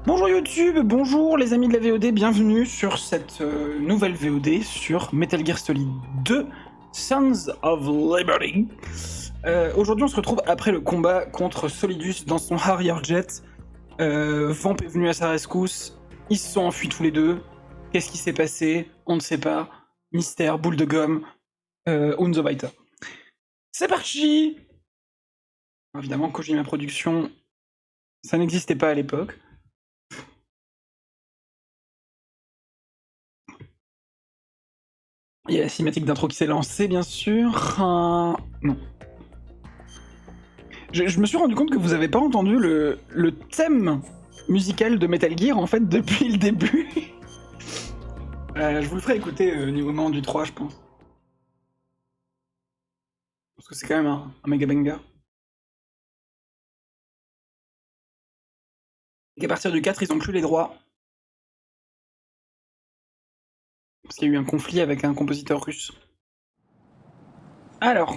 Bonjour YouTube, bonjour les amis de la VOD, bienvenue sur cette nouvelle VOD sur Metal Gear Solid 2 Sons of Liberty. Aujourd'hui on se retrouve après le combat contre Solidus dans son Harrier Jet. Vamp est venu à sa rescousse, ils se sont enfuis tous les deux. Qu'est-ce qui s'est passé? On ne sait pas. Mystère, boule de gomme, und so weiter. C'est parti! Évidemment, Kojima Production, ça n'existait pas à l'époque. Il y a la cinématique d'intro qui s'est lancée, bien sûr. Non. Je me suis rendu compte que vous avez pas entendu le thème musical de Metal Gear, en fait, depuis le début. Je vous le ferai écouter au moment du 3, je pense. Parce que c'est quand même un méga banger. Et qu'à partir du 4, ils ont plus les droits. Parce qu'il y a eu un conflit avec un compositeur russe. Alors.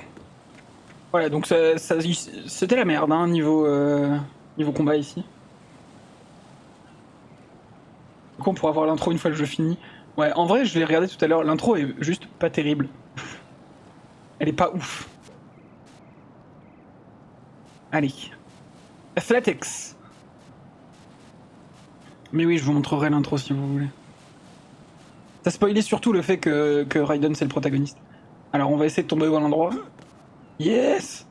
Voilà, donc c'était la merde, hein, niveau combat ici. Donc on pourra voir l'intro une fois que je finis. Ouais, en vrai, je l'ai regardé tout à l'heure, l'intro est juste pas terrible. Elle est pas ouf. Allez. Athletics. Mais oui, je vous montrerai l'intro si vous voulez. Ça spoilait surtout le fait que Raiden c'est le protagoniste. Alors on va essayer de tomber au bon endroit. Yes!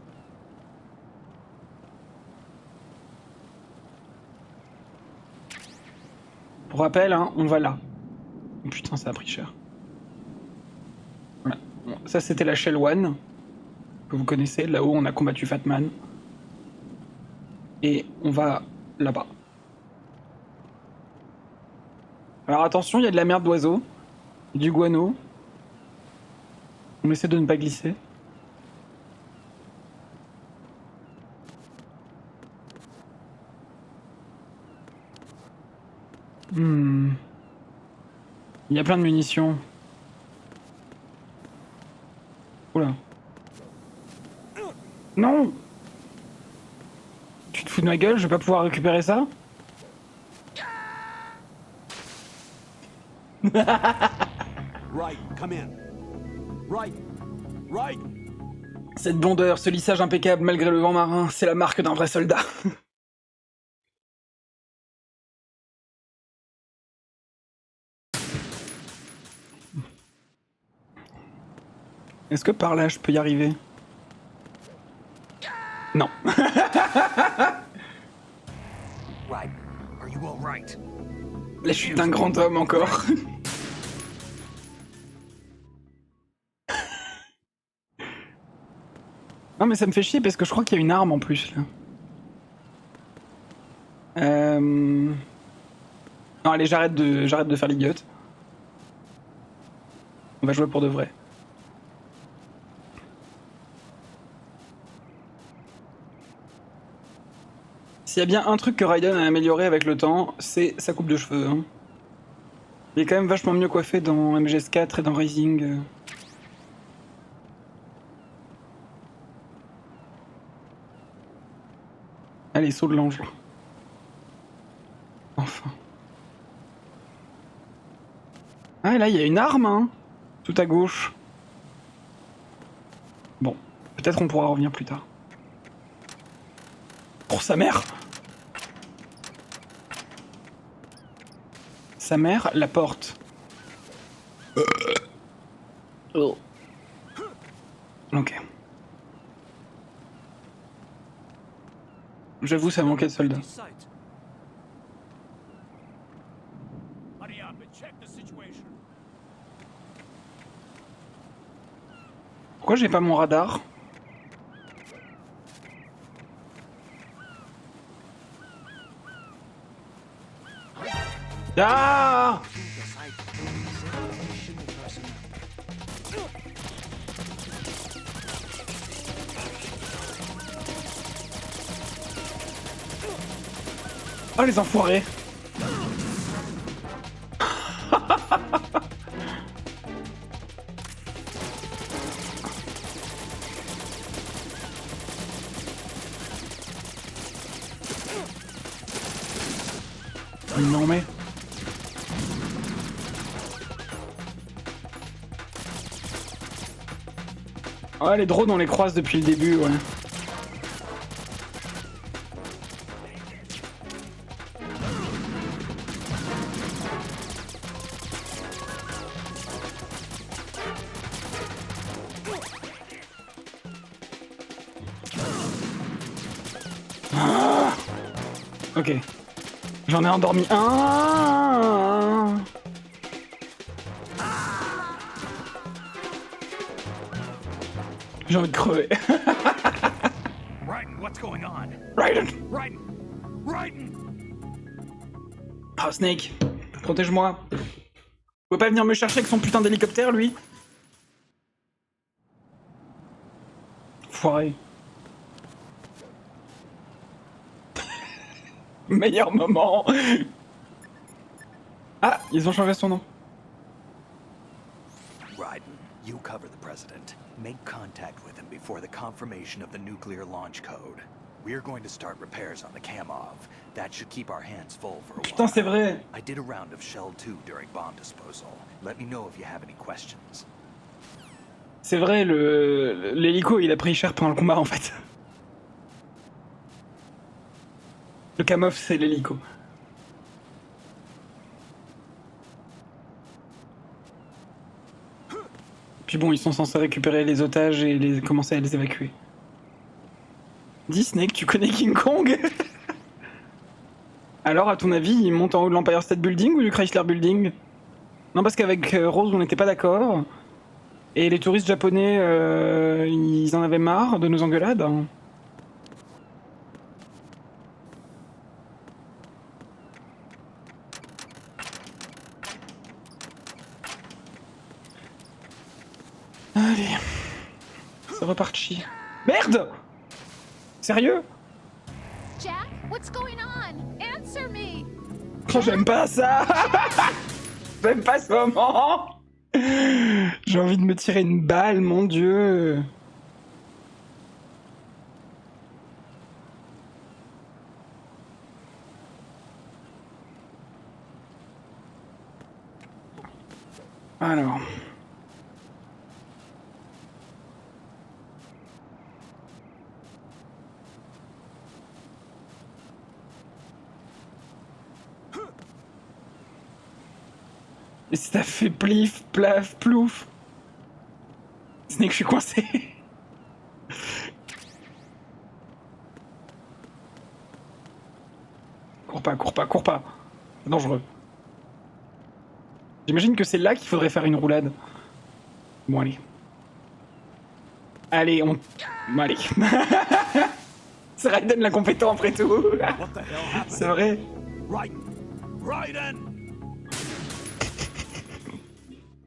Pour rappel, hein, on va là. Oh, putain, ça a pris cher. Voilà. Bon, ça c'était la Shell 1, que vous connaissez. Là-haut, on a combattu Fatman. Et on va là-bas. Alors attention, il y a de la merde d'oiseaux. Du guano. On essaie de ne pas glisser. Il y a plein de munitions. Oula. Non! Tu te fous de ma gueule, je vais pas pouvoir récupérer ça? Right, come in. Right, right. Cette blondeur, ce lissage impeccable malgré le vent marin, c'est la marque d'un vrai soldat. Est-ce que par là je peux y arriver? Non. Right. Are you all right? La chute d'un grand homme encore. Non mais ça me fait chier parce que je crois qu'il y a une arme en plus là. Non allez, j'arrête de faire l'idiote. On va jouer pour de vrai. S'il y a bien un truc que Raiden a amélioré avec le temps, c'est sa coupe de cheveux. Hein. Il est quand même vachement mieux coiffé dans MGS4 et dans Rising. Allez, saut de l'ange. Enfin. Ah, là, il y a une arme, hein, tout à gauche. Bon, peut-être on pourra revenir plus tard. Pour sa mère! Sa mère, la porte. Oh. Ok. J'avoue, ça manquait de soldats. Pourquoi j'ai pas mon radar? Ah! Oh les enfoirés! Non mais... Ouais, les drones on les croise depuis le début, ouais. Ah, ok. J'en ai endormi un. J'ai envie de crever. Raiden, what's going on? Raiden. Raiden! Raiden! Ah, Snake, protège-moi. Vous pouvez pas venir me chercher avec son putain d'hélicoptère, lui? Foiré. Meilleur moment. Ah, ils ont changé son nom. Raiden, you cover the president. Make contact with him before the confirmation of the nuclear launch code. We're going to start repairs on the Kamov. That should keep our hands full for a while. Putain, c'est vrai. I did a round of Shell 2 during bomb disposal. Let me know if you have any questions. C'est vrai, l'hélico, il a pris cher pendant le combat, en fait. Le Kamov, c'est l'hélico. Puis bon, ils sont censés récupérer les otages et commencer à les évacuer. Dis Snake, tu connais King Kong? Alors, à ton avis, il monte en haut de l'Empire State Building ou du Chrysler Building? Non, parce qu'avec Rose, on n'était pas d'accord. Et les touristes japonais, ils en avaient marre de nos engueulades. Allez, c'est reparti. Merde! Sérieux? Jack, what's going on? Answer me. Oh, j'aime pas ça. J'aime pas ce moment. J'ai envie de me tirer une balle, mon dieu. Alors... Et ça fait plif, plaf, plouf. Snake, je suis coincé. Cours pas, cours pas, cours pas. C'est dangereux. J'imagine que c'est là qu'il faudrait faire une roulade. Bon, allez. Allez, on... Bon, allez. C'est Raiden l'incompétent après tout. What the hell happened? C'est vrai. Raiden! Raiden!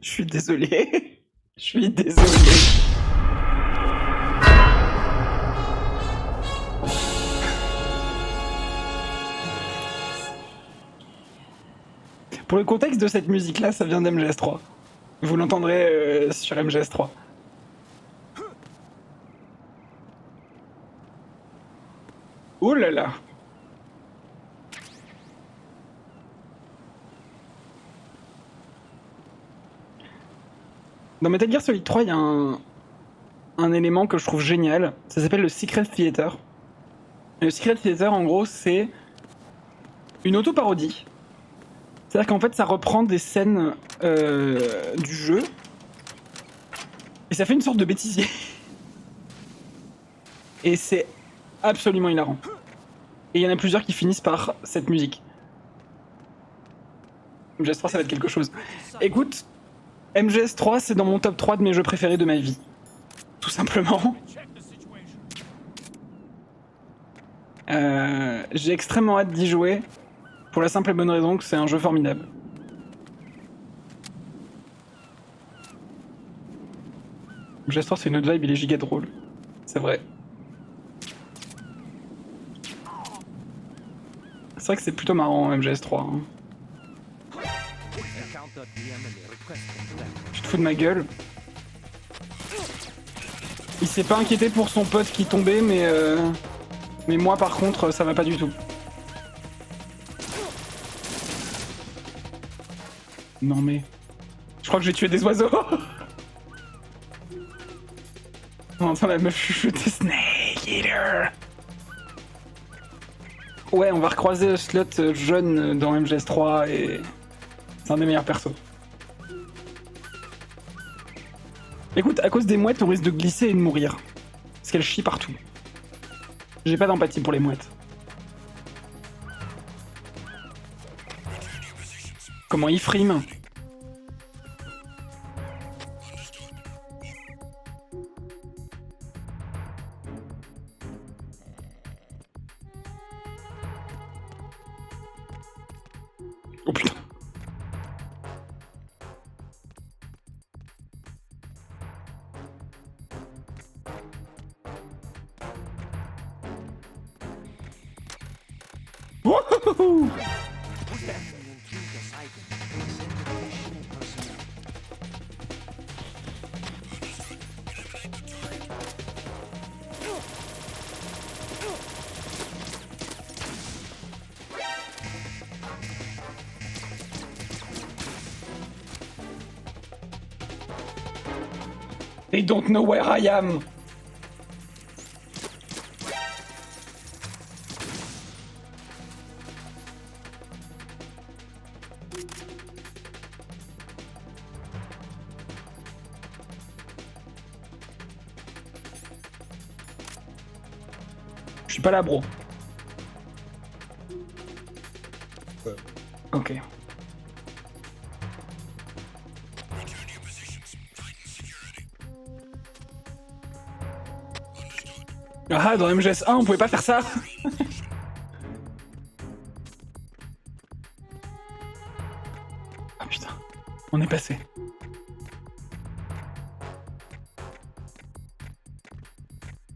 Je suis désolé. Je suis désolé. Pour le contexte de cette musique-là, ça vient d'MGS3. Vous l'entendrez sur MGS3. Oh là là. Dans Metal Gear Solid 3, il y a un élément que je trouve génial. Ça s'appelle le Secret Theater. Et le Secret Theater, en gros, c'est une auto-parodie. C'est-à-dire qu'en fait, ça reprend des scènes du jeu. Et ça fait une sorte de bêtisier. Et c'est absolument hilarant. Et il y en a plusieurs qui finissent par cette musique. MGS3, ça va être quelque chose. Écoute... MGS3, c'est dans mon top 3 de mes jeux préférés de ma vie. Tout simplement. J'ai extrêmement hâte d'y jouer, pour la simple et bonne raison que c'est un jeu formidable. MGS3, c'est une autre vibe, il est giga drôle. C'est vrai. C'est vrai que c'est plutôt marrant, MGS3. Hein. Tu te fous de ma gueule? Il s'est pas inquiété pour son pote qui tombait, mais moi par contre, ça va pas du tout. Non mais... Je crois que j'ai tué des oiseaux. On entend la meuf chuchoter Snake Eater. Ouais, on va recroiser Slot jeune dans MGS3 et... C'est un des meilleurs persos. Écoute, à cause des mouettes, on risque de glisser et de mourir. Parce qu'elles chient partout. J'ai pas d'empathie pour les mouettes. Comment il frime? Oh putain. Wouhou! They don't know where I am. Je suis pas là, bro. Ouais. Ok. Ah, dans MGS1, on pouvait pas faire ça. Ah putain, on est passé.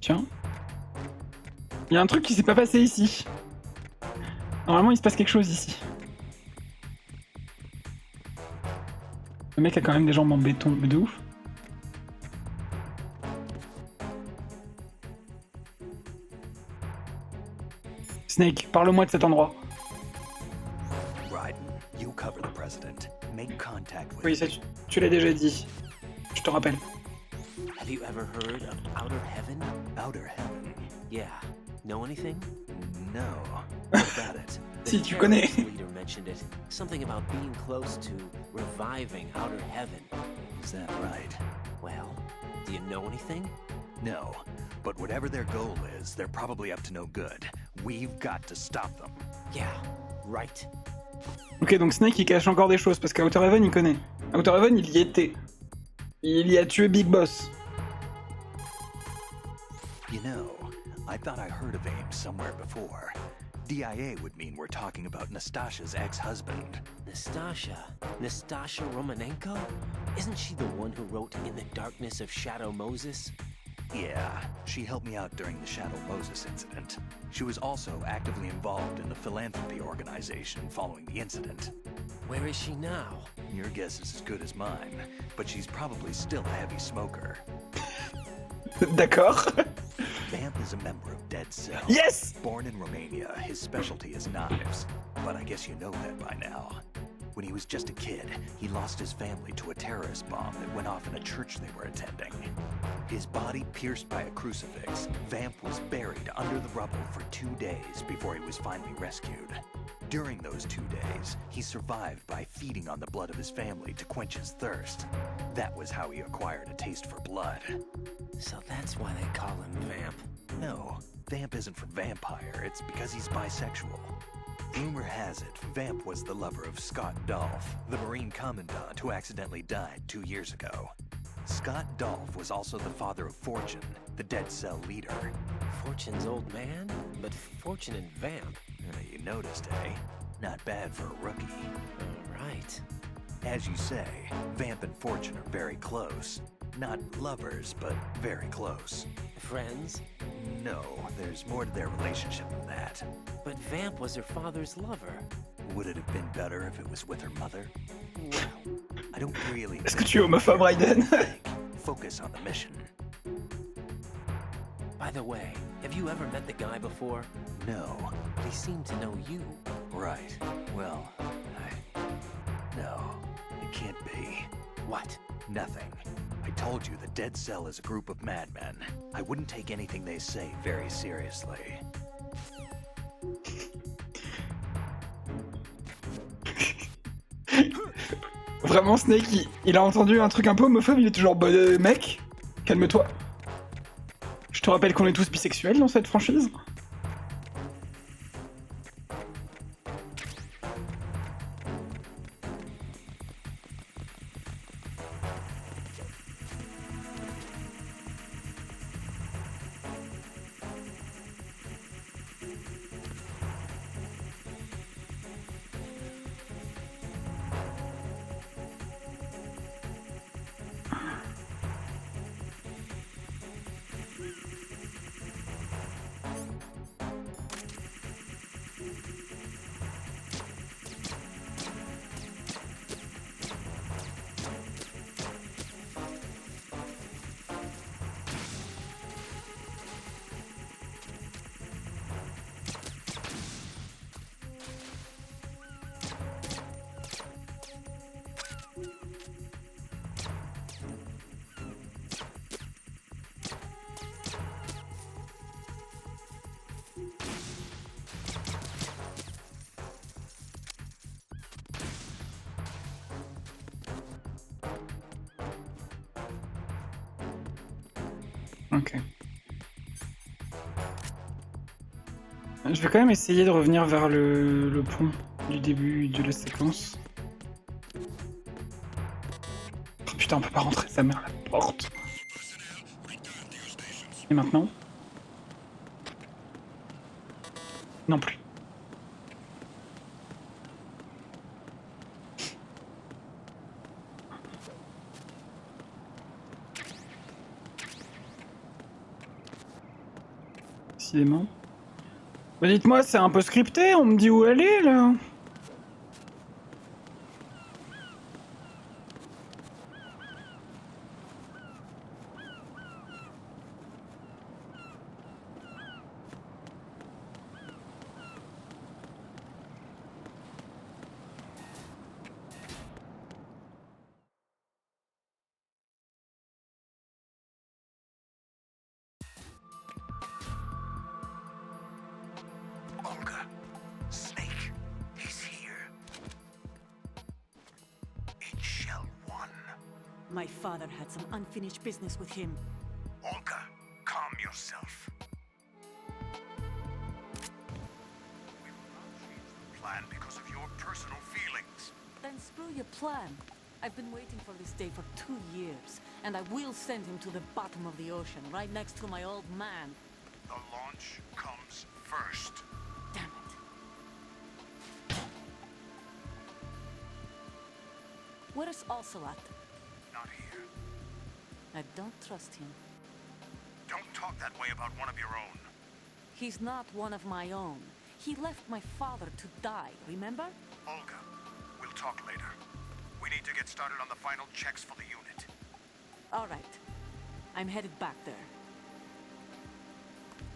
Tiens. Il y a un truc qui s'est pas passé ici. Normalement, il se passe quelque chose ici. Le mec a quand même des jambes en béton, mais de ouf. Snake, parle-moi de cet endroit. Raiden, you cover the president. Make contact with Oui, ça, tu l'as déjà dit. Je te rappelle. Have you ever heard of Outer Heaven? Outer Heaven. Yeah. Know anything? No. What about it? The Si, tu connais. terrorist leader mentioned it. Something about being close to reviving Outer Heaven. Is that right? Well, do you know anything? No. But whatever their goal is, they're probably up to no good. We've got to stop them. Yeah, right. Ok, donc Snake il cache encore des choses parce qu'à Outer Heaven il connaît. À Outer Heaven il y était. Il y a tué Big Boss. You know, I thought I heard of AIM somewhere before. DIA would mean we're talking about Nastasha's ex-husband. Nastasha Romanenko? Isn't she the one who wrote In the Darkness of Shadow Moses? Yeah, she helped me out during the Shadow Moses incident. She was also actively involved in the philanthropy organization following the incident. Where is she now? Your guess is as good as mine, but she's probably still a heavy smoker. D'accord. Vamp is a member of Dead Cell. Yes! Born in Romania, his specialty is knives. But I guess you know that by now. When he was just a kid, he lost his family to a terrorist bomb that went off in a church they were attending. His body pierced by a crucifix, Vamp was buried under the rubble for 2 days before he was finally rescued. During those 2 days, he survived by feeding on the blood of his family to quench his thirst. That was how he acquired a taste for blood. So that's why they call him Vamp. No, Vamp isn't from vampire, it's because he's bisexual. Rumor has it, Vamp was the lover of Scott Dolph, the Marine Commandant who accidentally died 2 years ago. Scott Dolph was also the father of Fortune, the Dead Cell leader. Fortune's old man? But Fortune and Vamp? You noticed, eh? Not bad for a rookie. Right. As you say, Vamp and Fortune are very close. Not lovers, but very close. Friends? No, there's more to their relationship than that. But Vamp was her father's lover. Would it have been better if it was with her mother? Well, I don't really... Est-ce que tu es homophobe, Raiden? Focus on the mission. by the way, have you ever met the guy before? No. But he seemed to know you. Right. Well, no. What? Nothing. I told you the Dead Cell is a group of madmen. I wouldn't take anything they say very seriously. Vraiment, Snake, il a entendu un truc un peu homophobe, il est toujours bah, mec, calme-toi. Je te rappelle qu'on est tous bisexuels dans cette franchise. Ok. Je vais quand même essayer de revenir vers le pont du début de la séquence. Oh putain, on peut pas rentrer sa mère à la porte. Et maintenant? Non plus. Décidément. Bah dites-moi, c'est un peu scripté, on me dit où elle est là. Olga, Snake, he's here. In Shell 1. My father had some unfinished business with him. Olga, calm yourself. We will not change the plan because of your personal feelings. Then screw your plan. I've been waiting for this day for 2 years, and I will send him to the bottom of the ocean, right next to my old man. The launch comes first. Damn it. Where's Ocelot? Not here. I don't trust him. Don't talk that way about one of your own. He's not one of my own. He left my father to die, remember? Olga, we'll talk later. We need to get started on the final checks for the unit. All right. I'm headed back there.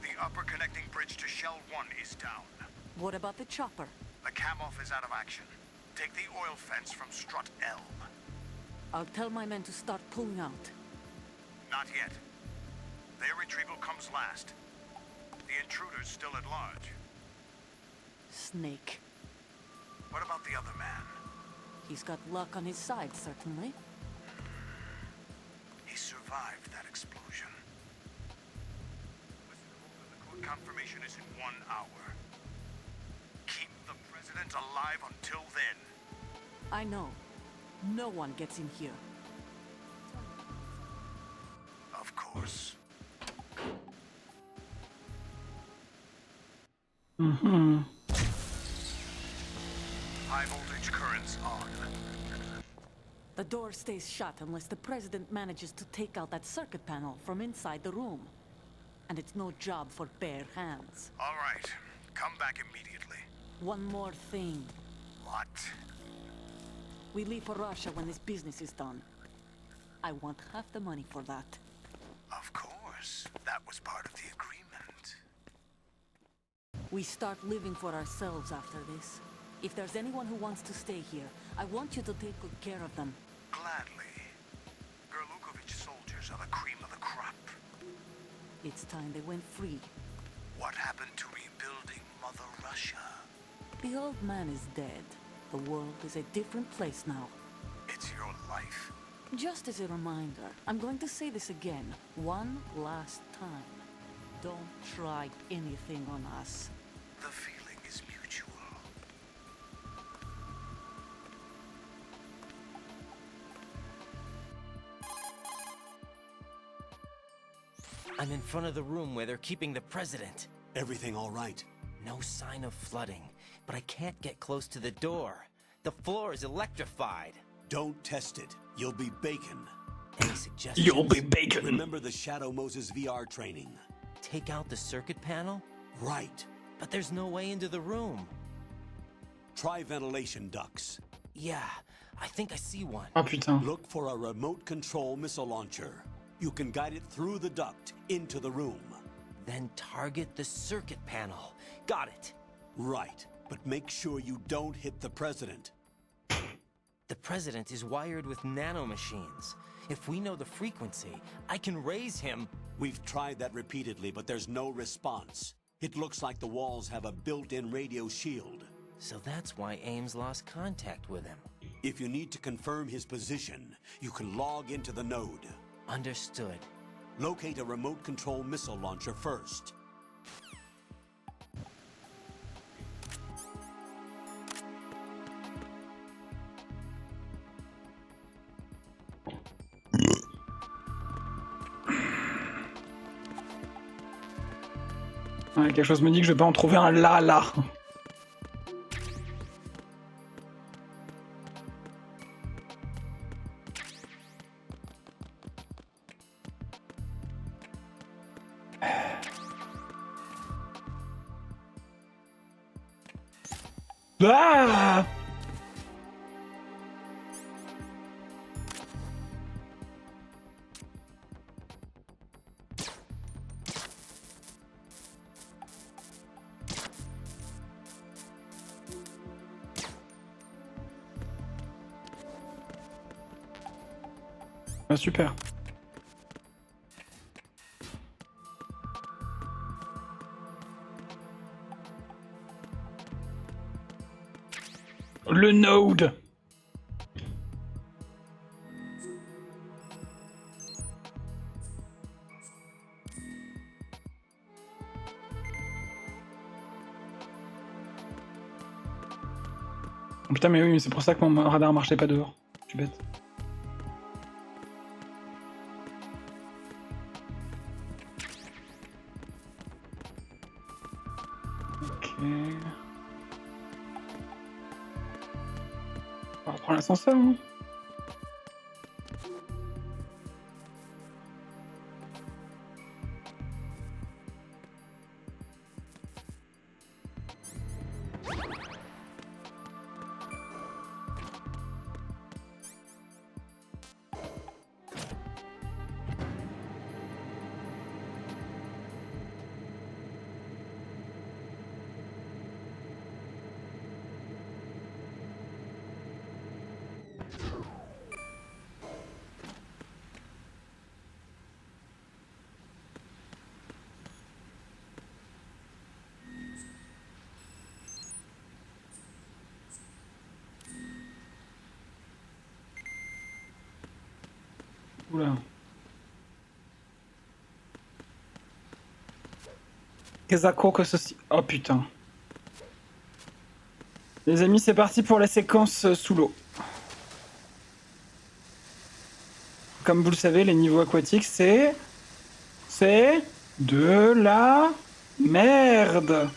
The upper connecting bridge to Shell 1 is down. What about the chopper? The cam-off is out of action. Take the oil fence from strut L. I'll tell my men to start pulling out. Not yet. Their retrieval comes last. The intruder's still at large. Snake. What about the other man? He's got luck on his side, certainly. He survived that explosion. Listen, Olga, the code confirmation is in 1 hour. Keep the president alive until then. I know. No one gets in here. Of course. Mhm. High voltage currents on. The door stays shut unless the president manages to take out that circuit panel from inside the room. And it's no job for bare hands. All right. Come back immediately. One more thing. What? We leave for Russia when this business is done. I want half the money for that. Of course. That was part of the agreement. We start living for ourselves after this. If there's anyone who wants to stay here, I want you to take good care of them. Gladly. It's time they went free. What happened to rebuilding Mother Russia? The old man is dead. The world is a different place now. It's your life. Just as a reminder, I'm going to say this again, one last time. Don't try anything on us. The feeling is mutual. I'm in front of the room where they're keeping the president. Everything all right? No sign of flooding, but I can't get close to the door. The floor is electrified. Don't test it. You'll be bacon. Any suggestions? You'll be bacon. Remember the Shadow Moses VR training? Take out the circuit panel? Right. But there's no way into the room. Try ventilation ducts. Yeah, I think I see one. Oh putain. Look for a remote control missile launcher. You can guide it through the duct into the room. Then target the circuit panel. Got it. Right. But make sure you don't hit the president. The president is wired with nanomachines. If we know the frequency, I can raise him. We've tried that repeatedly, but there's no response. It looks like the walls have a built-in radio shield. So that's why Ames lost contact with him. If you need to confirm his position, you can log into the node. Understood. Locate a remote control missile launcher first. Ouais, quelque chose me dit que je vais pas en trouver un là. Ah! Ah, super. Le node. Oh, putain mais oui, mais c'est pour ça que mon radar marchait pas dehors. Je suis bête. Ok. On va reprendre l'ascenseur, hein. Oula. Kezako que ceci. Oh putain. Les amis, c'est parti pour la séquence sous l'eau. Comme vous le savez, les niveaux aquatiques, c'est de la merde.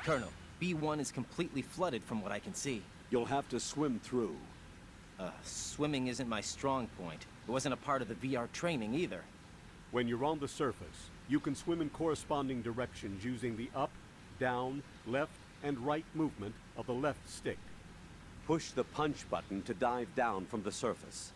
Colonel, B1 is completely flooded from what I can see. You'll have to swim through. Swimming isn't my strong point. It wasn't a part of the VR training either. When you're on the surface, you can swim in corresponding directions using the up, down, left, and right movement of the left stick. Push the punch button to dive down from the surface.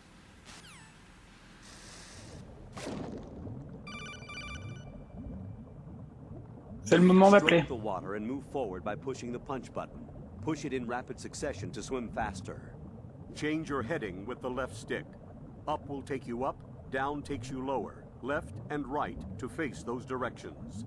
C'est le moment d'appeler. Stroke the water and move forward by pushing the punch button. Push it in rapid succession to swim faster. Change your heading with the left stick. Up will take you up, down takes you lower. left and right to face those directions.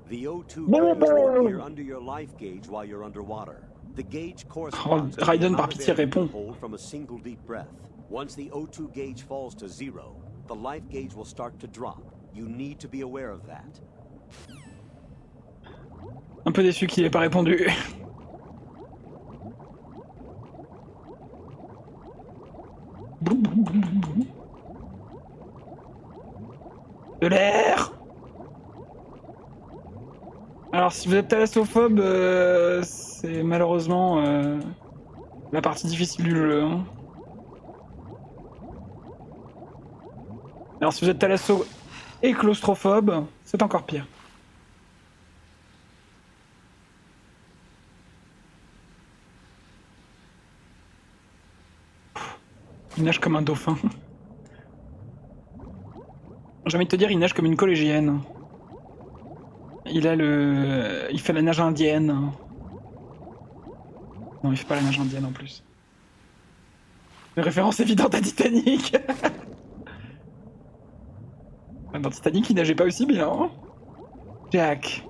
The O2 gauge will appear under your life gauge while you're underwater. The gauge corresponds to the Raiden par amount of pitié air you can répond. hold from a single deep breath. Once the O2 gauge falls to 0, the life gauge will start to drop. You need to be aware of that. Un peu déçu qu'il ait pas répondu. De l'air. Alors si vous êtes thalassophobe, c'est malheureusement la partie difficile du jeu. Hein. Alors si vous êtes thalasso et claustrophobe, c'est encore pire. Il nage comme un dauphin. J'ai envie de te dire, il nage comme une collégienne. Il fait la nage indienne. Non, il fait pas la nage indienne en plus. Une référence évidente à Titanic. Dans Titanic, il nageait pas aussi bien. Hein. Jack.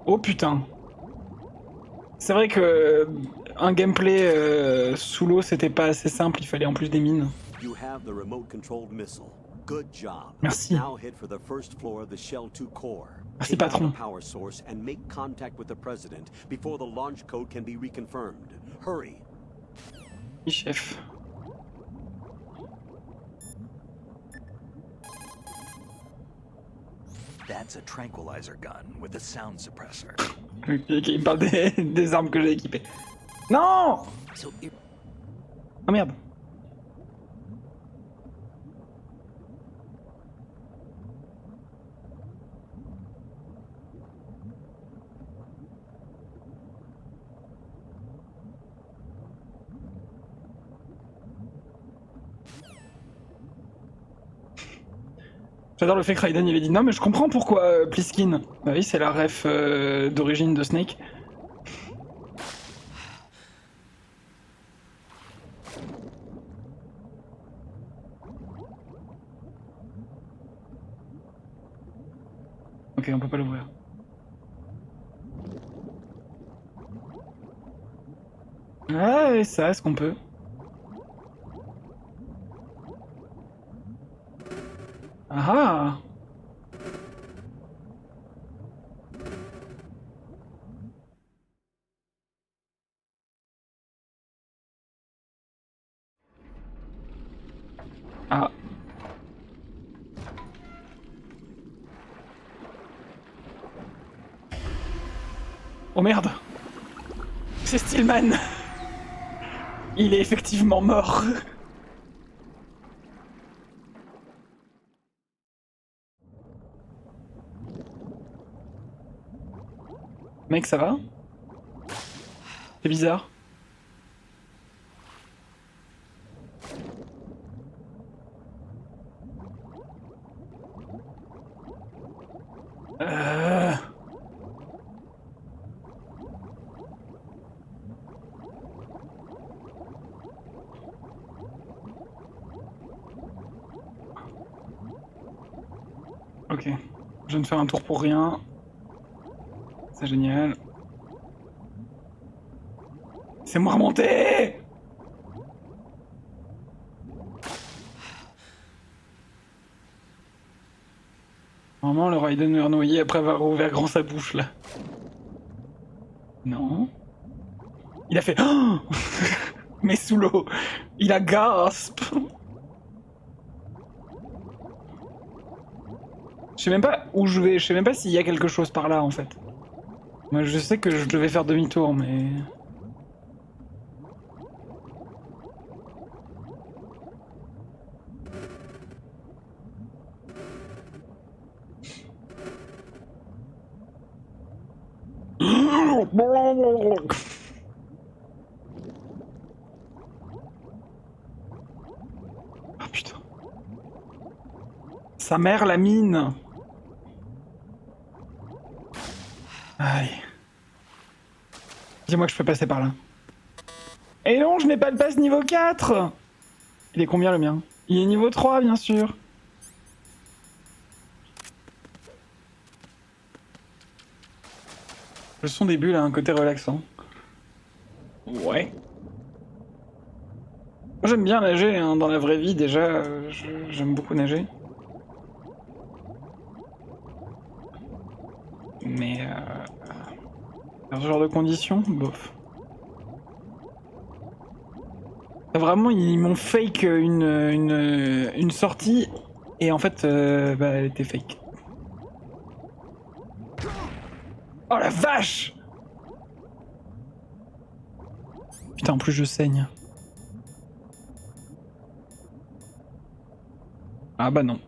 Oh putain. C'est vrai que un gameplay sous l'eau, c'était pas assez simple. Il fallait en plus des mines. You have the remote controlled missile. Good job. Merci. Now head for the first floor of the Shell 2 core. Merci, Take out patron. the power source and make contact with the president before the launch code can be reconfirmed. Hurry. Oui, chef. That's a tranquilizer gun with a sound suppressor. Il parle des armes que j'ai équipées. Non! Oh merde. J'adore le fait que Raiden il ait dit non mais je comprends pourquoi Pliskin. Bah oui c'est la ref d'origine de Snake. Ok on peut pas l'ouvrir. Ah et ça est-ce qu'on peut? Ah! Ah. Oh merde! C'est Stillman! Il est effectivement mort! Mec, ça va? C'est bizarre. Ok. Je viens de faire un tour pour rien. C'est génial. C'est moi remonté! Normalement, le Raiden meurt noyé après avoir ouvert grand sa bouche, là. Non. Il a fait... Oh mais sous l'eau. Il a gasp. Je sais même pas où je vais. Je sais même pas s'il y a quelque chose par là, en fait. Moi, je sais que je devais faire demi-tour, mais... Ah putain. Sa mère, la mine. Aïe. Dis-moi que je peux passer par là. Et non, je n'ai pas le pass niveau 4. Il est combien le mien? Il est niveau 3, bien sûr. Le son des bulles a un côté relaxant. Ouais. Moi j'aime bien nager, hein. Dans la vraie vie déjà, j'aime beaucoup nager. Mais dans ce genre de conditions, bof. Vraiment, ils m'ont fake une sortie, et en fait, bah, elle était fake. Oh la vache! Putain, en plus je saigne. Ah bah non.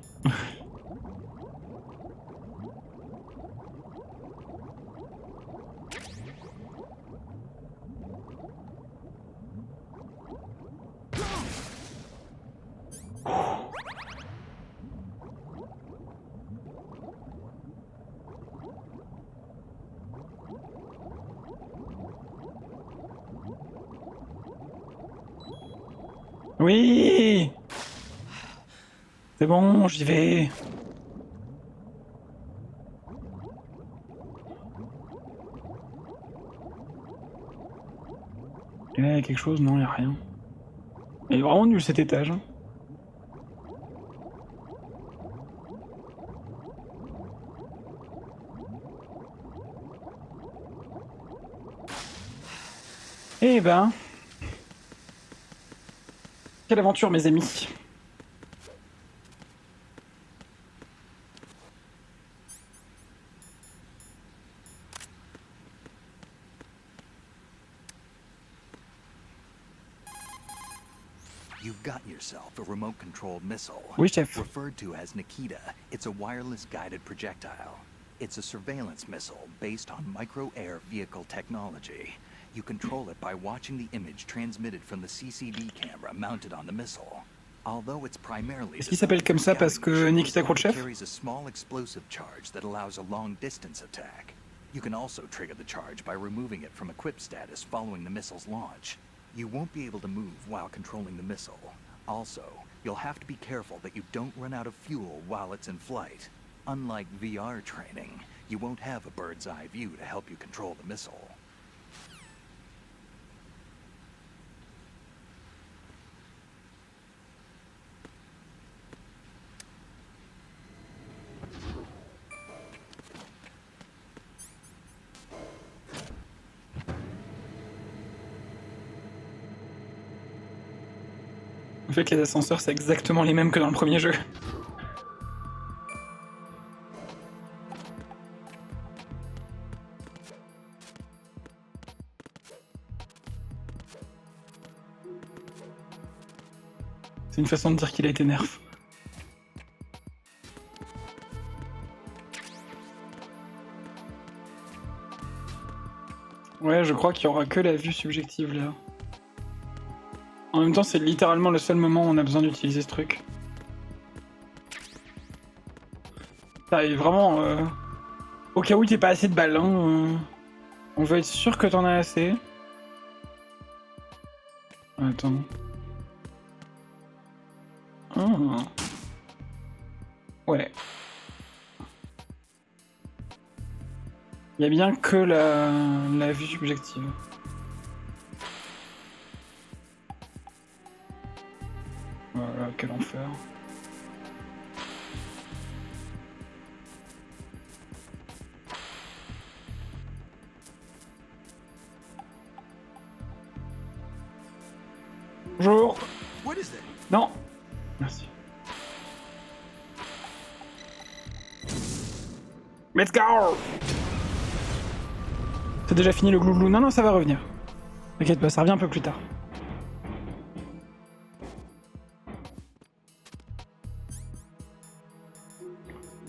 Oui! C'est bon, j'y vais. Et là, il y a quelque chose? Non, il n'y a rien. Il est vraiment nul cet étage. Hein. Eh ben... Quelle aventure, mes amis. You've got yourself a remote-controlled missile. Oui, chef. Referred to as Nikita, it's a wireless guided projectile. It's a surveillance missile based on micro-air vehicle technology. You control it by watching the image transmitted from the CCD camera mounted on the missile. Although it's primarily Est-ce qu'il s'appelle comme ça parce que Nikita Khrouchtchev? carries a small explosive charge that allows a long-distance attack. You can also trigger the charge by removing it from equip status following the missile's launch. You won't be able to move while controlling the missile. Also, you'll have to be careful that you don't run out of fuel while it's in flight. Unlike VR training, you won't have a bird's eye view to help you control the missile. En fait, les ascenseurs, c'est exactement les mêmes que dans le premier jeu. C'est une façon de dire qu'il a été nerf. Ouais, je crois qu'il y aura que la vue subjective là. En même temps, c'est littéralement le seul moment où on a besoin d'utiliser ce truc. Ça est vraiment... Au cas où t'es pas assez de balles, hein, on veut être sûr que t'en as assez. Attends. Ah. Ouais. Il y a bien que la vue subjective. Voilà, quel enfer. Bonjour. What is that? Non. Merci. Let's go. C'est déjà fini le glouglou? Non, non, ça va revenir. T'inquiète pas, ça revient un peu plus tard.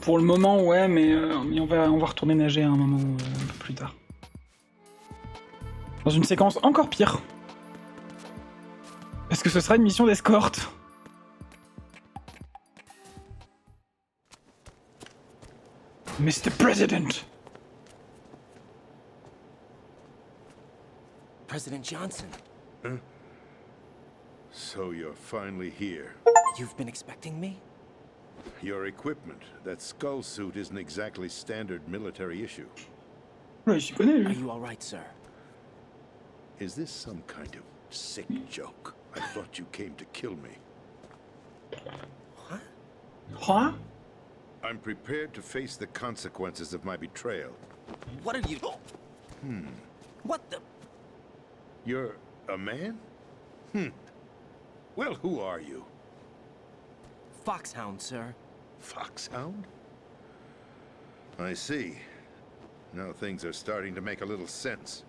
Pour le moment, ouais, mais on va retourner nager à un moment un peu plus tard. Dans une séquence encore pire. Parce que ce sera une mission d'escorte. Mr. President. President Johnson. So you're finally here. You've been expecting me? Your equipment, that skull suit isn't exactly standard military issue. Ouais, il s'y connaît, Are lui. you all right, sir? Is this some kind of sick joke? I thought you came to kill me. Huh? I'm prepared to face the consequences of my betrayal. What are you... What the... You're a man? Well, who are you? Foxhound, sir. Foxhound? I see. Now things are starting to make a little sense.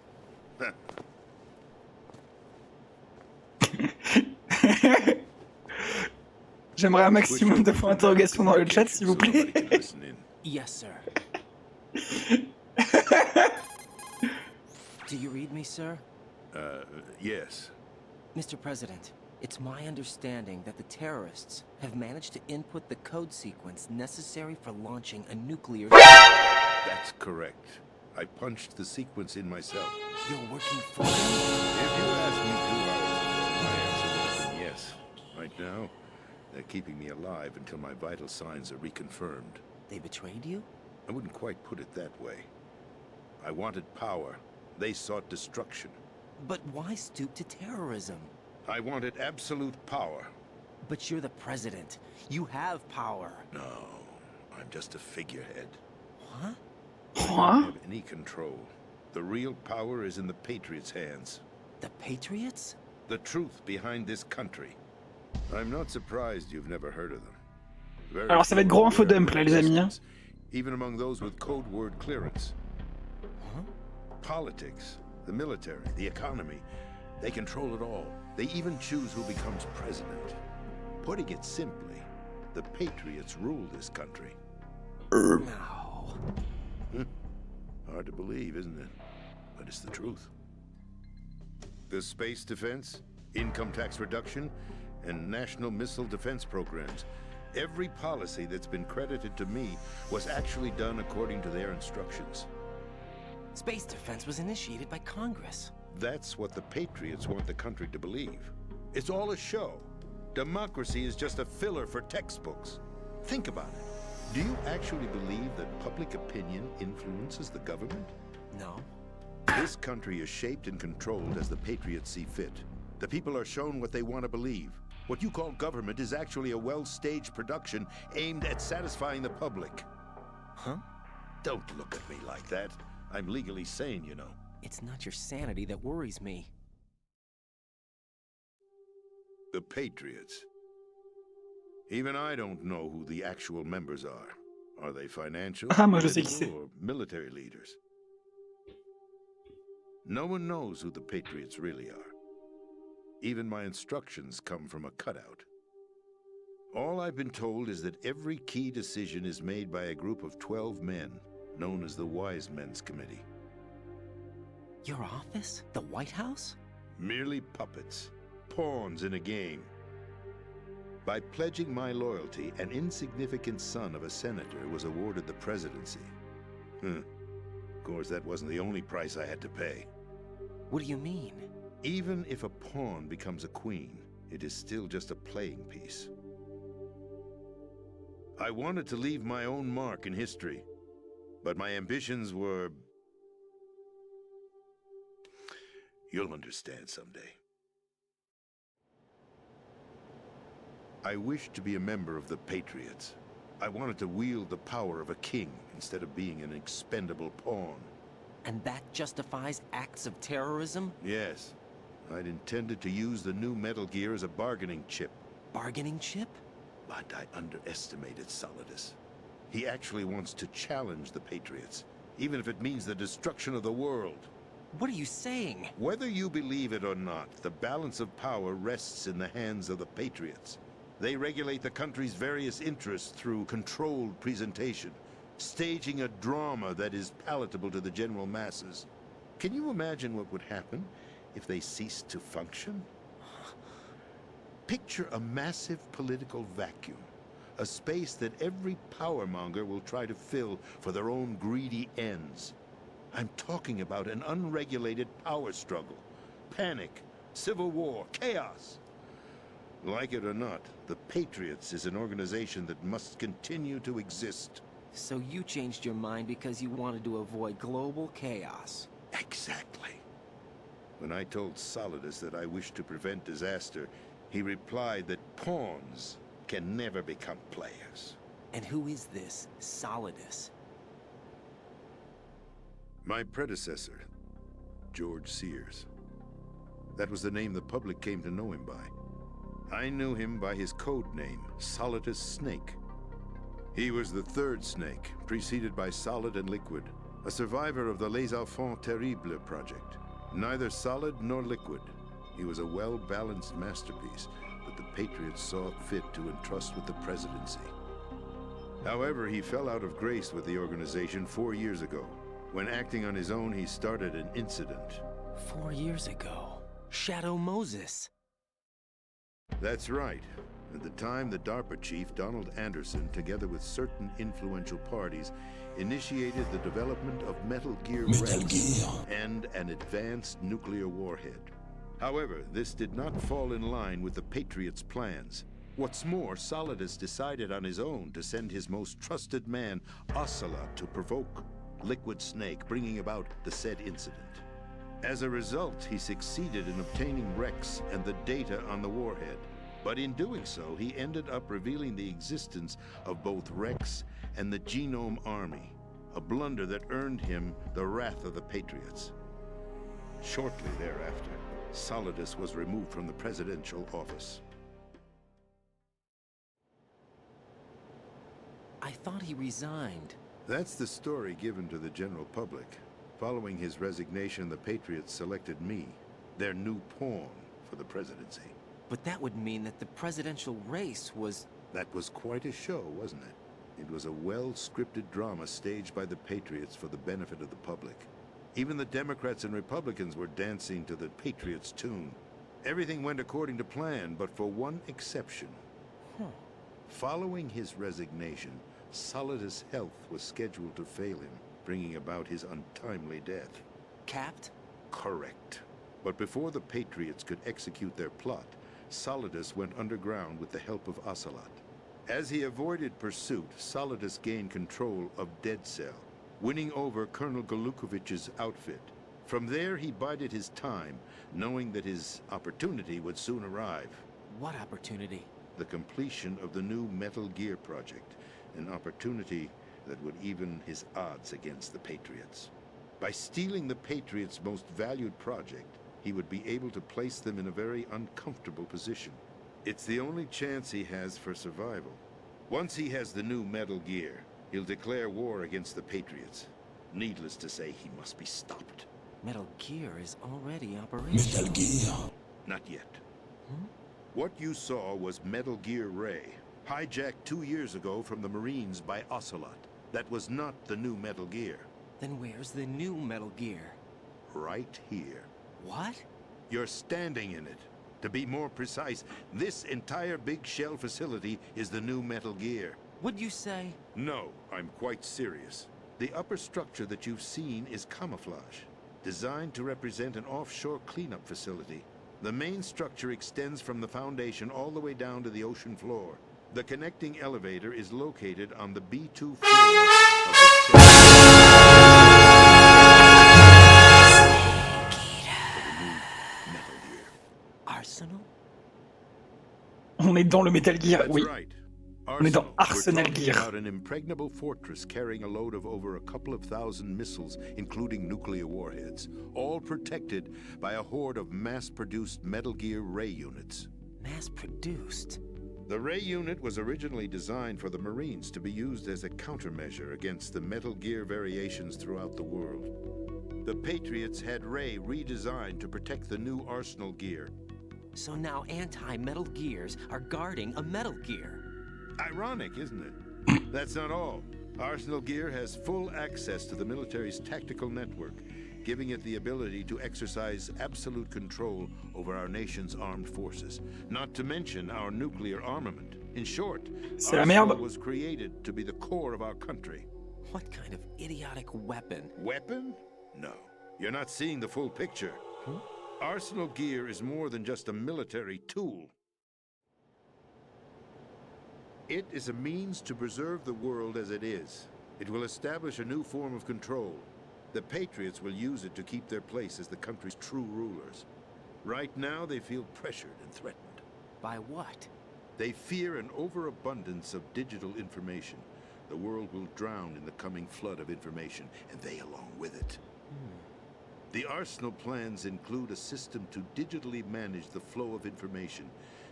J'aimerais un maximum de points d'interrogation dans le chat, s'il vous plaît. Yes, sir. Do you read me, sir? Yes. Mr. President, it's my understanding that the terrorists have managed to input the code sequence necessary for launching a nuclear... That's correct. I punched the sequence in myself. You're working for them? If you asked me 2 hours ago, my answer would have been yes. Right now, they're keeping me alive until my vital signs are reconfirmed. They betrayed you? I wouldn't quite put it that way. I wanted power. They sought destruction. But why stoop to terrorism? I wanted absolute power. But you're the president. You have power. No, I'm just a figurehead. Huh? I don't have any control. The real power is in the Patriots' hands. The Patriots? The truth behind this country. I'm not surprised you've never heard of them. Very Alors ça va être gros infodump là, les amis. Hein. Even among those with code word clearance. Politics, the military, the economy, they control it all. They even choose who becomes president. Putting it simply, the Patriots rule this country. No. Hard to believe, isn't it? But it's the truth. The space defense, income tax reduction, and national missile defense programs. Every policy that's been credited to me was actually done according to their instructions. Space defense was initiated by Congress. That's what the Patriots want the country to believe. It's all a show. Democracy is just a filler for textbooks. Think about it. Do you actually believe that public opinion influences the government? No. This country is shaped and controlled as the Patriots see fit. The people are shown what they want to believe. What you call government is actually a well-staged production aimed at satisfying the public. Huh? Don't look at me like that. I'm legally sane, you know. It's not your sanity that worries me. The Patriots. Even I don't know who the actual members are. Are they financial, Moi je sais qui political, c'est. or military leaders? No one knows who the Patriots really are. Even my instructions come from a cutout. All I've been told is that every key decision is made by a group of 12 men, known as the Wise Men's Committee. Your office? The White House? Merely puppets, pawns in a game. By pledging my loyalty, an insignificant son of a senator was awarded the presidency. Of course, that wasn't the only price I had to pay. What do you mean? Even if a pawn becomes a queen, it is still just a playing piece. I wanted to leave my own mark in history, but my ambitions were... You'll understand someday. I wished to be a member of the Patriots. I wanted to wield the power of a king instead of being an expendable pawn. And that justifies acts of terrorism? Yes. I'd intended to use the new Metal Gear as a bargaining chip. Bargaining chip? But I underestimated Solidus. He actually wants to challenge the Patriots, even if it means the destruction of the world. What are you saying? Whether you believe it or not, the balance of power rests in the hands of the Patriots. They regulate the country's various interests through controlled presentation, staging a drama that is palatable to the general masses. Can you imagine what would happen if they ceased to function? Picture a massive political vacuum, a space that every powermonger will try to fill for their own greedy ends. I'm talking about an unregulated power struggle, panic, civil war, chaos. Like it or not, the Patriots is an organization that must continue to exist. So you changed your mind because you wanted to avoid global chaos. Exactly. When I told Solidus that I wished to prevent disaster, he replied that pawns can never become players. And who is this Solidus? My predecessor, George Sears. That was the name the public came to know him by. I knew him by his code name, Solidus Snake. He was the third snake, preceded by Solid and Liquid, a survivor of the Les Enfants Terribles project. Neither solid nor liquid, he was a well-balanced masterpiece that the Patriots saw fit to entrust with the presidency. However, he fell out of grace with the organization 4 years ago. When acting on his own, he started an incident. 4 years ago. Shadow Moses. That's right. At the time, the DARPA chief, Donald Anderson, together with certain influential parties, initiated the development of Metal Gear Rex and an advanced nuclear warhead. However, this did not fall in line with the Patriots' plans. What's more, Solidus decided on his own to send his most trusted man, Ocelot, to provoke Liquid Snake, bringing about the said incident. As a result, he succeeded in obtaining Rex and the data on the warhead. But in doing so, he ended up revealing the existence of both Rex and the Genome Army, a blunder that earned him the wrath of the Patriots. Shortly thereafter, Solidus was removed from the presidential office. I thought he resigned. That's the story given to the general public. Following his resignation, the Patriots selected me, their new pawn, for the presidency. But that would mean that the presidential race was... That was quite a show, wasn't it? It was a well-scripted drama staged by the Patriots for the benefit of the public. Even the Democrats and Republicans were dancing to the Patriots' tune. Everything went according to plan, but for one exception. Following his resignation, Solidus' health was scheduled to fail him, bringing about his untimely death. Capped? Correct. But before the Patriots could execute their plot, Solidus went underground with the help of Ocelot. As he avoided pursuit, Solidus gained control of Dead Cell, winning over Colonel Golukovich's outfit. From there, he bided his time, knowing that his opportunity would soon arrive. What opportunity? The completion of the new Metal Gear project, an opportunity that would even his odds against the Patriots. By stealing the Patriots' most valued project, he would be able to place them in a very uncomfortable position. It's the only chance he has for survival. Once he has the new Metal Gear, he'll declare war against the Patriots. Needless to say, he must be stopped. Metal Gear is already operational. Metal Gear. Not yet. What you saw was Metal Gear Ray, hijacked 2 years ago from the Marines by Ocelot. That was not the new Metal Gear. Then where's the new Metal Gear? Right here. What? You're standing in it. To be more precise, this entire big shell facility is the new Metal Gear. What'd you say? No, I'm quite serious. The upper structure that you've seen is camouflage, designed to represent an offshore cleanup facility. The main structure extends from the foundation all the way down to the ocean floor. The connecting elevator is located on the B2 floor of the Metal Gear. Arsenal? On est dans le Metal Gear, That's oui. right. On est dans We're Arsenal talking Gear. about an impregnable fortress carrying a load of over a couple of thousand missiles, including nuclear warheads, all protected by a horde of mass-produced Metal Gear Ray units. Mass-produced? The Ray unit was originally designed for the Marines to be used as a countermeasure against the Metal Gear variations throughout the world. The Patriots had Ray redesigned to protect the new Arsenal Gear. So now anti-Metal Gears are guarding a Metal Gear. Ironic, isn't it? That's not all. Arsenal Gear has full access to the military's tactical network, giving it the ability to exercise absolute control over our nation's armed forces, not to mention our nuclear armament. In short, C'est la Arsenal merde. was created to be the core of our country. What kind of idiotic weapon? Weapon? No. You're not seeing the full picture. Arsenal Gear is more than just a military tool. It is a means to preserve the world as it is. It will establish a new form of control. The Patriots will use it to keep their place as the country's true rulers. Right now, they feel pressured and threatened. By what? They fear an overabundance of digital information. The world will drown in the coming flood of information, and they along with it. The Arsenal plans include a system to digitally manage the flow of information,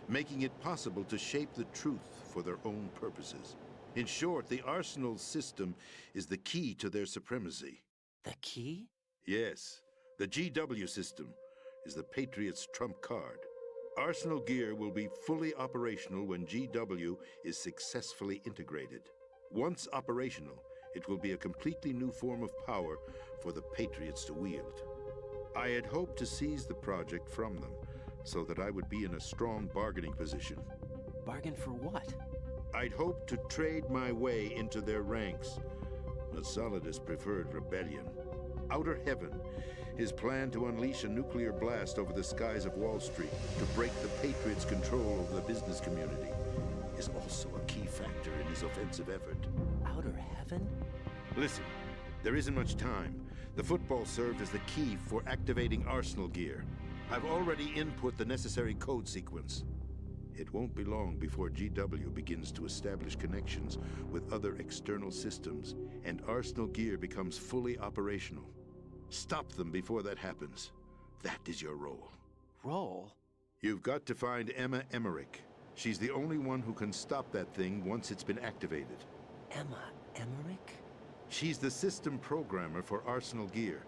making it possible to shape the truth for their own purposes. In short, the Arsenal system is the key to their supremacy. The key? Yes, the GW system is the Patriots' trump card. Arsenal gear will be fully operational when GW is successfully integrated. Once operational, it will be a completely new form of power for the Patriots to wield. I had hoped to seize the project from them, so that I would be in a strong bargaining position. Bargain for what? I'd hoped to trade my way into their ranks. Nasalidus preferred rebellion. Outer Heaven, his plan to unleash a nuclear blast over the skies of Wall Street to break the Patriots' control over the business community, is also a key factor in his offensive effort. Outer Heaven? Listen, there isn't much time. The football served as the key for activating Arsenal gear. I've already input the necessary code sequence. It won't be long before GW begins to establish connections with other external systems, and Arsenal gear becomes fully operational. Stop them before that happens. That is your role. Role? You've got to find Emma Emmerich. She's the only one who can stop that thing once it's been activated. Emma Emmerich? She's the system programmer for Arsenal gear.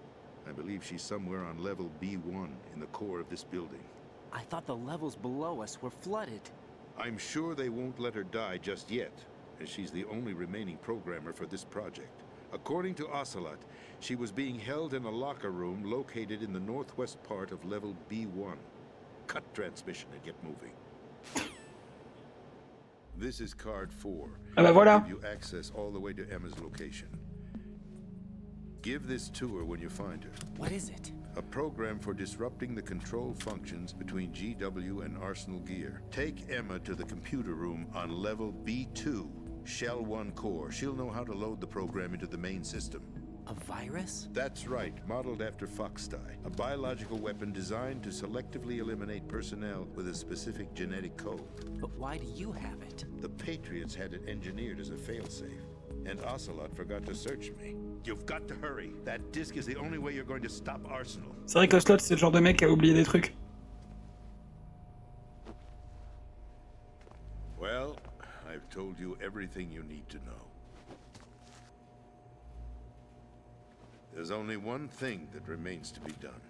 I believe she's somewhere on level B1 in the core of this building. I thought the levels below us were flooded. I'm sure they won't let her die just yet, as she's the only remaining programmer for this project. According to Ocelot, she was being held in a locker room located in the northwest part of level B1. Cut transmission and get moving. This is card 4. Ah bah voilà. Give you access all the way to Emma's location. Give this to her when you find her. What is it? A program for disrupting the control functions between GW and Arsenal gear. Take Emma to the computer room on level B2, Shell 1 core. She'll know how to load the program into the main system. A virus? That's right, modeled after Foxdie, a biological weapon designed to selectively eliminate personnel with a specific genetic code. But why do you have it? The Patriots had it engineered as a failsafe, and Ocelot forgot to search me. You've got to hurry. That disk is the only way you're going to stop Arsenal. C'est vrai qu'Ocelot, c'est le genre de mec qui a oublié des trucs. Well, I've told you everything you need to know. There's only one thing that remains to be done.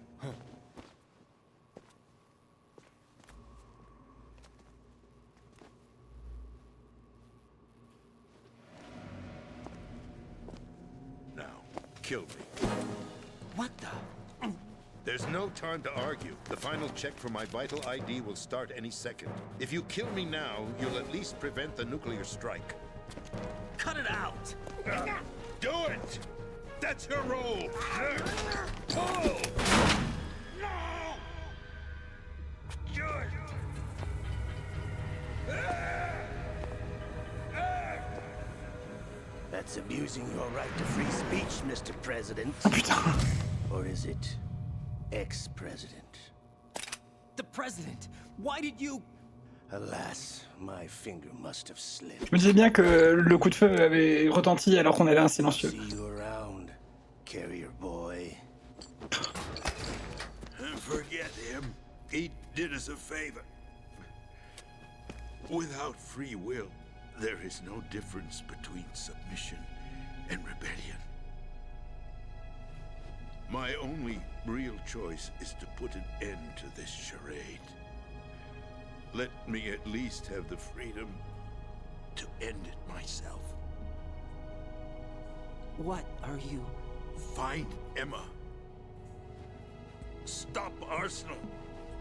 Now, kill me. What the? There's no time to argue. The final check for my vital ID will start any second. If you kill me now, you'll at least prevent the nuclear strike. Cut it out! Do it! That's your role! Pull! No! Good! That's abusing your right to free speech, Mr. President. Oh putain. Or is it ex-president? The president! Why did you... Alas, my finger must have slipped. Je me disais bien que le coup de feu avait retenti alors qu'on avait un silencieux. See you around, carrier boy. Forget him. He did us a favor. Without free will, there is no difference between submission and rebellion. My only real choice is to put an end to this charade. Let me at least have the freedom to end it myself. What are you... Find Emma. Stop Arsenal.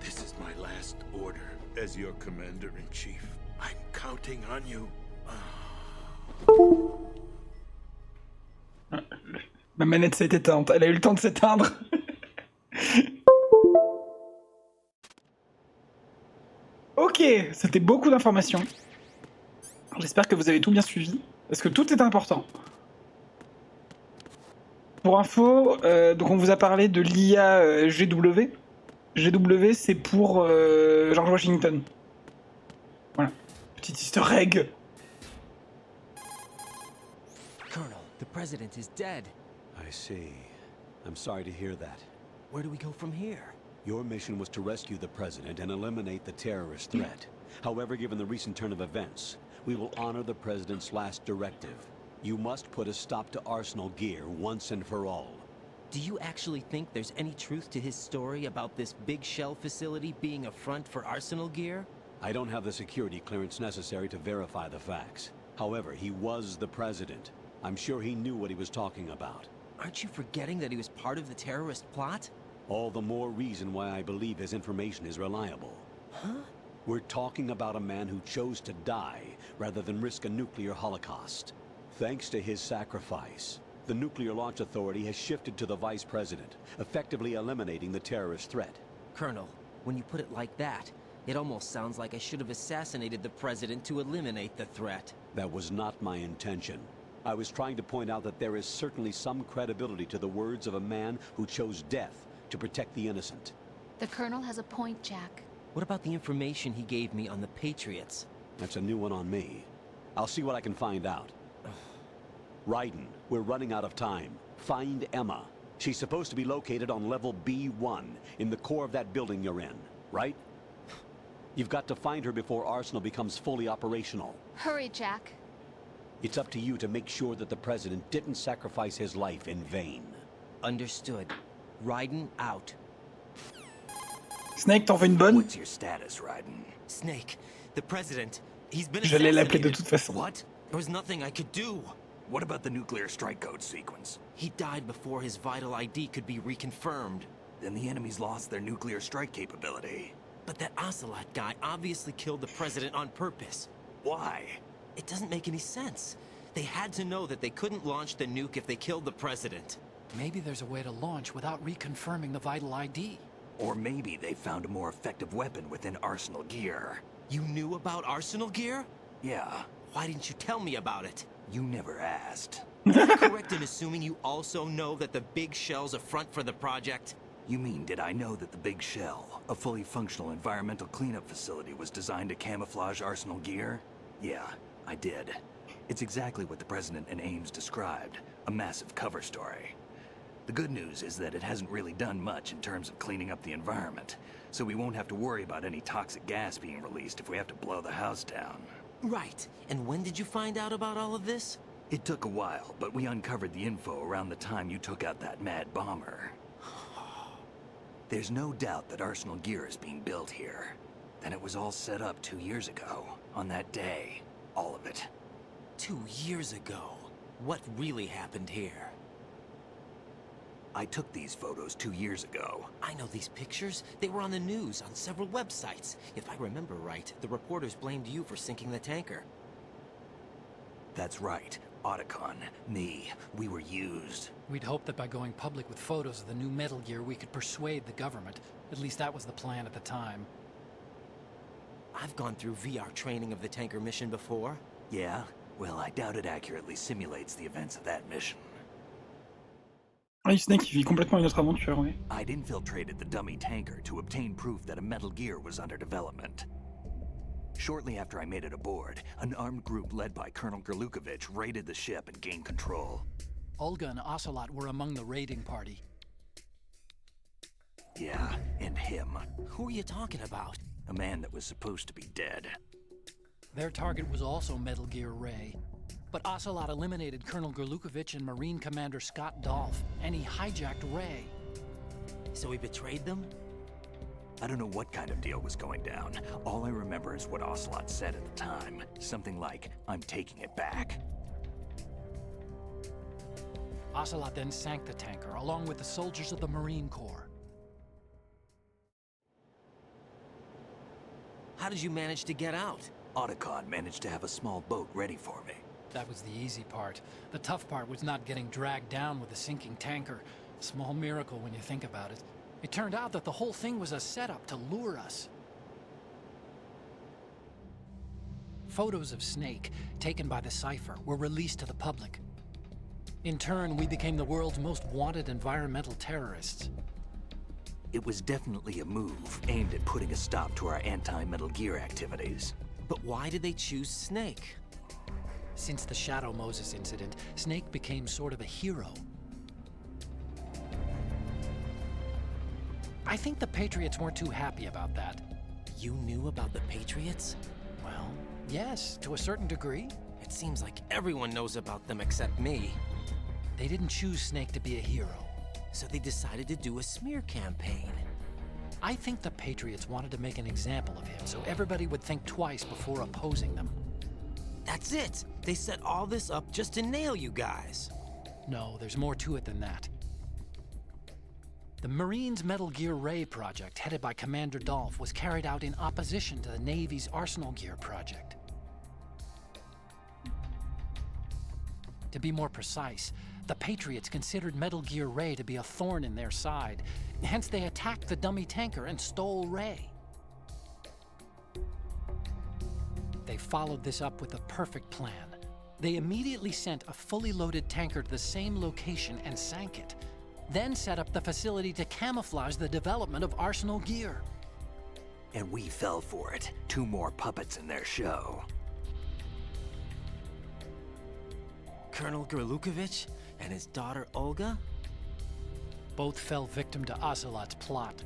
This is my last order as your commander-in-chief. I'm counting on you. Ma manette s'est éteinte. Elle a eu le temps de s'éteindre. Ok, c'était beaucoup d'informations. J'espère que vous avez tout bien suivi, parce que tout est important. Pour info, donc on vous a parlé de l'IA GW. GW, c'est pour George Washington. Voilà. Petite easter egg. Colonel, the president is dead. I see. I'm sorry to hear that. Where do we go from here? Your mission was to rescue the president and eliminate the terrorist threat. However, given the recent turn of events, we will honor the president's last directive. You must put a stop to Arsenal gear once and for all. Do you actually think there's any truth to his story about this big shell facility being a front for Arsenal gear? I don't have the security clearance necessary to verify the facts. However, he was the president. I'm sure he knew what he was talking about. Aren't you forgetting that he was part of the terrorist plot? All the more reason why I believe his information is reliable. Huh? We're talking about a man who chose to die rather than risk a nuclear holocaust. Thanks to his sacrifice, the Nuclear Launch Authority has shifted to the vice president, effectively eliminating the terrorist threat. Colonel, when you put it like that, it almost sounds like I should have assassinated the president to eliminate the threat. That was not my intention. I was trying to point out that there is certainly some credibility to the words of a man who chose death to protect the innocent. The Colonel has a point, Jack. What about the information he gave me on the Patriots? That's a new one on me. I'll see what I can find out. Raiden, we're running out of time. Find Emma. She's supposed to be located on level B1, in the core of that building you're in, right? You've got to find her before Arsenal becomes fully operational. Hurry, Jack. It's up to you to make sure that the president didn't sacrifice his life in vain. Understood. Raiden out. Snake, t'en veux une bonne? What's your status, Raiden? Snake, the president, he's been J'allais l'appeler de assassinated. toute façon. What? There was nothing I could do. What about the nuclear strike code sequence? He died before his vital ID could be reconfirmed. Then the enemy's lost their nuclear strike capability. But that Ocelot guy obviously killed the president on purpose. Why? It doesn't make any sense. They had to know that they couldn't launch the nuke if they killed the president. Maybe there's a way to launch without reconfirming the vital ID. Or maybe they found a more effective weapon within Arsenal gear. You knew about Arsenal gear? Yeah, Why didn't you tell me about it? you never asked. Am I correct in assuming you also know that the big shell's a front for the project? You mean, did I know that the Big Shell, a fully functional environmental cleanup facility, was designed to camouflage Arsenal gear? Yeah, I did. It's exactly what the President and Ames described, a massive cover story. The good news is that it hasn't really done much in terms of cleaning up the environment, so we won't have to worry about any toxic gas being released if we have to blow the house down. Right. And when did you find out about all of this? It took a while, but we uncovered the info around the time you took out that mad bomber. There's no doubt that Arsenal gear is being built here. And it was all set up 2 years ago, on that day. All of it. 2 years ago. What really happened here? I took these photos 2 years ago. I know these pictures. They were on the news, on several websites. If I remember right, the reporters blamed you for sinking the tanker. That's right. Otacon, me, we were used. We'd hoped that by going public with photos of the new Metal Gear, we could persuade the government. At least that was the plan at the time. I've gone through VR training of the tanker mission before. Yeah? Well, I doubt it accurately simulates the events of that mission. Oui, Snake, il vit complètement une autre aventure, oui. I'd infiltrated the dummy tanker to obtain proof that a Metal Gear was under development. Shortly after I made it aboard, an armed group led by Colonel Gerlukovich raided the ship and gained control. Olga and Ocelot were among the raiding party. Yeah, and him. Who are you talking about? A man that was supposed to be dead. Their target was also Metal Gear Ray. But Ocelot eliminated Colonel Gerlukovich and Marine Commander Scott Dolph, and he hijacked Ray. So he betrayed them? I don't know what kind of deal was going down. All I remember is what Ocelot said at the time. Something like, "I'm taking it back." Ocelot then sank the tanker, along with the soldiers of the Marine Corps. How did you manage to get out? Otacon managed to have a small boat ready for me. That was the easy part. The tough part was not getting dragged down with a sinking tanker. A small miracle when you think about it. It turned out that the whole thing was a setup to lure us. Photos of Snake, taken by the Cypher, were released to the public. In turn, we became the world's most wanted environmental terrorists. It was definitely a move aimed at putting a stop to our anti-Metal Gear activities. But why did they choose Snake? Since the Shadow Moses incident, Snake became sort of a hero. I think the Patriots weren't too happy about that. You knew about the Patriots? Well, yes, to a certain degree. It seems like everyone knows about them except me. They didn't choose Snake to be a hero. So they decided to do a smear campaign. I think the Patriots wanted to make an example of him so everybody would think twice before opposing them. That's it! They set all this up just to nail you guys. No, there's more to it than that. The Marines' Metal Gear Ray project, headed by Commander Dolph, was carried out in opposition to the Navy's Arsenal Gear project. To be more precise, the Patriots considered Metal Gear Ray to be a thorn in their side. Hence, they attacked the dummy tanker and stole Ray. They followed this up with a perfect plan. They immediately sent a fully loaded tanker to the same location and sank it. Then set up the facility to camouflage the development of Arsenal Gear. And we fell for it. 2 more puppets in their show. Colonel Gerlukovich and his daughter Olga? Both fell victim to Ocelot's plot.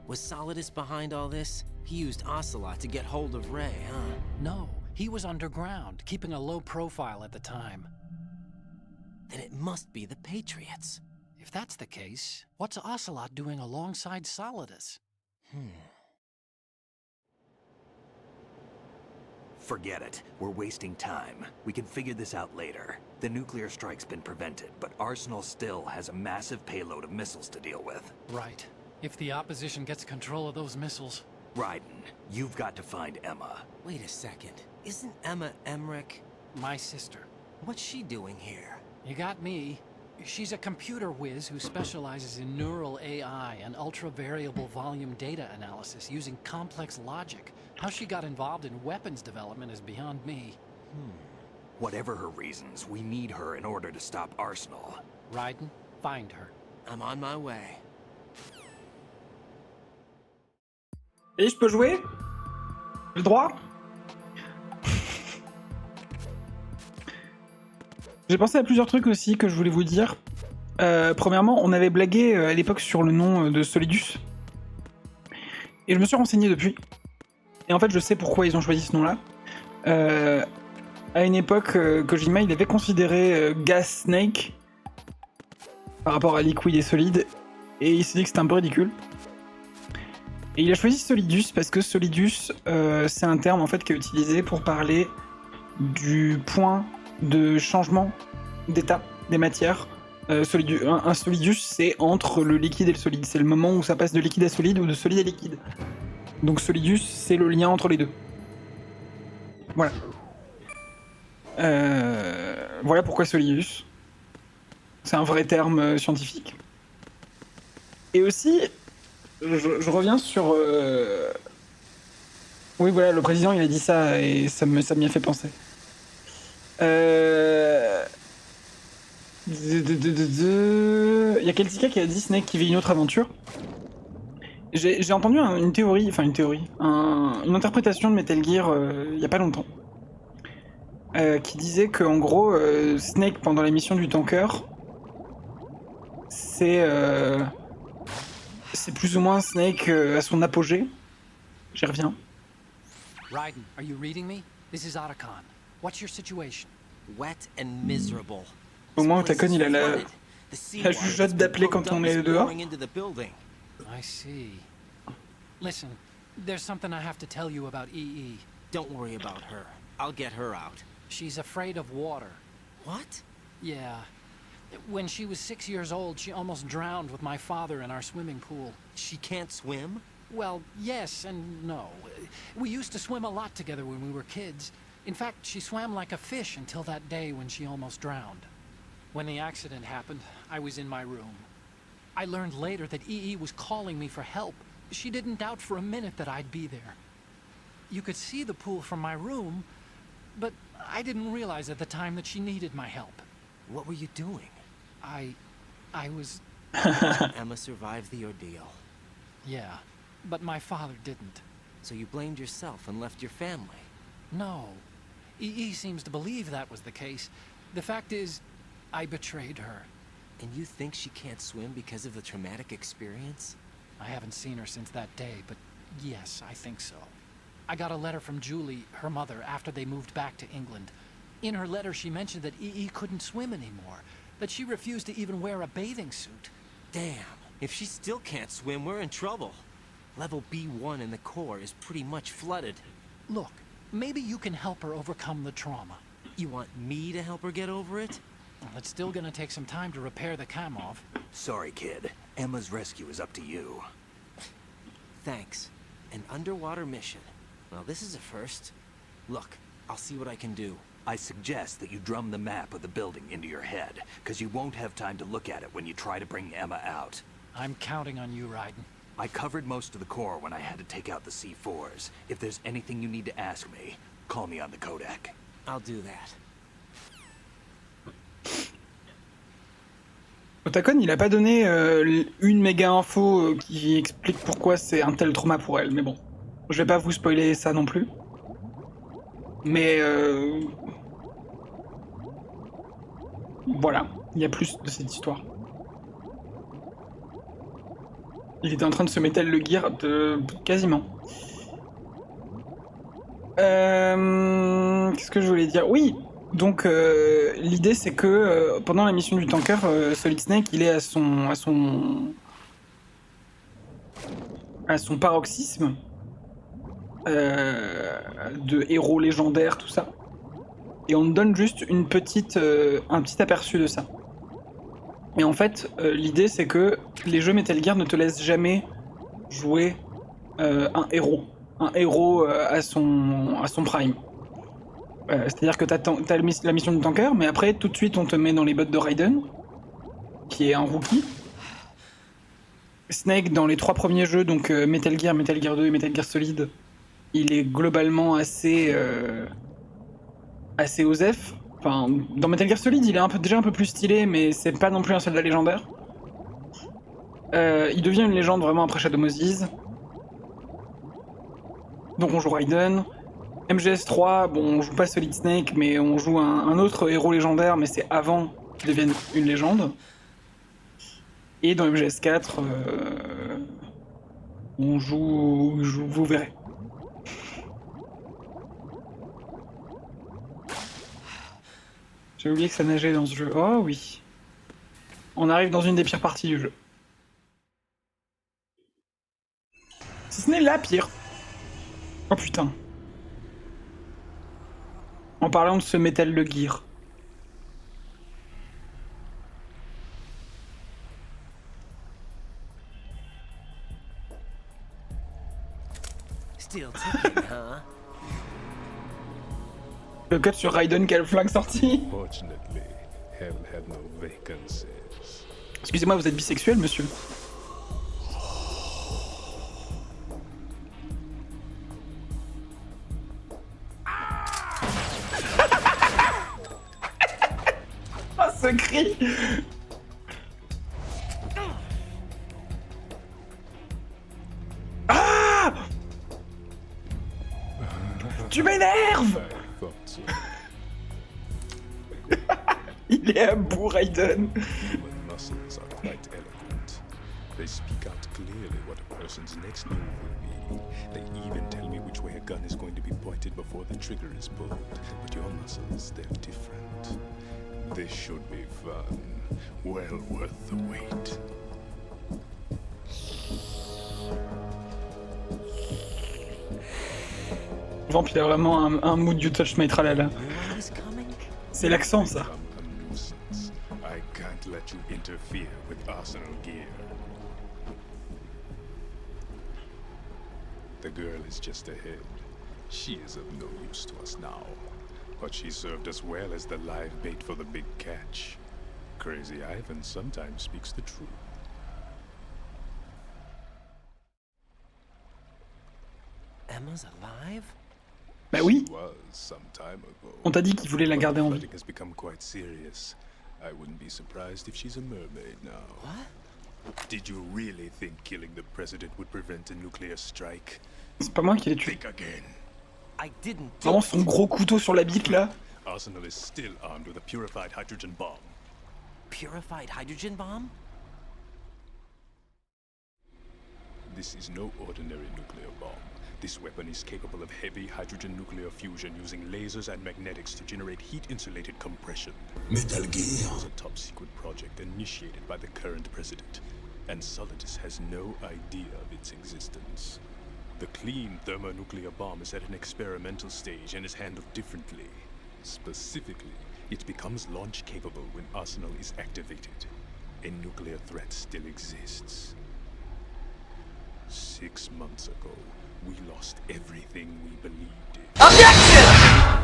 Was Solidus behind all this? He used Ocelot to get hold of Ray, huh? No, he was underground, keeping a low profile at the time. Then it must be the Patriots. If that's the case, what's Ocelot doing alongside Solidus? Forget it. We're wasting time. We can figure this out later. The nuclear strike's been prevented, but Arsenal still has a massive payload of missiles to deal with. Right. If the opposition gets control of those missiles... Raiden, you've got to find Emma. Wait a second. Isn't Emma Emmerich... my sister? What's she doing here? You got me. She's a computer whiz who specializes in neural AI and ultra-variable volume data analysis using complex logic. How she got involved in weapons development is beyond me. Whatever her reasons, we need her in order to stop Arsenal. Raiden, find her. I'm on my way. Et je peux jouer? J'ai le droit? J'ai pensé à plusieurs trucs aussi que je voulais vous dire. Premièrement, on avait blagué à l'époque sur le nom de Solidus. Et je me suis renseigné depuis. Et en fait, je sais pourquoi ils ont choisi ce nom-là. À une époque, Kojima, il avait considéré Gas Snake par rapport à Liquid et Solid. Et il s'est dit que c'était un peu ridicule. Et il a choisi Solidus parce que Solidus, c'est un terme en fait qui est utilisé pour parler du point de changement d'état des matières. Un solidus, c'est entre le liquide et le solide. C'est le moment où ça passe de liquide à solide ou de solide à liquide. Donc solidus, c'est le lien entre les deux. Voilà. Voilà pourquoi solidus. C'est un vrai terme scientifique. Et aussi, je reviens sur... Oui, voilà, le président, il a dit ça et ça m'y a fait penser. Il y a Keltika qui a dit Snake qui vit une autre aventure. J'ai entendu une interprétation de Metal Gear il y a pas longtemps qui disait que en gros Snake pendant la mission du tanker c'est plus ou moins Snake à son apogée. J'y reviens. Raiden, are you reading me? This is Otacon. What's your situation? Wet and miserable. Au moins, Otacon, il a la jugeote d'appeler quand on est dehors. I see. Listen, there's something I have to tell you about EE. Don't worry about her. I'll get her out. She's afraid of water. What? Yeah. When she was 6 years old, she almost drowned with my father in our swimming pool. She can't swim? Well, yes and no. We used to swim a lot together when we were kids. In fact, she swam like a fish until that day when she almost drowned. When the accident happened, I was in my room. I learned later that EE was calling me for help. She didn't doubt for a minute that I'd be there. You could see the pool from my room, but I didn't realize at the time that she needed my help. What were you doing? I was... Emma survived the ordeal. Yeah, but my father didn't. So you blamed yourself and left your family? No. He seems to believe that was the case. The fact is, I betrayed her. And you think she can't swim because of the traumatic experience? I haven't seen her since that day, but yes, I think so. I got a letter from Julie, her mother, after they moved back to England. In her letter, she mentioned that E.E. couldn't swim anymore, that she refused to even wear a bathing suit. Damn, if she still can't swim, we're in trouble. Level B1 in the core is pretty much flooded. Look, maybe you can help her overcome the trauma. You want me to help her get over it? Well, it's still gonna take some time to repair the Kamov. Sorry, kid. Emma's rescue is up to you. Thanks. An underwater mission. Well, this is a first. Look, I'll see what I can do. I suggest that you drum the map of the building into your head, because you won't have time to look at it when you try to bring Emma out. I'm counting on you, Raiden. I covered most of the core when I had to take out the C4s. If there's anything you need to ask me, call me on the Kodak. I'll do that. Otacon, il a pas donné une méga info qui explique pourquoi c'est un tel trauma pour elle, mais bon. Je vais pas vous spoiler ça non plus. Mais voilà, il y a plus de cette histoire. Il était en train de se Metal le Gear quasiment. Qu'est-ce que je voulais dire? Oui, donc l'idée c'est que pendant la mission du tanker, Solid Snake il est à son paroxysme de héros légendaires, tout ça. Et on donne juste un petit aperçu de ça. Et en fait, l'idée c'est que les jeux Metal Gear ne te laissent jamais jouer un héros à son prime. C'est-à-dire que t'as la mission du tanker, mais après tout de suite on te met dans les bottes de Raiden, qui est un rookie. Snake dans les 3 premiers jeux, donc Metal Gear 2 et Metal Gear Solid, il est globalement assez osef. Enfin, dans Metal Gear Solid, il est déjà un peu plus stylé, mais c'est pas non plus un soldat légendaire. Il devient une légende vraiment après Shadow Moses. Donc on joue Raiden. MGS3, bon, on joue pas Solid Snake, mais on joue un autre héros légendaire, mais c'est avant qu'il devienne une légende. Et dans MGS4, on joue, vous verrez. J'ai oublié que ça nageait dans ce jeu. Oh oui. On arrive dans une des pires parties du jeu. Si ce n'est la pire. Oh putain. En parlant de ce Metal le Gear. Still ticking, huh? Le code sur Raiden, quel flingue sorti. Fortunately, hell had no vacancies. Excusez-moi, vous êtes bisexuel, monsieur? Oh, ce cri! Ah! Tu m'énerves! Il est à bout, Raiden. Human muscles are quite eloquent. They speak out clearly what a person's next move will be. They even tell me which way a gun is going to be pointed before the trigger is pulled. But your muscles, they're different. This should be fun. Well worth the wait. Vamp, il a vraiment un mood You Touch My Tralala. C'est l'accent, ça. I can't let you interfere with Arsenal gear. The girl is just ahead. She is of no use to us now. But she served us well as the live bait for the big catch. Crazy Ivan sometimes speaks the truth. Emma's alive? Bah oui. She was some time ago. On t'a dit qu'il voulait la But garder the en vie. flooding has become quite serious. I wouldn't be surprised if she's a mermaid now. What? Did you really think killing the president would prevent a nuclear strike? C'est pas moi qui l'ai tué. Think again. I didn't do Vraiment it. son gros couteau sur la bite là. Arsenal is still armed with a purified hydrogen bomb. Purified hydrogen bomb? This is no ordinary nuclear bomb. This weapon is capable of heavy hydrogen nuclear fusion using lasers and magnetics to generate heat-insulated compression. Metal Gear. It was a top-secret project initiated by the current president, and Solidus has no idea of its existence. The clean thermonuclear bomb is at an experimental stage and is handled differently. Specifically, it becomes launch-capable when Arsenal is activated. A nuclear threat still exists. 6 months ago, we lost everything we believed in. Objection!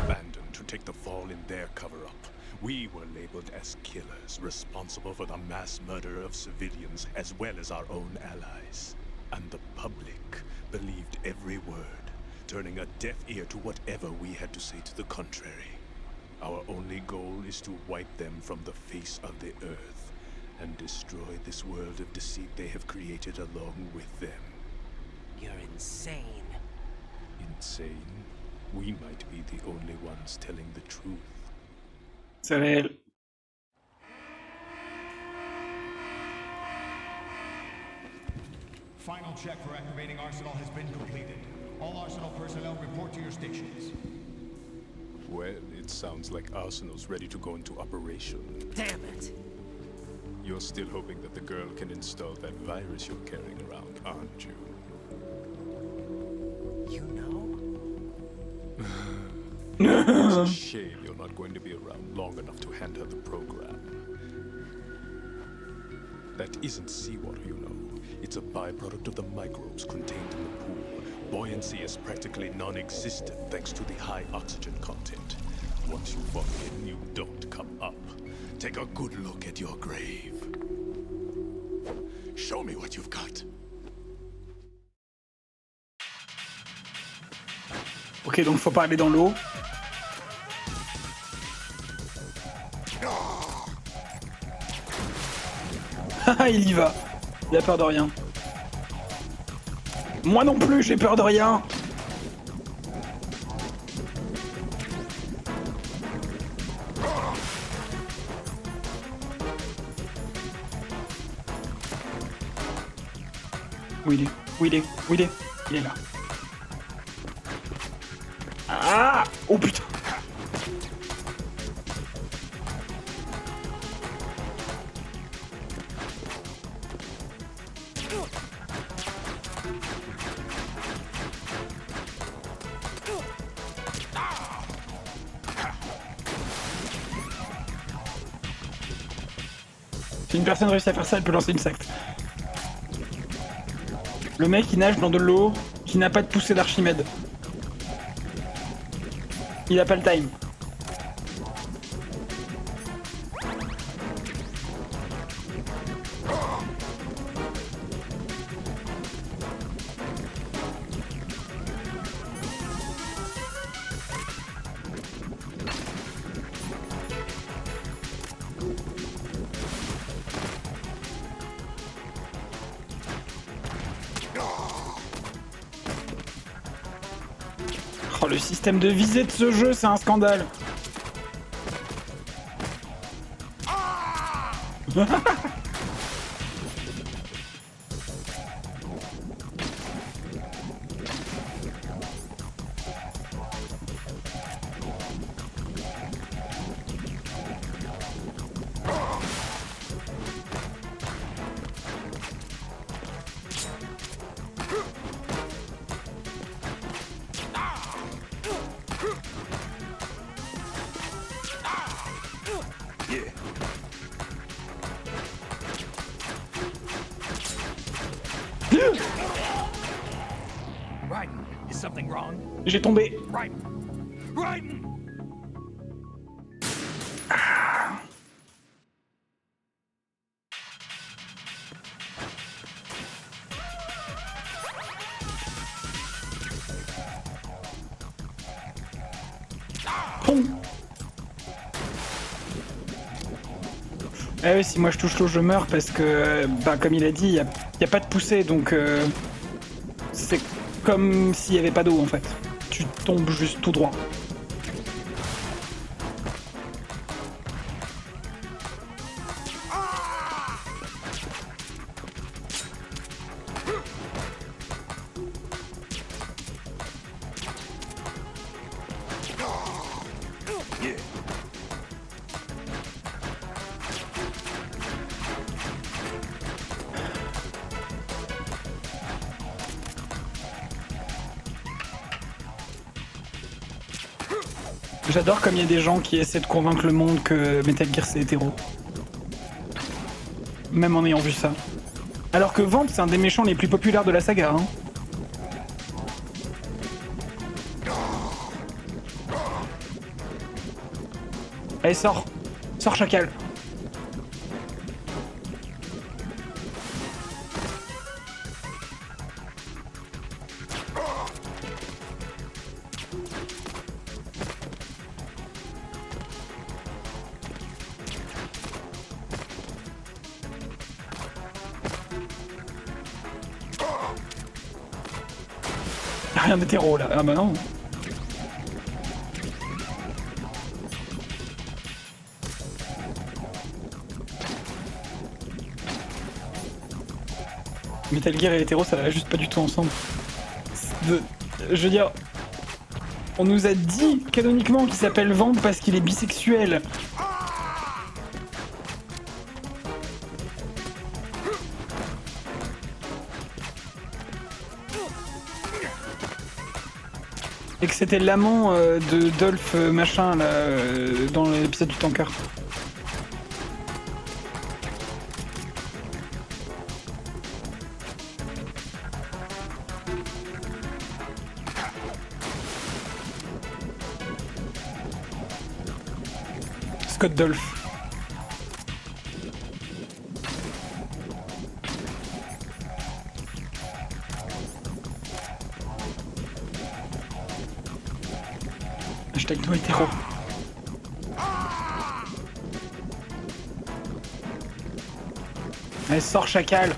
Abandoned to take the fall in their cover-up. We were labeled as killers, responsible for the mass murder of civilians as well as our own allies. And the public believed every word, turning a deaf ear to whatever we had to say to the contrary. Our only goal is to wipe them from the face of the earth and destroy this world of deceit they have created along with them. You're insane. Insane? We might be the only ones telling the truth. C'est réel. Final check for activating Arsenal has been completed. All Arsenal personnel report to your stations. Well, it sounds like Arsenal's ready to go into operation. Damn it! You're still hoping that the girl can install that virus you're carrying around, aren't you? You know? It's a shame you're not going to be around long enough to hand her the program. That isn't seawater, you know. It's a byproduct of the microbes contained in the pool. Buoyancy is practically non-existent thanks to the high oxygen content. Once you fall in, you don't come up. Take a good look at your grave. Show me what you've got. Ok, donc faut pas aller dans l'eau. Haha, il y va. Il a peur de rien. Moi non plus, j'ai peur de rien. Où il est? Où il est? Où il est? Il est là. Ah! Oh putain! Si une personne réussit à faire ça, elle peut lancer une secte. Le mec il nage dans de l'eau qui n'a pas de poussée d'Archimède. Il a pas le time. Oh, le système de visée de ce jeu, c'est un scandale. Raiden, is something wrong? J'ai tombé. Raiden! Raiden! Pong. Eh oui, si moi je touche l'eau, je meurs parce que, bah, comme il a dit, y a pas de poussée, donc c'est comme s'il y avait pas d'eau en fait. Tu tombes juste tout droit. J'adore comme il y a des gens qui essaient de convaincre le monde que Metal Gear c'est hétéro. Même en ayant vu ça. Alors que Vamp c'est un des méchants les plus populaires de la saga, hein. Allez, sors. Sors, chacal. Rien d'hétéro là. Ah bah non. Metal Gear et hétéro, ça va juste pas du tout ensemble. Je veux dire, on nous a dit canoniquement qu'il s'appelle Vamp parce qu'il est bisexuel. Et que c'était l'amant de Dolph machin là dans l'épisode du tanker. Scott Dolph. Hashtag no hétéro. Allez, sors, chacal.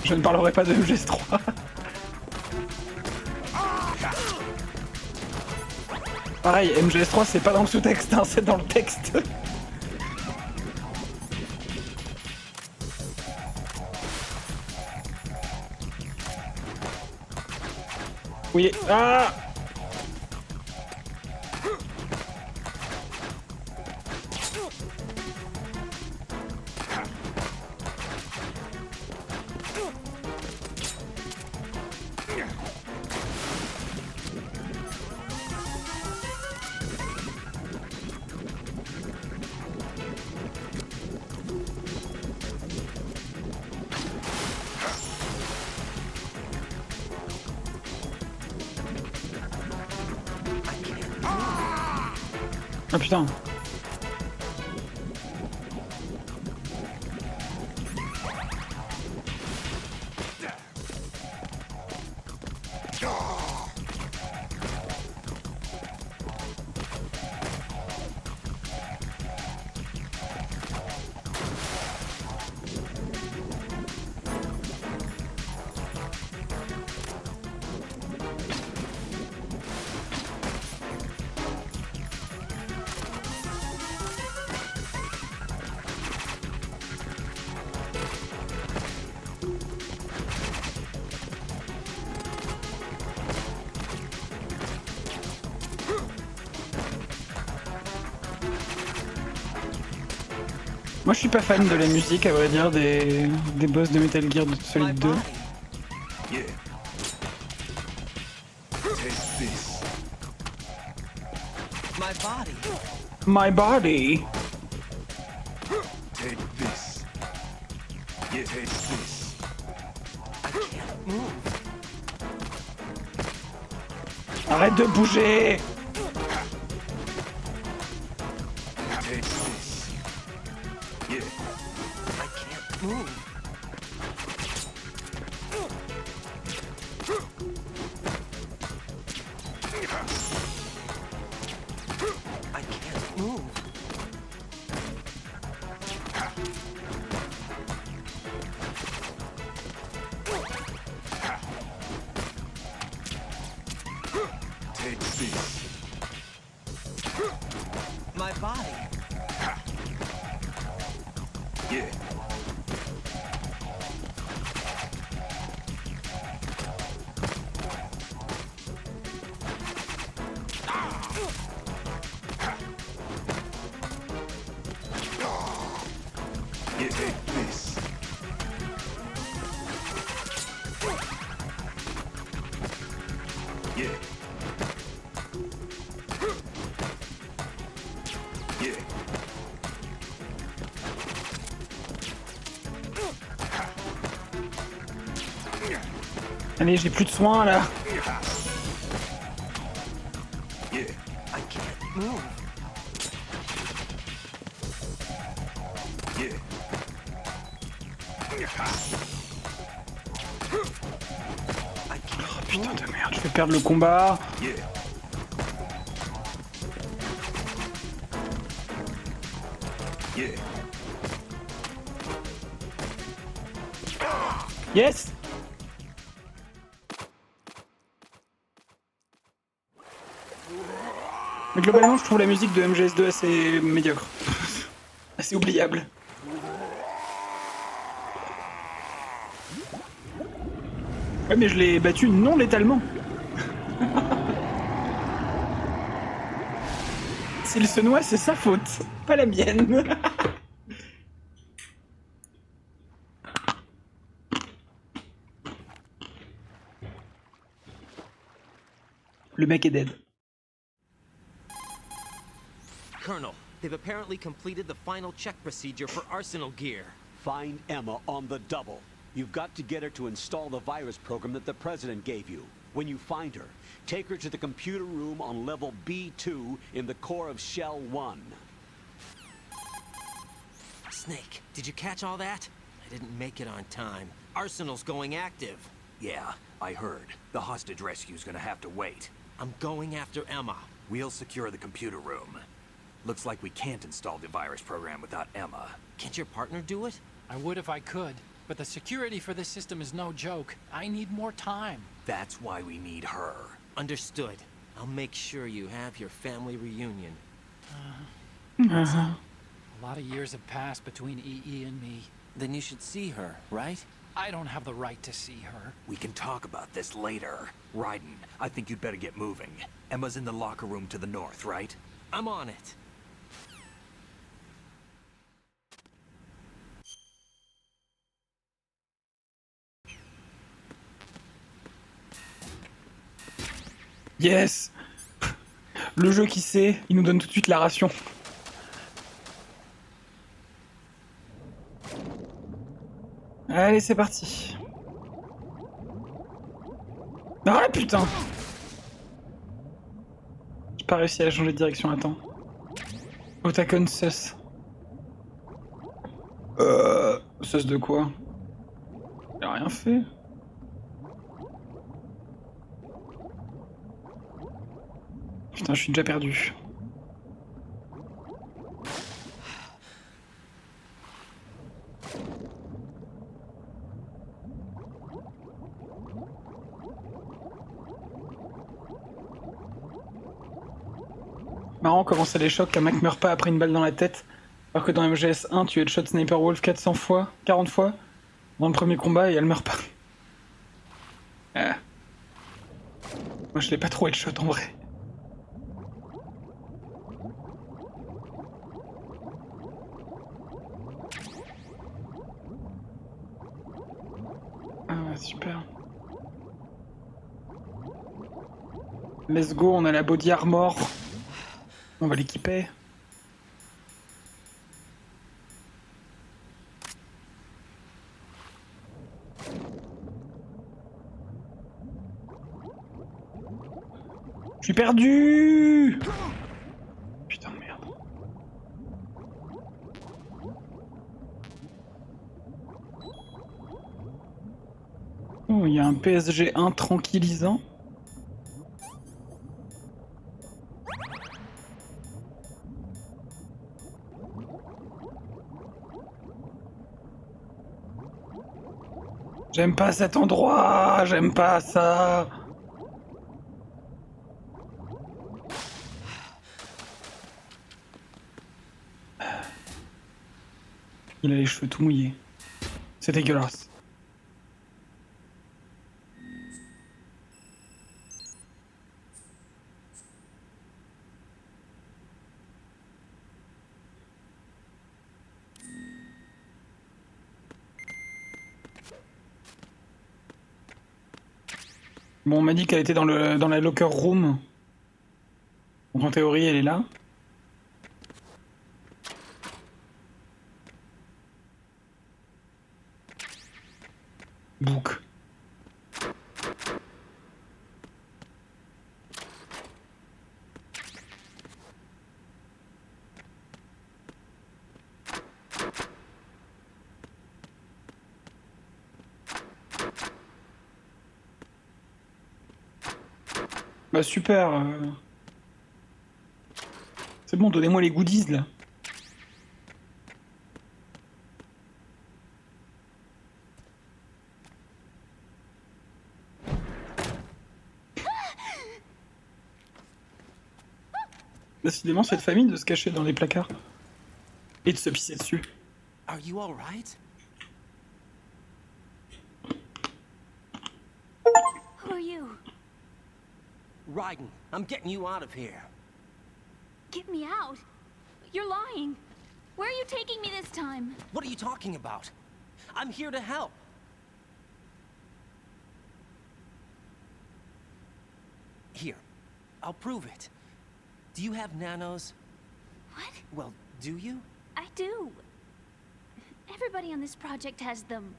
Je ne parlerai pas de MGS3. Pareil, MGS3 c'est pas dans le sous-texte, hein, c'est dans le texte. Oui, ah! Ah putain. Moi je suis pas fan de la musique à vrai dire des boss de Metal Gear Solid 2. Yeah. Take this. My body. My body. Take this. Yeah, take this. I can't move. Arrête de bouger! Take this. Yeah. I can't move. I can't move. Take this. My body. Yeah. Yeah, take this. Yeah. Yeah. Allez, j'ai plus de soins là. Yeah. I can't move. Yeah. I can't Oh putain de merde, je vais perdre le combat. Yeah. Yeah. Yes! Mais globalement, je trouve la musique de MGS2 assez médiocre. Assez oubliable. Ouais, mais je l'ai battu non létalement. S'il se noie, c'est sa faute, pas la mienne. Le mec est dead. Colonel, they've apparently completed the final check procedure for arsenal gear. Find Emma on the double. You've got to get her to install the virus program that the President gave you. When you find her, take her to the computer room on level B2 in the core of Shell 1. Snake, did you catch all that? I didn't make it on time. Arsenal's going active. Yeah, I heard. The hostage rescue's gonna have to wait. I'm going after Emma. We'll secure the computer room. Looks like we can't install the virus program without Emma. Can't your partner do it? I would if I could, but the security for this system is no joke. I need more time. That's why we need her. Understood. I'll make sure you have your family reunion. A lot of years have passed between EE and me. Then you should see her, right? I don't have the right to see her. We can talk about this later. Raiden, I think you'd better get moving. Emma's in the locker room to the north, right? I'm on it. Yes! Le jeu qui sait, il nous donne tout de suite la ration. Allez, c'est parti. Ah putain! J'ai pas réussi à changer de direction à temps. Otakon sus. Sus de quoi? Il a rien fait. Putain, je suis déjà perdu. Marrant comment ça les choque qu'un mec meurt pas après une balle dans la tête, alors que dans MGS1 tu headshot Sniper Wolf 400 fois, 40 fois, dans le premier combat et elle meurt pas. Ah. Moi je l'ai pas trop headshot en vrai. Ah super. Let's go, on a la body armor. On va l'équiper. Je suis perdu. Putain de merde. Oh, il y a un PSG 1 tranquillisant. J'aime pas cet endroit, j'aime pas ça. Il a les cheveux tout mouillés. C'est dégueulasse. Bon, on m'a dit qu'elle était dans la locker room. Donc en théorie, elle est là. Book. Bah super. C'est bon, donnez-moi les goodies là. Décidément, cette famille de se cacher dans les placards et de se pisser dessus. Are you all right? Who are you? Raiden, I'm getting you out of here. Get me out? You're lying. Where are you taking me this time? What are you talking about? I'm here to help. Here, I'll prove it. Do you have nanos? What? Well, do you? I do. Everybody on this project has them.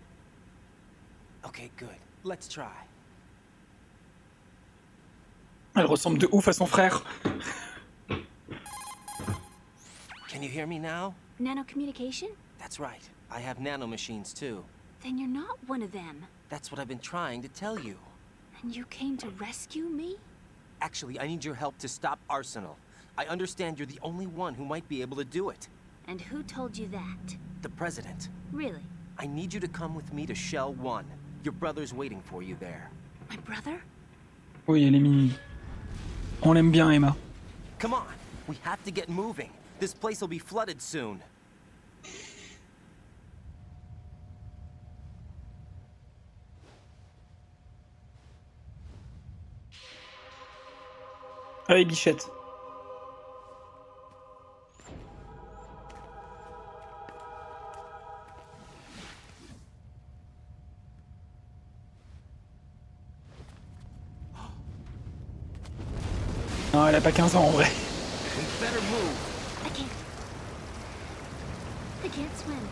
Okay, good. Let's try. Elle ressemble de ouf à son frère. Can you hear me now? Nanocommunication? That's right. I have nanomachines too. Then you're not one of them. That's what I've been trying to tell you. And you came to rescue me? Actually, I need your help to stop Arsenal. I understand you're the only one who might be able to do it. And who told you that? The President. Really? I need you to come with me to Shell 1. Your brother's waiting for you there. My brother? Oui, elle est mignonne. On l'aime bien, Emma. Come on, we have to get moving. This place will be flooded soon. Allez, bichette. Non, elle a pas 15 ans en vrai. We better move. I can't swim.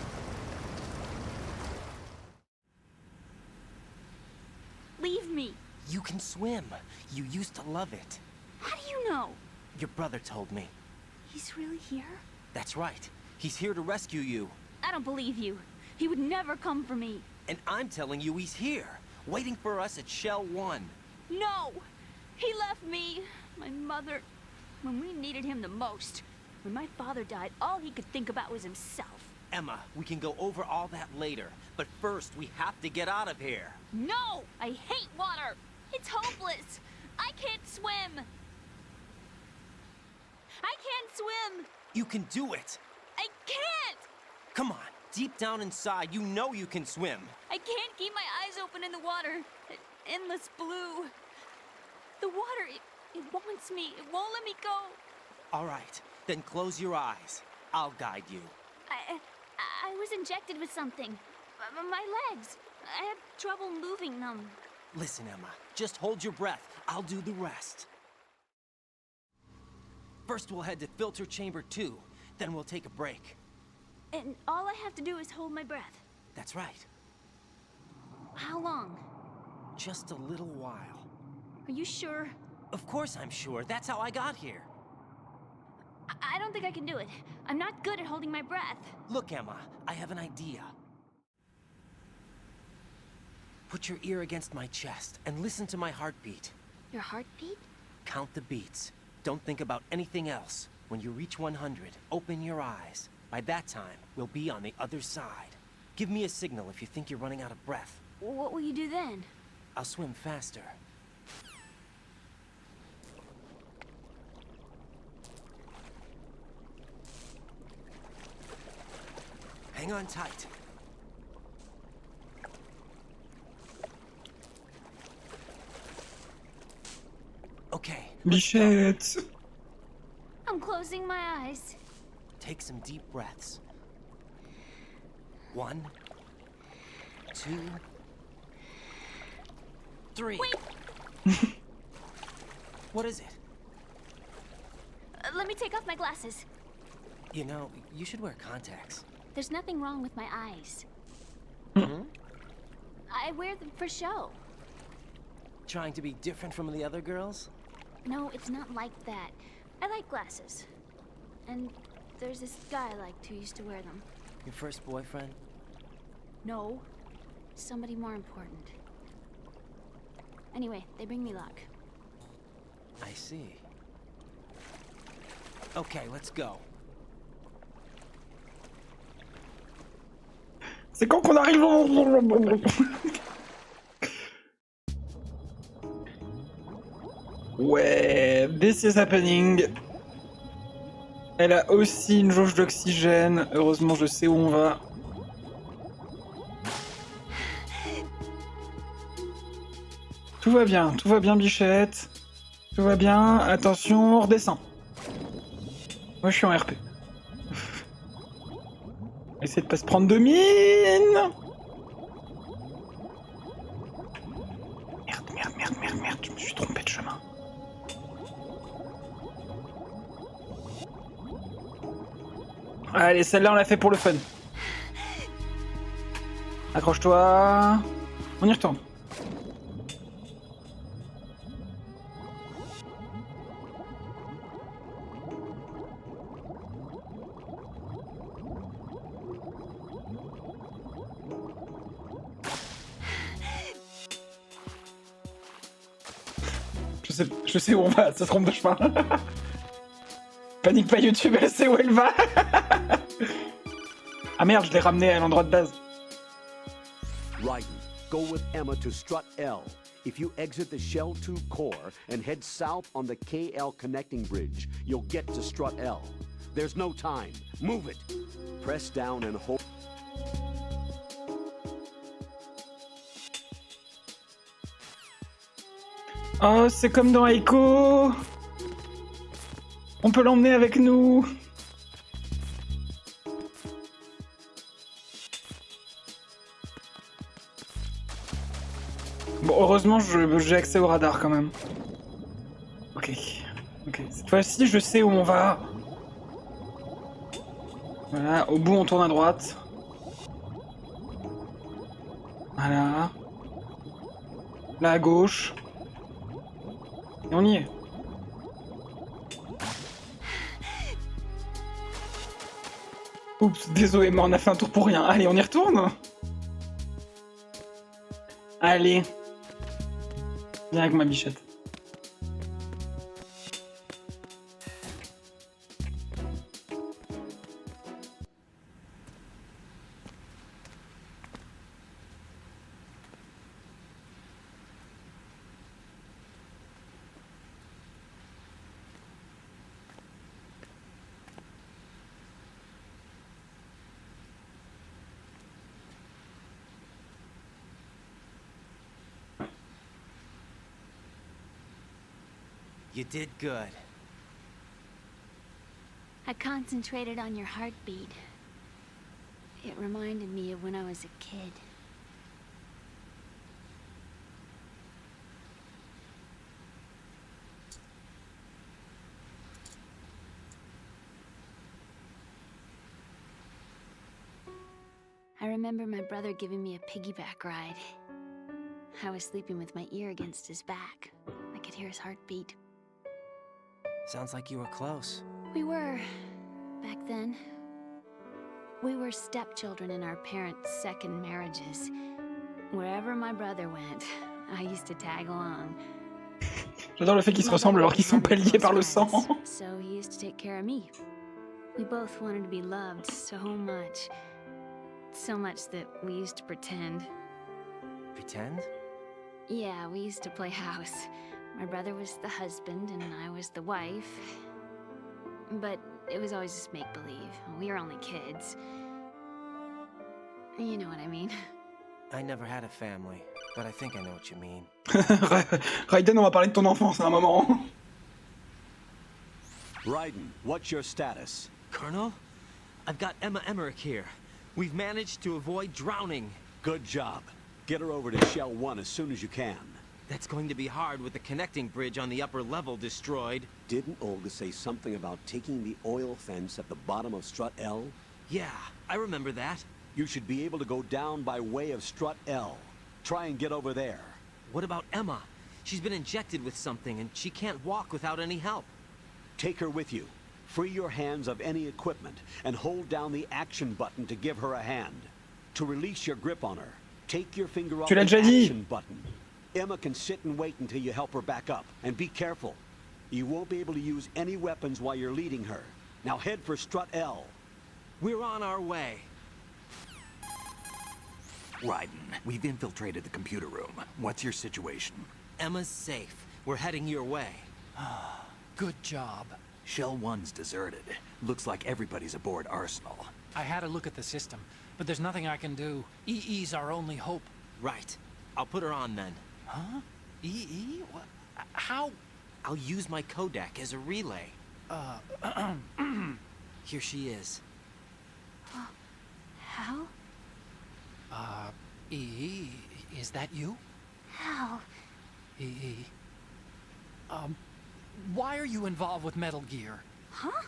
Leave me. You can swim. You used to love it. How do you know? Your brother told me. He's really here? That's right. He's here to rescue you. I don't believe you. He would never come for me. And I'm telling you he's here, waiting for us at Shell 1. No! He left me, my mother, when we needed him the most. When my father died, all he could think about was himself. Emma, we can go over all that later, but first we have to get out of here. No! I hate water! It's hopeless! I can't swim! I can't swim! You can do it! I can't! Come on, deep down inside, you know you can swim. I can't keep my eyes open in the water. Endless blue. The water, it wants me. It won't let me go. All right, then close your eyes. I'll guide you. I was injected with something. My legs. I had trouble moving them. Listen, Emma, just hold your breath. I'll do the rest. First, we'll head to filter chamber 2. Then we'll take a break. And all I have to do is hold my breath. That's right. How long? Just a little while. Are you sure? Of course I'm sure. That's how I got here. I don't think I can do it. I'm not good at holding my breath. Look, Emma, I have an idea. Put your ear against my chest and listen to my heartbeat. Your heartbeat? Count the beats. Don't think about anything else. When you reach 100, open your eyes. By that time, we'll be on the other side. Give me a signal if you think you're running out of breath. What will you do then? I'll swim faster. Hang on tight. Okay. Bichette. I'm closing my eyes. Take some deep breaths. 1, 2, 3. Wait! What is it? Let me take off my glasses. You know, you should wear contacts. There's nothing wrong with my eyes. Hmm? I wear them for show. Trying to be different from the other girls? No, it's not like that. I like glasses. And there's this guy I liked who used to wear them. Your first boyfriend? No. Somebody more important. Anyway, they bring me luck. I see. Okay, let's go. C'est quand qu'on arrive Ouais, this is happening. Elle a aussi une jauge d'oxygène. Heureusement, je sais où on va. Tout va bien, Bichette. Tout va bien. Attention, on redescend. Moi, je suis en RP. Essayez de pas se prendre de mine. Merde, je me suis trompé de chemin. Allez, celle-là, on l'a fait pour le fun. Accroche-toi. On y retourne. Je sais où on va, ça se trompe de chemin. Panique pas YouTube, elle sait où elle va. Ah merde, je l'ai ramené à l'endroit de base. Raiden, go with Emma to strut L. If you exit the Shell 2 core and head south on the KL connecting bridge, you'll get to strut L. There's no time. Move it. Press down and hold. Oh, c'est comme dans Echo. On peut l'emmener avec nous. Bon, heureusement, j'ai accès au radar quand même. Ok. Cette fois-ci, je sais où on va. Voilà, au bout, on tourne à droite. Voilà. Là, à gauche. Et on y est. Oups, désolé, mais on a fait un tour pour rien. Allez, on y retourne. Allez. Viens avec ma bichette. You did good. I concentrated on your heartbeat. It reminded me of when I was a kid. I remember my brother giving me a piggyback ride. I was sleeping with my ear against his back. I could hear his heartbeat. Sounds like you were close. We were, back then. We were stepchildren in our parents' second marriages. Wherever my brother went, I used to tag along. J'adore le fait qu'ils se ressemblent alors qu'ils sont pas liés par le sang. So he used to take care of me. We both wanted to be loved so much. So much that we used to pretend. Pretend? Yeah, we used to play house. My brother was the husband and I was the wife. But it was always just make-believe. We were only kids. You know what I mean. I never had a family, but I think I know what you mean. Raiden, on va parler de ton enfance à un moment. Raiden, what's your status? Colonel? I've got Emma Emmerich here. We've managed to avoid drowning. Good job. Get her over to Shell 1 as soon as you can. That's going to be hard with the connecting bridge on the upper level destroyed. Didn't Olga say something about taking the oil fence at the bottom of Strut L? Yeah, I remember that. You should be able to go down by way of Strut L. Try and get over there. What about Emma? She's been injected with something and she can't walk without any help. Take her with you. Free your hands of any equipment and hold down the action button to give her a hand. To release your grip on her, take your finger off the action button. Emma can sit and wait until you help her back up. And be careful. You won't be able to use any weapons while you're leading her. Now head for Strut L. We're on our way. Raiden, we've infiltrated the computer room. What's your situation? Emma's safe. We're heading your way. Good job. Shell 1's deserted. Looks like everybody's aboard Arsenal. I had a look at the system, but there's nothing I can do. EE's our only hope. Right. I'll put her on then. Huh? EE? What? How? I'll use my Kodak as a relay. Here she is. Hal? EE, is that you? Hal? EE. Why are you involved with Metal Gear? Huh?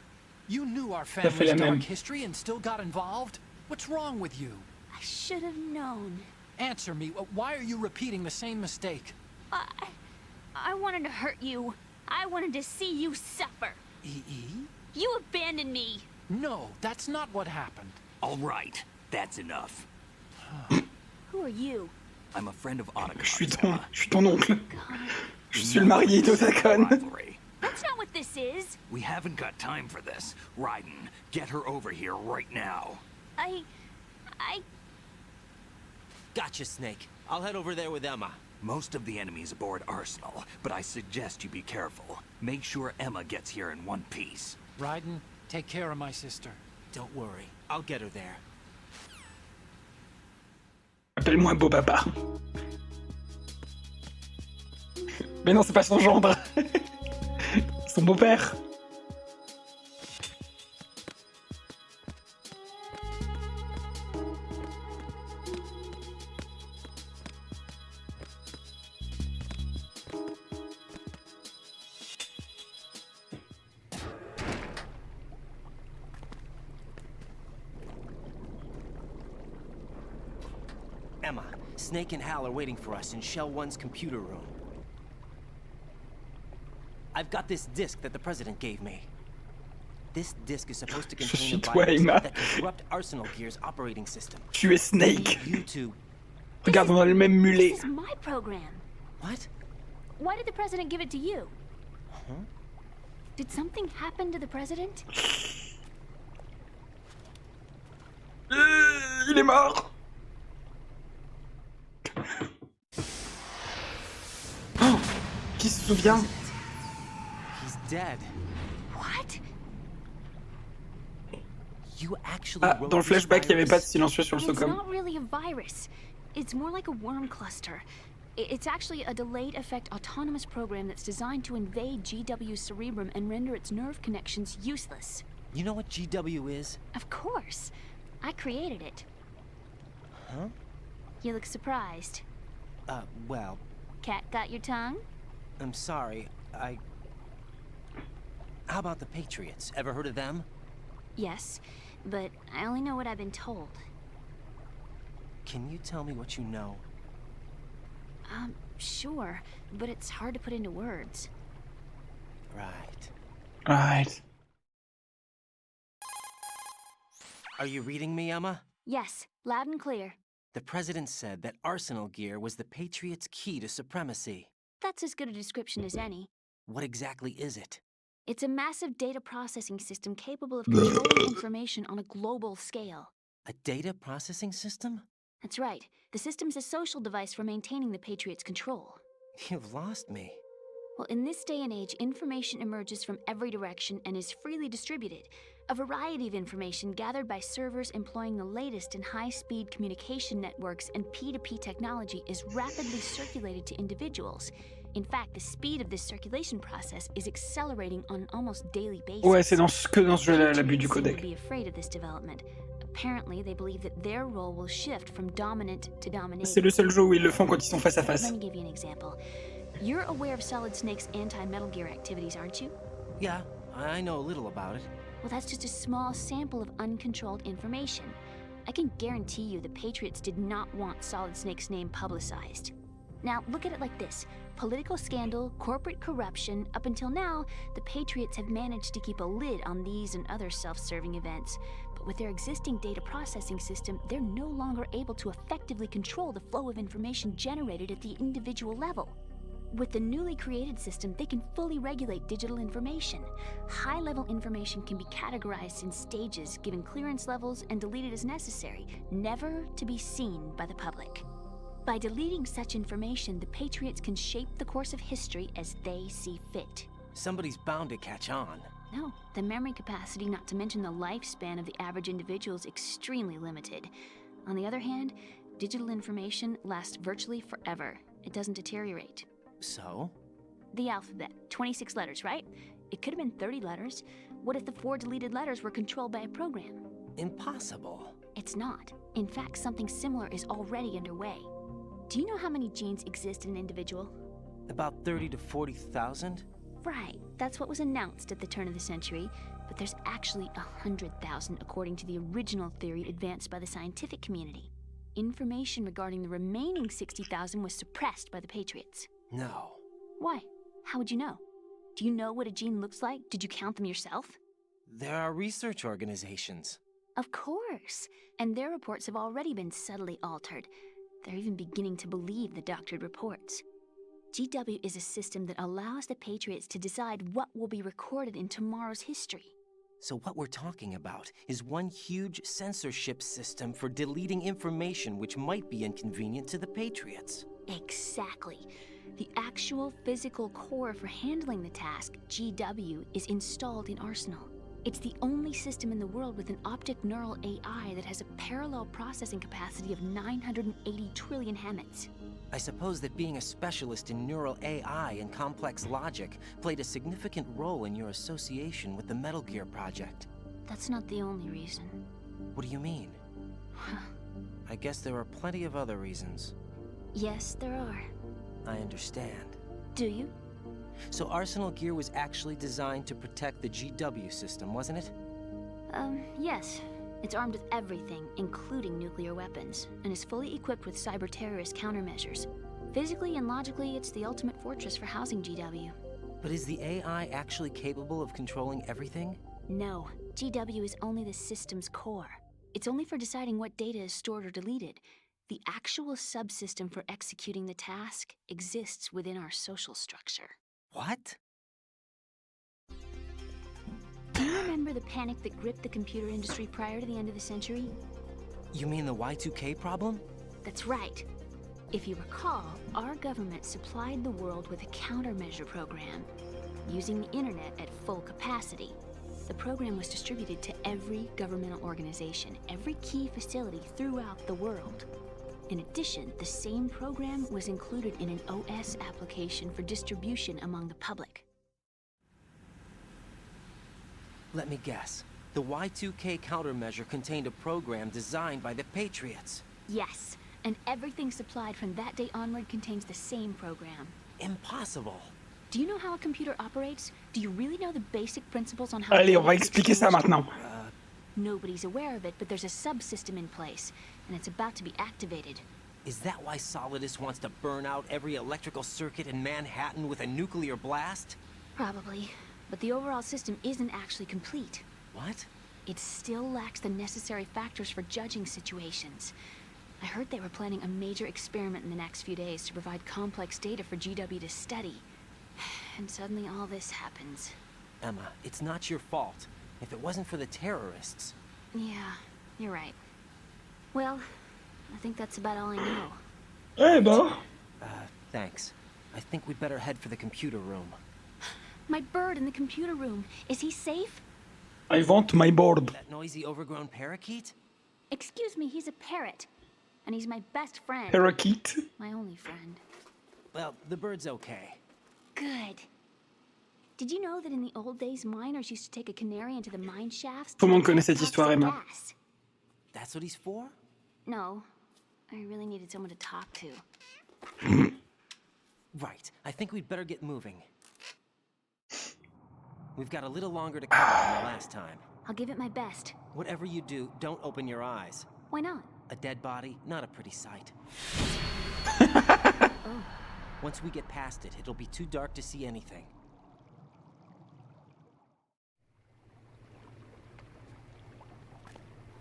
You knew our family's dark history and still got involved? What's wrong with you? I should have known. Answer me. Why are you repeating the same mistake? I wanted to hurt you. I wanted to see you suffer. EE? You abandoned me. No, that's not what happened. All right, that's enough. Who are you? I'm a friend of Otacon. Je suis ton oncle. Je suis le marié d'Otacon. That's not what this is. We haven't got time for this. Raiden, get her over here right now. I... Gotcha, Snake. I'll head over there with Emma. Most of the enemy's aboard Arsenal, but I suggest you be careful. Make sure Emma gets here in one piece. Raiden, take care of my sister. Don't worry. I'll get her there. Appelle-moi beau papa. Mais non, c'est pas son gendre. Son beau-père. Emma, Snake and Hal are waiting for us in Shell 1's computer room. I've got this disc that the President gave me. This disc is supposed to contain a virus that can corrupt Arsenal Gear's operating system. Tu es Snake. You two. Regarde, on a le même mulet. This is my program. What? Why did the President give it to you? Huh? Did something happen to the President? Il est mort. Oh, qui se souvient? He's dead. What? You actually Dans le flashback, il n'y avait pas de silencieux sur le It's Socom. not really a virus. It's more like a worm cluster. It's actually a delayed effect autonomous program that's designed to invade GW's cerebrum and render its nerve connections useless. You know what GW is? Of course. I created it. Huh? You look surprised. Well... Cat got your tongue? I'm sorry, How about the Patriots? Ever heard of them? Yes, but I only know what I've been told. Can you tell me what you know? Sure, but it's hard to put into words. Right. Right. Are you reading me, Emma? Yes, loud and clear. The president said that arsenal gear was the Patriots' key to supremacy. That's as good a description as any. What exactly is it? It's a massive data processing system capable of controlling information on a global scale. A data processing system? That's right. The system's a social device for maintaining the Patriots' control. You've lost me. Well, in this day and age, information emerges from every direction and is freely distributed. A variety of information gathered by servers employing the latest in high-speed communication networks and P2P technology is rapidly circulated to individuals. In fact, the speed of this circulation process is accelerating on an almost daily basis. Ouais, c'est que dans ce jeu-là l'abus du Patriots seem codec. to be afraid of this development. Apparently, they believe that their role will shift from dominant to dominating. C'est le seul jeu où ils le font quand ils sont face à face. Let me give you an example. You're aware of Solid Snake's anti-Metal Gear activities, aren't you? Yeah, I know a little about it. Well, that's just a small sample of uncontrolled information. I can guarantee you the Patriots did not want Solid Snake's name publicized. Now, look at it like this. Political scandal, corporate corruption, up until now, the Patriots have managed to keep a lid on these and other self-serving events. But with their existing data processing system, they're no longer able to effectively control the flow of information generated at the individual level. With the newly created system, they can fully regulate digital information. High-level information can be categorized in stages, given clearance levels, and deleted as necessary, never to be seen by the public. By deleting such information, the Patriots can shape the course of history as they see fit. Somebody's bound to catch on. No, the memory capacity, not to mention the lifespan of the average individual, is extremely limited. On the other hand, digital information lasts virtually forever. It doesn't deteriorate. So? The alphabet, 26 letters, right? It could have been 30 letters. What if the 4 deleted letters were controlled by a program? Impossible. It's not. In fact, something similar is already underway. Do you know how many genes exist in an individual? About 30 to 40,000? Right, that's what was announced at the turn of the century, but there's actually 100,000 according to the original theory advanced by the scientific community. Information regarding the remaining 60,000 was suppressed by the Patriots. No. Why? How would you know? Do you know what a gene looks like? Did you count them yourself? There are research organizations. Of course, and their reports have already been subtly altered. They're even beginning to believe the doctored reports. GW is a system that allows the Patriots to decide what will be recorded in tomorrow's history. So what we're talking about is one huge censorship system for deleting information which might be inconvenient to the Patriots. Exactly. The actual physical core for handling the task, GW, is installed in Arsenal. It's the only system in the world with an optic neural AI that has a parallel processing capacity of 980 trillion Hammets. I suppose that being a specialist in neural AI and complex logic played a significant role in your association with the Metal Gear project. That's not the only reason. What do you mean? I guess there are plenty of other reasons. Yes, there are. I understand. Do you? So Arsenal Gear was actually designed to protect the GW system, wasn't it? Yes. It's armed with everything, including nuclear weapons, and is fully equipped with cyber-terrorist countermeasures. Physically and logically, it's the ultimate fortress for housing GW. But is the AI actually capable of controlling everything? No. GW is only the system's core. It's only for deciding what data is stored or deleted. The actual subsystem for executing the task exists within our social structure. What? Do you remember the panic that gripped the computer industry prior to the end of the century? You mean the Y2K problem? That's right. If you recall, our government supplied the world with a countermeasure program, using the internet at full capacity. The program was distributed to every governmental organization, every key facility throughout the world. In addition, the same program was included in an OS application for distribution among the public. Let me guess. The Y2K countermeasure contained a program designed by the Patriots. Yes, and everything supplied from that day onward contains the same program. Impossible. Do you know how a computer operates? Do you really know the basic principles on how... Allez, on va expliquer ça maintenant. Nobody's aware of it, but there's a subsystem in place, and it's about to be activated. Is that why Solidus wants to burn out every electrical circuit in Manhattan with a nuclear blast? Probably. But the overall system isn't actually complete. What? It still lacks the necessary factors for judging situations. I heard they were planning a major experiment in the next few days to provide complex data for GW to study. And suddenly all this happens. Emma, it's not your fault. If it wasn't for the terrorists... Yeah, you're right. Well, I think that's about all I know. Eh ben. Thanks. I think we'd better head for the computer room. My bird in the computer room. Is he safe? I want my board. That noisy, overgrown parakeet? Excuse me, he's a parrot. And he's my best friend. Parakeet. My only friend. Well, the bird's okay. Good. Did you know that in the old days, miners used to take a canary into the mine shafts? Tout le monde connaît cette histoire, Emma. That's what he's for? No. I really needed someone to talk to. Right. I think we'd better get moving. We've got a little longer to cover than the last time. I'll give it my best. Whatever you do, don't open your eyes. Why not? A dead body, not a pretty sight. Oh. Once we get past it, it'll be too dark to see anything.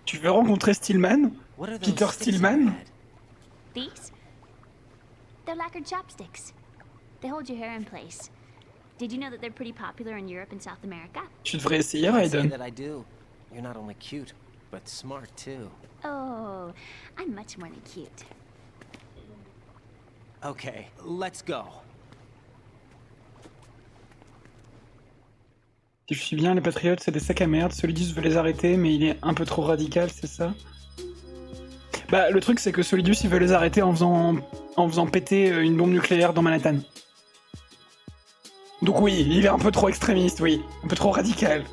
Tu veux rencontrer Stillman? What are those Peter sticks on Stillman? your head? These? They're lacquered chopsticks. They hold your hair in place. Did you know that they're pretty popular in Europe and South America? Tu devrais essayer, I'd say Raiden. that I do. You're not only cute, but smart too. Oh, I'm much more than cute. Okay, let's go. Si je suis bien, les patriotes, c'est des sacs à merde. Solidus veut les arrêter, mais il est un peu trop radical, c'est ça? Bah, le truc, c'est que Solidus, il veut les arrêter en faisant péter une bombe nucléaire dans Manhattan. Donc oui, il est un peu trop extrémiste, oui. Un peu trop radical.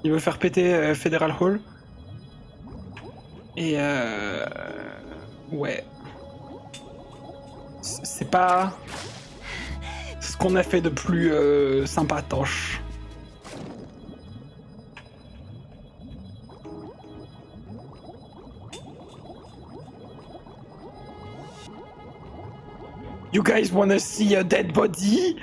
Il veut faire péter Federal Hall. Et ouais. C'est pas ce qu'on a fait de plus sympatoche. You guys wanna see a dead body?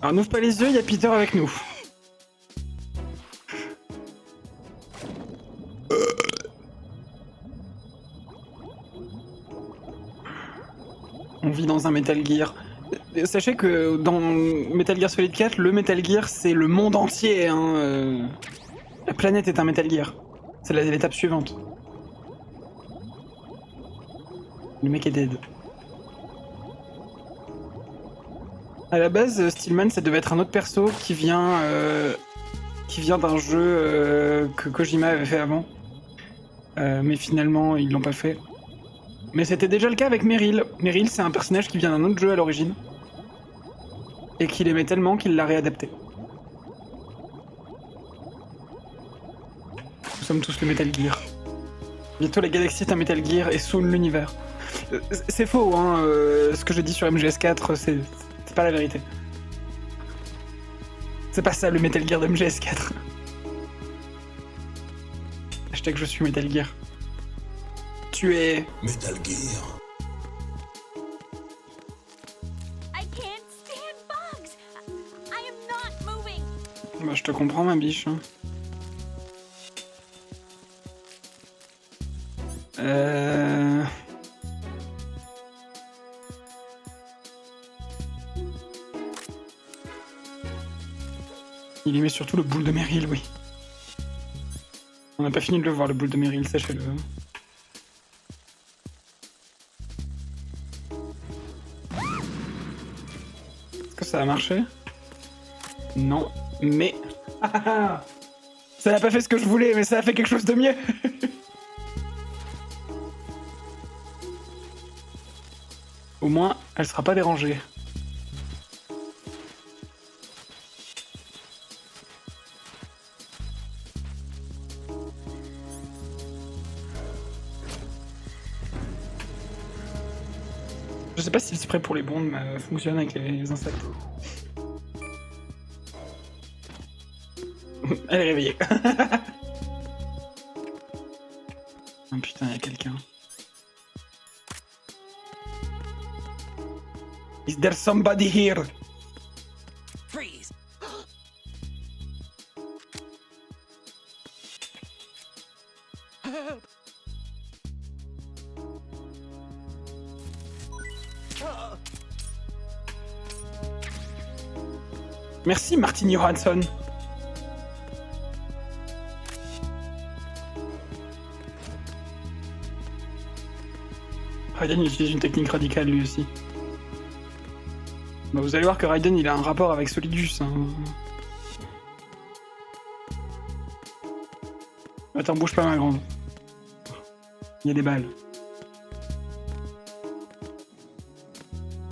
Alors n'ouvre pas les yeux, il y a Peter avec nous. On vit dans un Metal Gear. Sachez que dans Metal Gear Solid 4, le Metal Gear c'est le monde entier. Hein. La planète est un Metal Gear. C'est l'étape suivante. Le mec est dead. À la base, Stillman, ça devait être un autre perso qui vient d'un jeu que Kojima avait fait avant. Mais finalement, ils l'ont pas fait. Mais c'était déjà le cas avec Meryl. Meryl, c'est un personnage qui vient d'un autre jeu à l'origine. Et qu'il aimait tellement qu'il l'a réadapté. Nous sommes tous le Metal Gear. Bientôt la galaxie est un Metal Gear et soon l'univers. C'est faux, hein. Ce que je dis sur MGS4, c'est pas la vérité. C'est pas ça le Metal Gear de MGS4. Hashtag je suis Metal Gear. Tu es... Metal Gear. I can't stand bugs. I am not moving. Bah je te comprends ma biche. Hein. Il aimait surtout le boule de Meryl, oui. On n'a pas fini de le voir, le boule de Meryl, sachez-le. Est-ce que ça a marché? Non, mais... Ça n'a pas fait ce que je voulais, mais ça a fait quelque chose de mieux. Au moins, elle sera pas dérangée. Je sais pas si le spray pour les bombes fonctionne avec les insectes. Elle est réveillée. Oh putain, y'a quelqu'un. Is there somebody here? Freeze! Merci Martin Johansson. Raiden utilise une technique radicale lui aussi. Bah, vous allez voir que Raiden il a un rapport avec Solidus. Hein. Attends, bouge pas ma grande. Il y a des balles.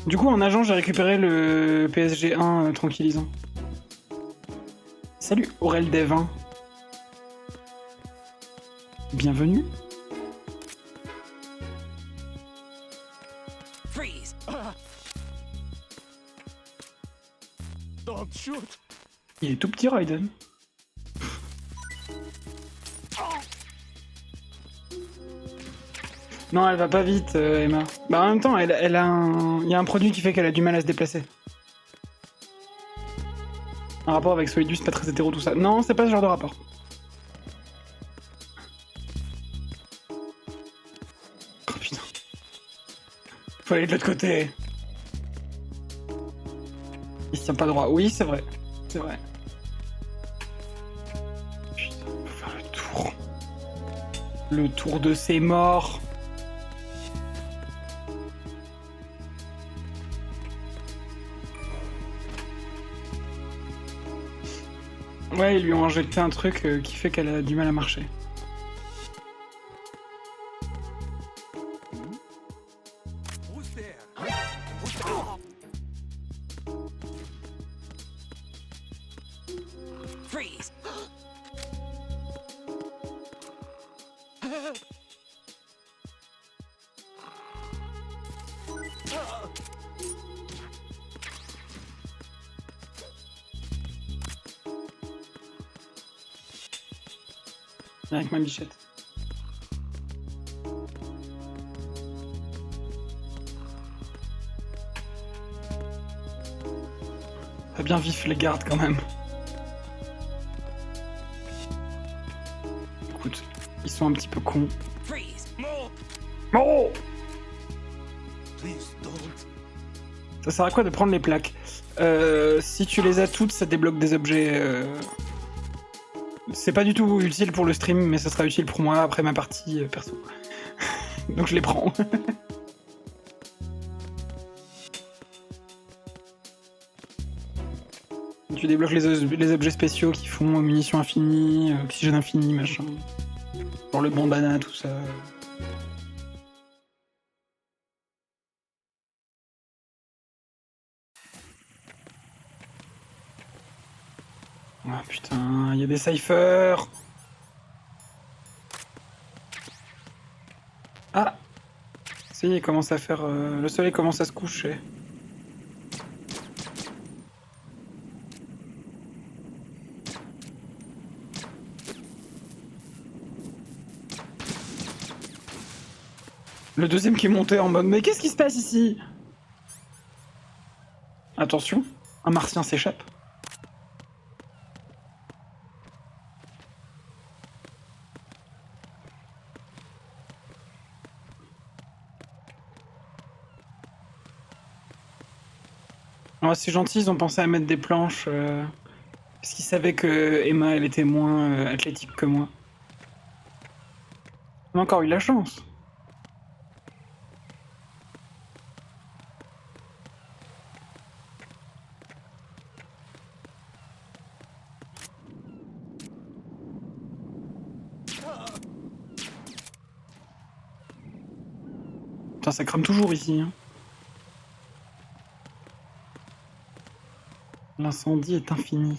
Du coup, en nageant, j'ai récupéré le PSG1 tranquillisant. Salut Aurel Devin. Bienvenue. Freeze! Don't shoot! Il est tout petit Raiden. Non, elle va pas vite, Emma. Bah en même temps, elle a un... Il y a un produit qui fait qu'elle a du mal à se déplacer. Un rapport avec Solidus, pas très hétéro, tout ça. Non, c'est pas ce genre de rapport. Oh putain. Faut aller de l'autre côté. Il se tient pas droit. Oui, c'est vrai. C'est vrai. Putain, faut faire le tour. Le tour de ses morts. Ouais, ils lui ont injecté un truc qui fait qu'elle a du mal à marcher. Freeze! Avec ma bichette. Pas bien vif les gardes quand même. Écoute, ils sont un petit peu cons. Freeze! Oh! Please don't. Ça sert à quoi de prendre les plaques? Si tu les as toutes, ça débloque des objets. C'est pas du tout utile pour le stream, mais ça sera utile pour moi après ma partie perso. Donc je les prends. Tu débloques les objets spéciaux qui font munitions infinies, oxygène infini, machin. Genre le bandana, tout ça. Ah putain, il y a des cyphers. Ah, ça y est, il commence à faire... le soleil commence à se coucher. Le deuxième qui est monté en mode « Mais qu'est-ce qui se passe ici ?» Attention, un martien s'échappe. Oh, c'est gentil, ils ont pensé à mettre des planches parce qu'ils savaient que Emma, elle était moins athlétique que moi. On a encore eu la chance. Putain, ça crame toujours ici. Hein. L'incendie est infini.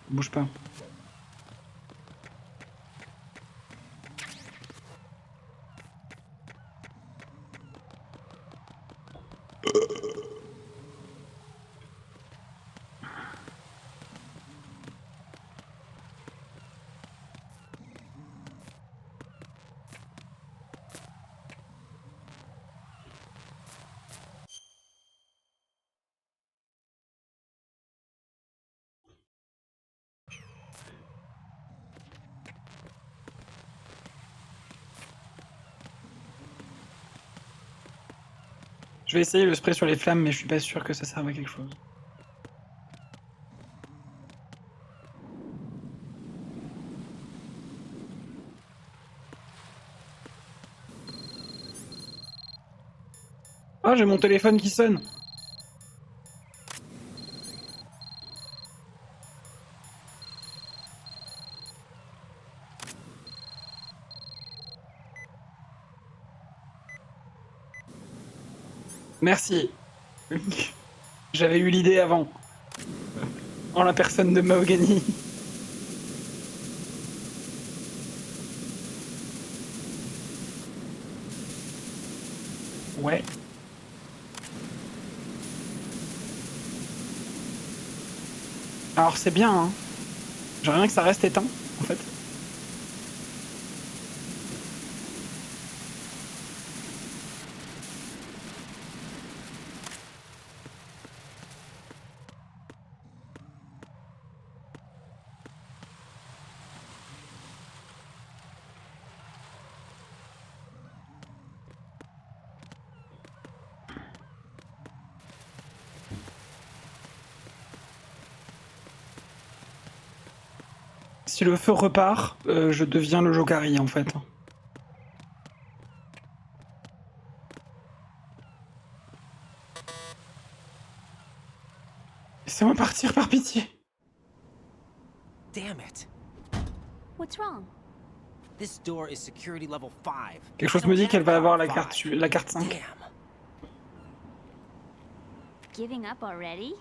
Bouge pas. Je vais essayer le spray sur les flammes, mais je suis pas sûr que ça serve à quelque chose. Ah, j'ai mon téléphone qui sonne. Merci. J'avais eu l'idée avant. En la personne de Mahogany. Ouais. Alors c'est bien, hein. J'aimerais bien que ça reste éteint, en fait. Si le feu repart, je deviens le Jokari en fait. Laissez-moi partir par pitié. Damn it. What's wrong? This door is security level 5. Quelque chose me dit qu'elle va avoir la carte 5. Damn. Giving up already?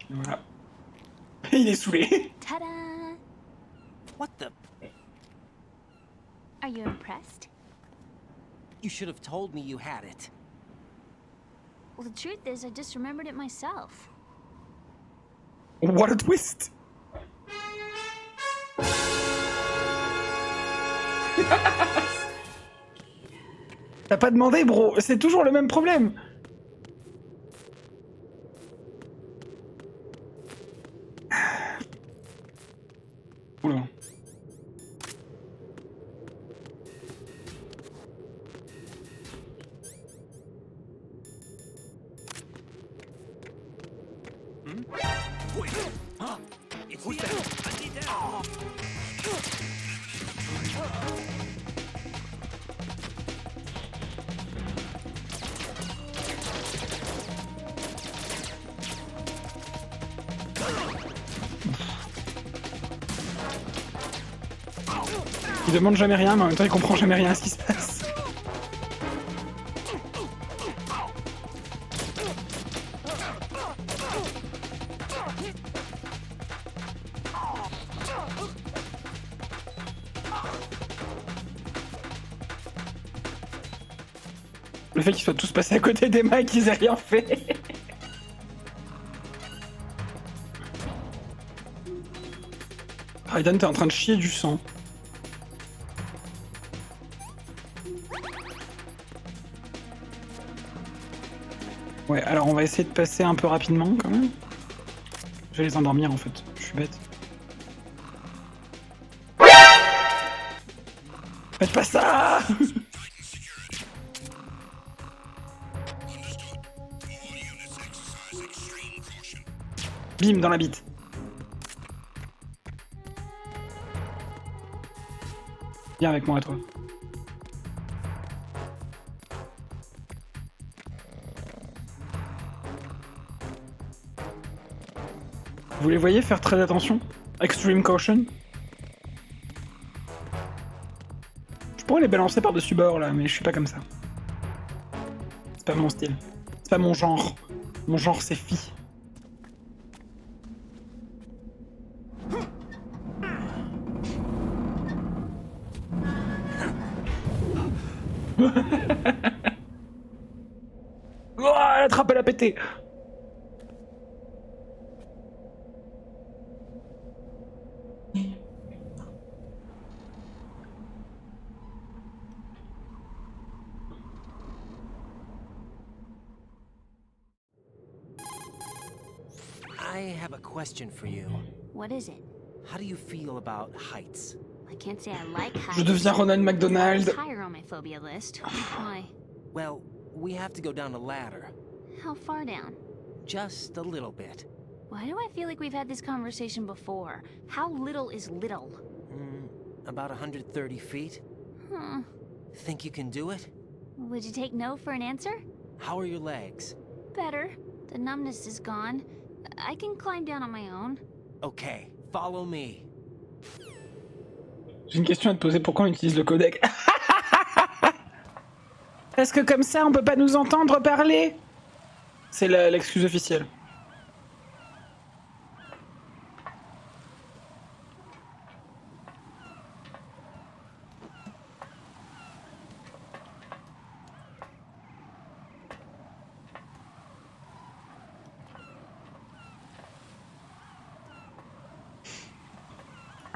Voilà. Il est saoulé. Ta-da! What the? Are you impressed? You should have told me you had it. Well, the truth is, I just remembered it myself. What a twist! T'as pas demandé, bro. C'est toujours le même problème. Oula. Il demande jamais rien, mais en même temps il comprend jamais rien à ce qui se passe. Le fait qu'ils soient tous passés à côté d'Emma et qu'ils aient rien fait. Raiden, t'es en train de chier du sang. Ouais, alors on va essayer de passer un peu rapidement quand même. Je vais les endormir en fait, je suis bête. Faites pas ça! Bim, dans la bite. Viens avec moi, toi. Vous les voyez faire très attention? Extreme caution. Je pourrais les balancer par-dessus bord là, mais je suis pas comme ça. C'est pas mon style. C'est pas mon genre. Mon genre c'est fille. la trappe, elle a pété. I have a question for you. What is it? How do you feel about heights? I can't say I like heights. Je deviens Ronald McDonald. It's higher on my phobia list. Why? Well, we have to go down a ladder. How far down? Just a little bit. Why do I feel like we've had this conversation before? How little is little? About 130 feet. Huh. Think you can do it? Would you take no for an answer? How are your legs? Better. The numbness is gone. I can climb down on my own. Okay, follow me. J'ai une question à te poser, pourquoi on utilise le codec? Est-ce que comme ça on peut pas nous entendre parler? C'est l'excuse officielle.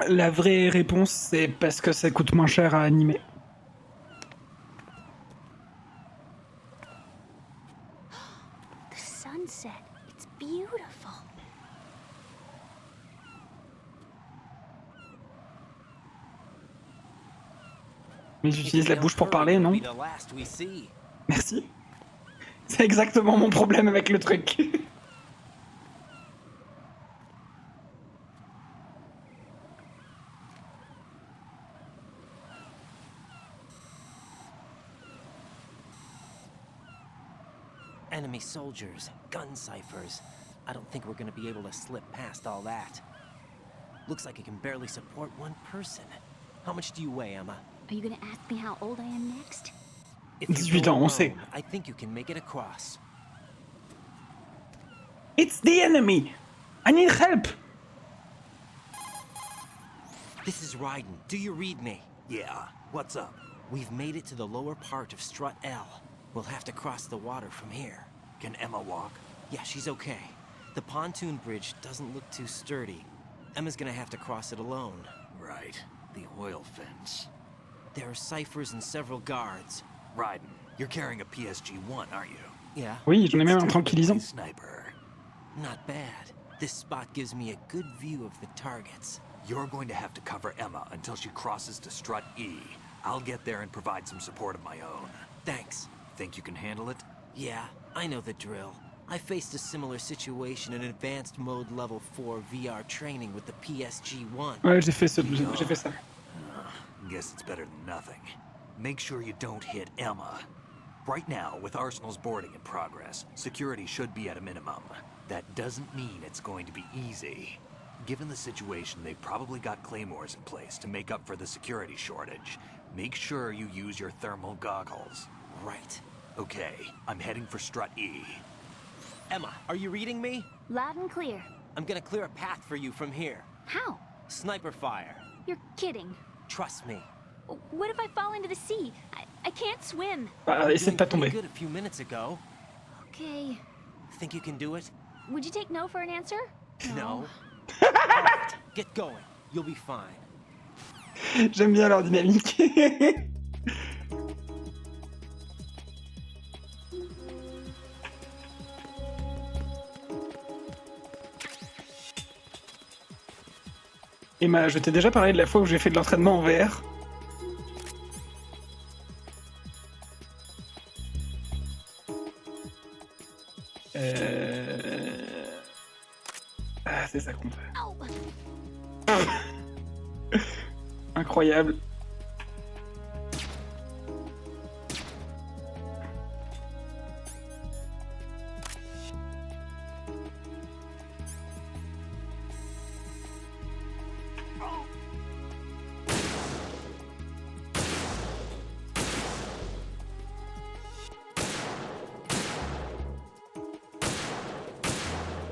La vraie réponse, c'est parce que ça coûte moins cher à animer. The sunset. It's beautiful. Mais j'utilise la bouche pour parler, non? Merci. C'est exactement mon problème avec le truc. Enemy soldiers, gun ciphers. I don't think we're gonna be able to slip past all that. Looks like it can barely support one person. How much do you weigh, Emma? Are you gonna ask me how old I am next? If you 18 go ans, on sait. alone, I think you can make it across. It's the enemy! I need help! This is Raiden. Do you read me? Yeah, what's up? We've made it to the lower part of Strut L. We'll have to cross the water from here. Can Emma walk? Yeah, she's okay. The pontoon bridge doesn't look too sturdy. Emma's gonna have to cross it alone. Right. The oil fence. There are ciphers and several guards. Raiden, you're carrying a PSG-1, aren't you? Yeah. Oui, j'en ai même un tranquillisant. Sniper. Not bad. This spot gives me a good view of the targets. You're going to have to cover Emma until she crosses to Strut E. I'll get there and provide some support of my own. Thanks. Think you can handle it? Yeah, I know the drill. I faced a similar situation in advanced mode level 4 VR training with the PSG-1. Ouais, j'ai fait ça. Guess it's better than nothing. Make sure you don't hit Emma. Right now, with Arsenal's boarding in progress, security should be at a minimum. That doesn't mean it's going to be easy. Given the situation, they've probably got claymores in place to make up for the security shortage. Make sure you use your thermal goggles. Right. Okay, I'm heading for Strut E. Emma, are you reading me? Loud and clear. I'm gonna clear a path for you from here. How? Sniper fire. You're kidding. Trust me. What if I fall into the sea? I can't swim. Essaie de pas tomber. Good a few minutes ago. Okay. Think you can do it? Would you take no for an answer? No. Alright, get going. You'll be fine. J'aime bien leur dynamique. Emma, je t'ai déjà parlé de la fois où j'ai fait de l'entraînement en VR. Ah, c'est ça qu'on veut. Incroyable.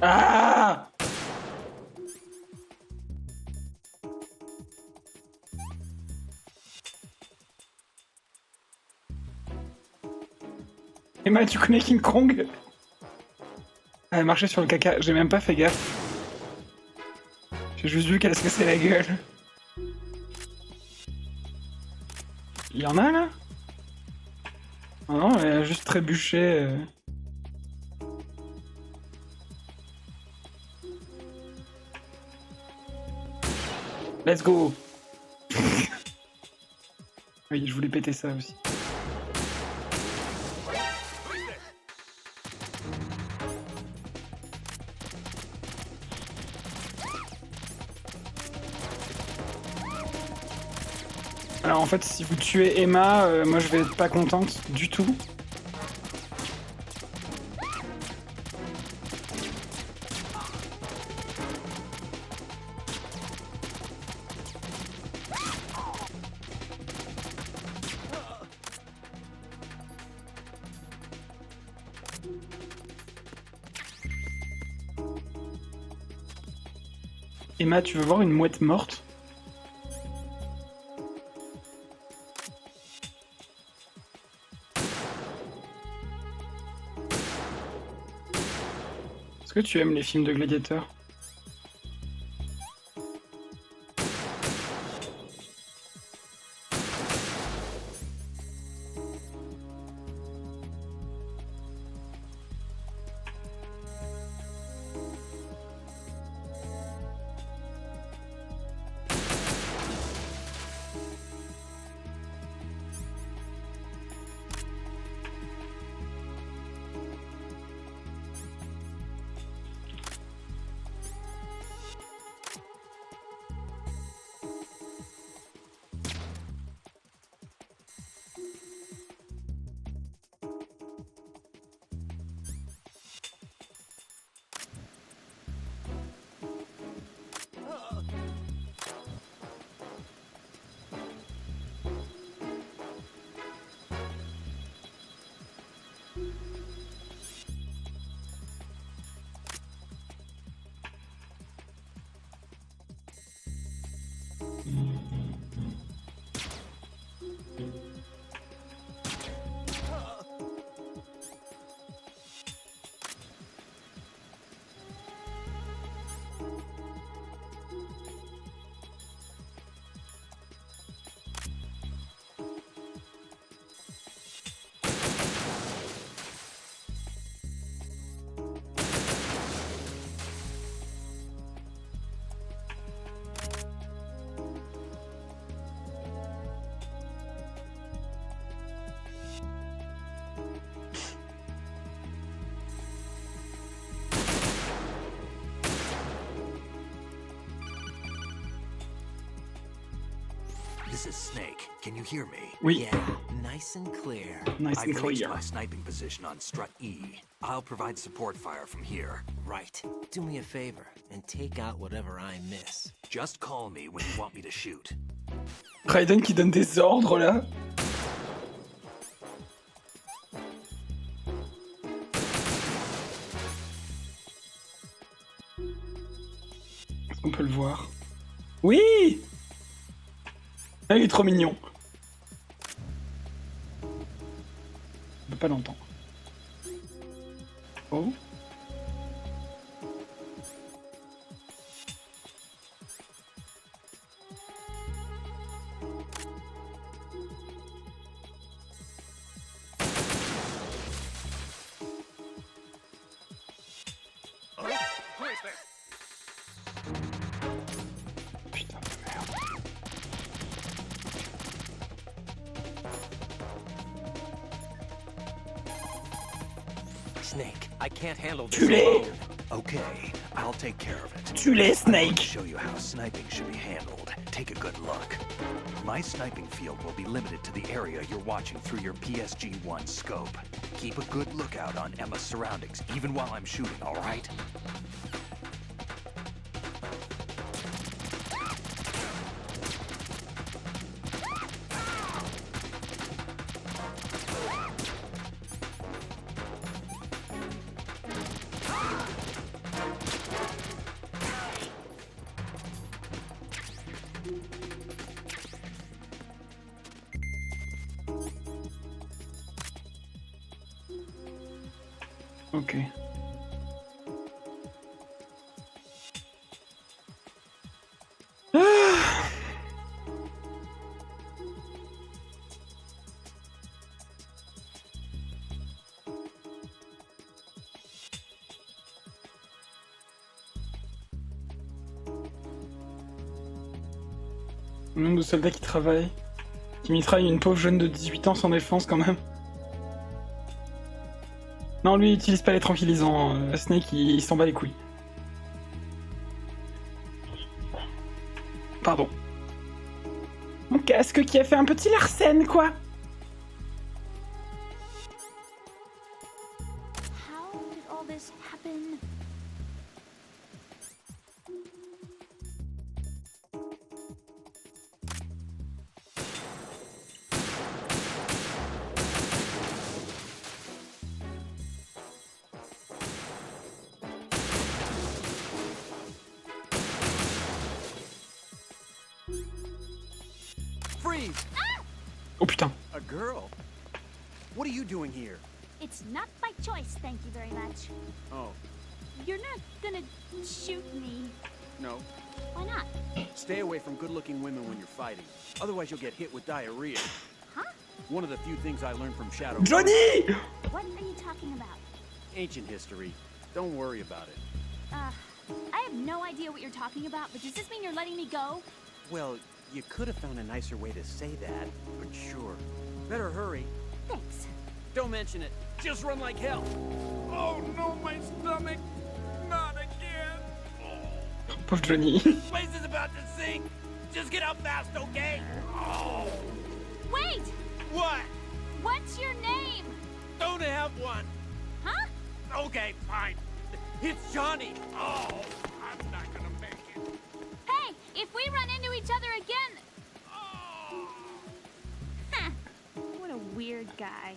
Ah! Emma, tu connais King Kong? Elle marchait sur le caca, j'ai même pas fait gaffe. J'ai juste vu qu'elle se cassait la gueule. Il y en a là? Ah non, elle a juste trébuché. Let's go. Oui, je voulais péter ça aussi. Alors en fait, si vous tuez Emma, moi je vais être pas contente du tout. Emma, tu veux voir une mouette morte? Est-ce que tu aimes les films de gladiateurs? This is Snake. Can you hear me? Oui. Yeah, nice and clear. Nice I've and reached clear. my sniping position on strut E. I'll provide support fire from here. Right. Do me a favor and take out whatever I miss. Just call me when you want me to shoot. Raiden qui donne des ordres là. Est-ce qu'on peut le voir? Oui! Ah, il est trop mignon. On peut pas l'entendre. Oh. Putain de merde. Snake, I can't handle this Tue-les! alone. Okay, I'll take care of it. Tue-les, I'm going to Snake! show you how sniping should be handled. Take a good look. My sniping field will be limited to the area you're watching through your PSG-1 scope. Keep a good lookout on Emma's surroundings, even while I'm shooting, all right? Ok. Le nombre de soldats qui travaillent. Qui mitraillent une pauvre jeune de 18 ans sans défense quand même. Non, lui, il utilise pas les tranquillisants. Snake, il s'en bat les couilles. Pardon. Mon casque qui a fait un petit larcène, quoi. How did all this happen? Freeze! Oh putain. A girl? What are you doing here? It's not by choice, thank you very much. Oh, You're not gonna shoot me. no. Why not? Stay away from good-looking women when you're fighting. Otherwise, you'll get hit with diarrhea. Huh? One of the few things I learned from Shadow. Johnny! What are you talking about? Ancient history. Don't worry about it. I have no idea what you're talking about, but does this mean you're letting me go? Well, you could have found a nicer way to say that, but sure. Better hurry. Thanks. Don't mention it. Just run like hell. Oh no, my stomach! Not again! Pauvre Johnny. This place is about to sink! Just get out fast, okay? Oh! Wait! What? What's your name? Don't have one! Huh? Okay, fine. It's Johnny! Oh! I'm not gonna make it. Hey, if we run into each other again... Huh. What a weird guy.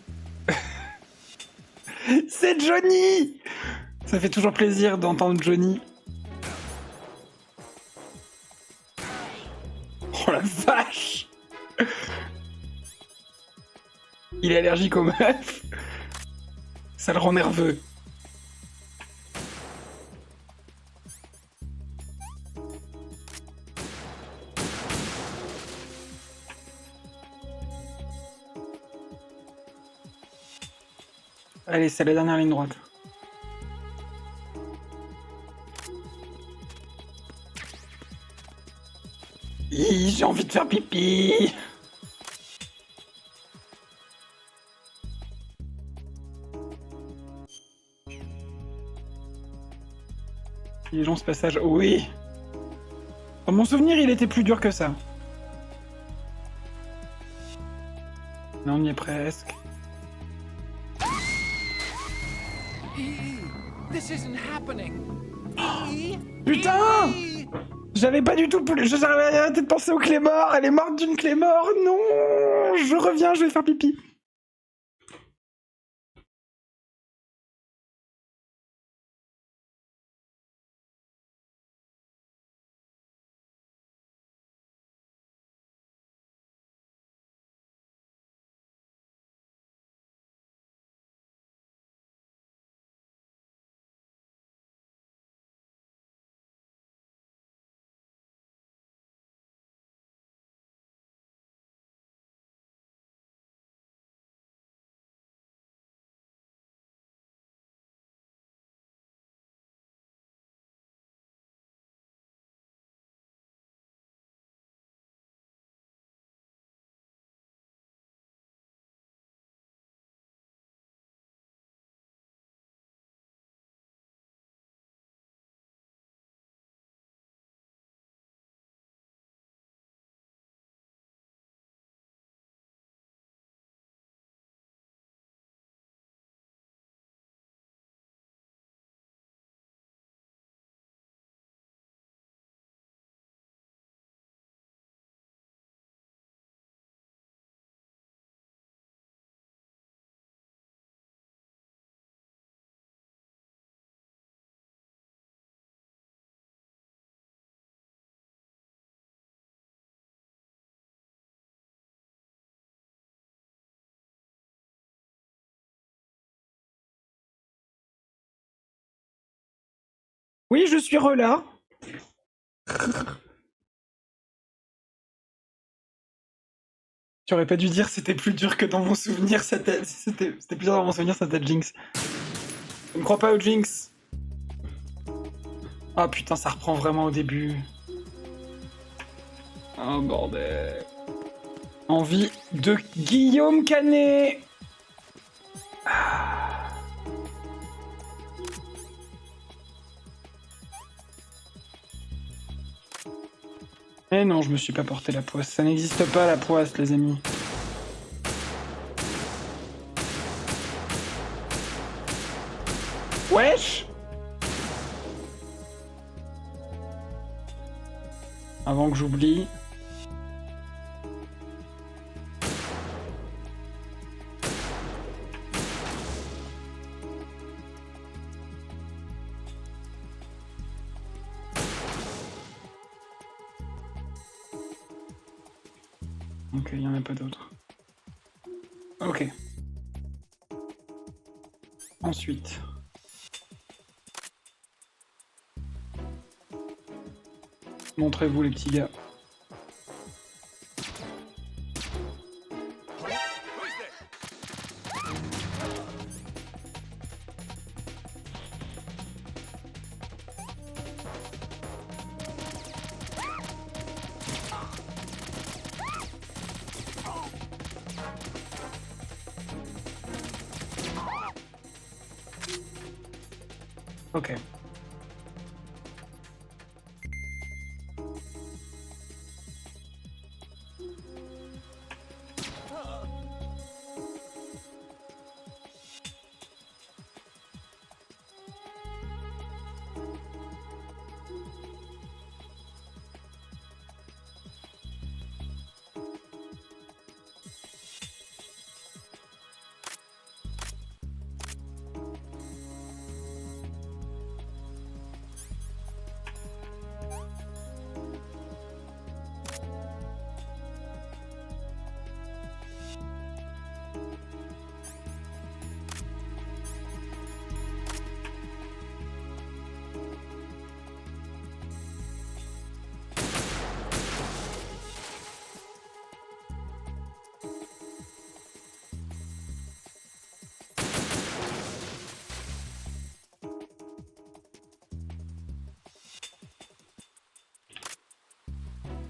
C'est Johnny! Ça fait toujours plaisir d'entendre Johnny. Oh la vache! Il est allergique aux meufs. Ça le rend nerveux. Allez, c'est la dernière ligne droite. J'ai envie de faire pipi. Les gens ce passage, oui. Dans mon souvenir, il était plus dur que ça. Là, on y est presque. This isn't happening. Putain! J'avais pas du tout... J'avais arrêté de penser aux clés morts. Elle est morte d'une clé mort. Non! Je reviens, je vais faire pipi. Oui, je suis là. Tu aurais pas dû dire c'était plus dur que dans mon souvenir, c'était plus dur dans mon souvenir, c'était Jinx. Je ne crois pas au Jinx. Ah putain, ça reprend vraiment au début. Oh bordel. Envie de Guillaume Canet. Eh non, je me suis pas porté la poisse. Ça n'existe pas la poisse, les amis. Wesh! Avant que j'oublie. Ok, il n'y en a pas d'autres. Ok. Ensuite. Montrez-vous les petits gars. Ok.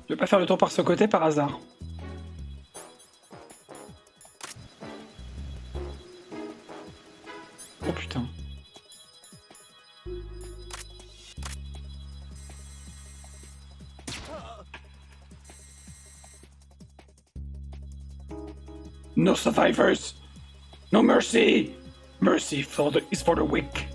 Je vais pas faire le tour par ce côté par hasard. Oh putain. No survivors. No mercy. Mercy is for the weak.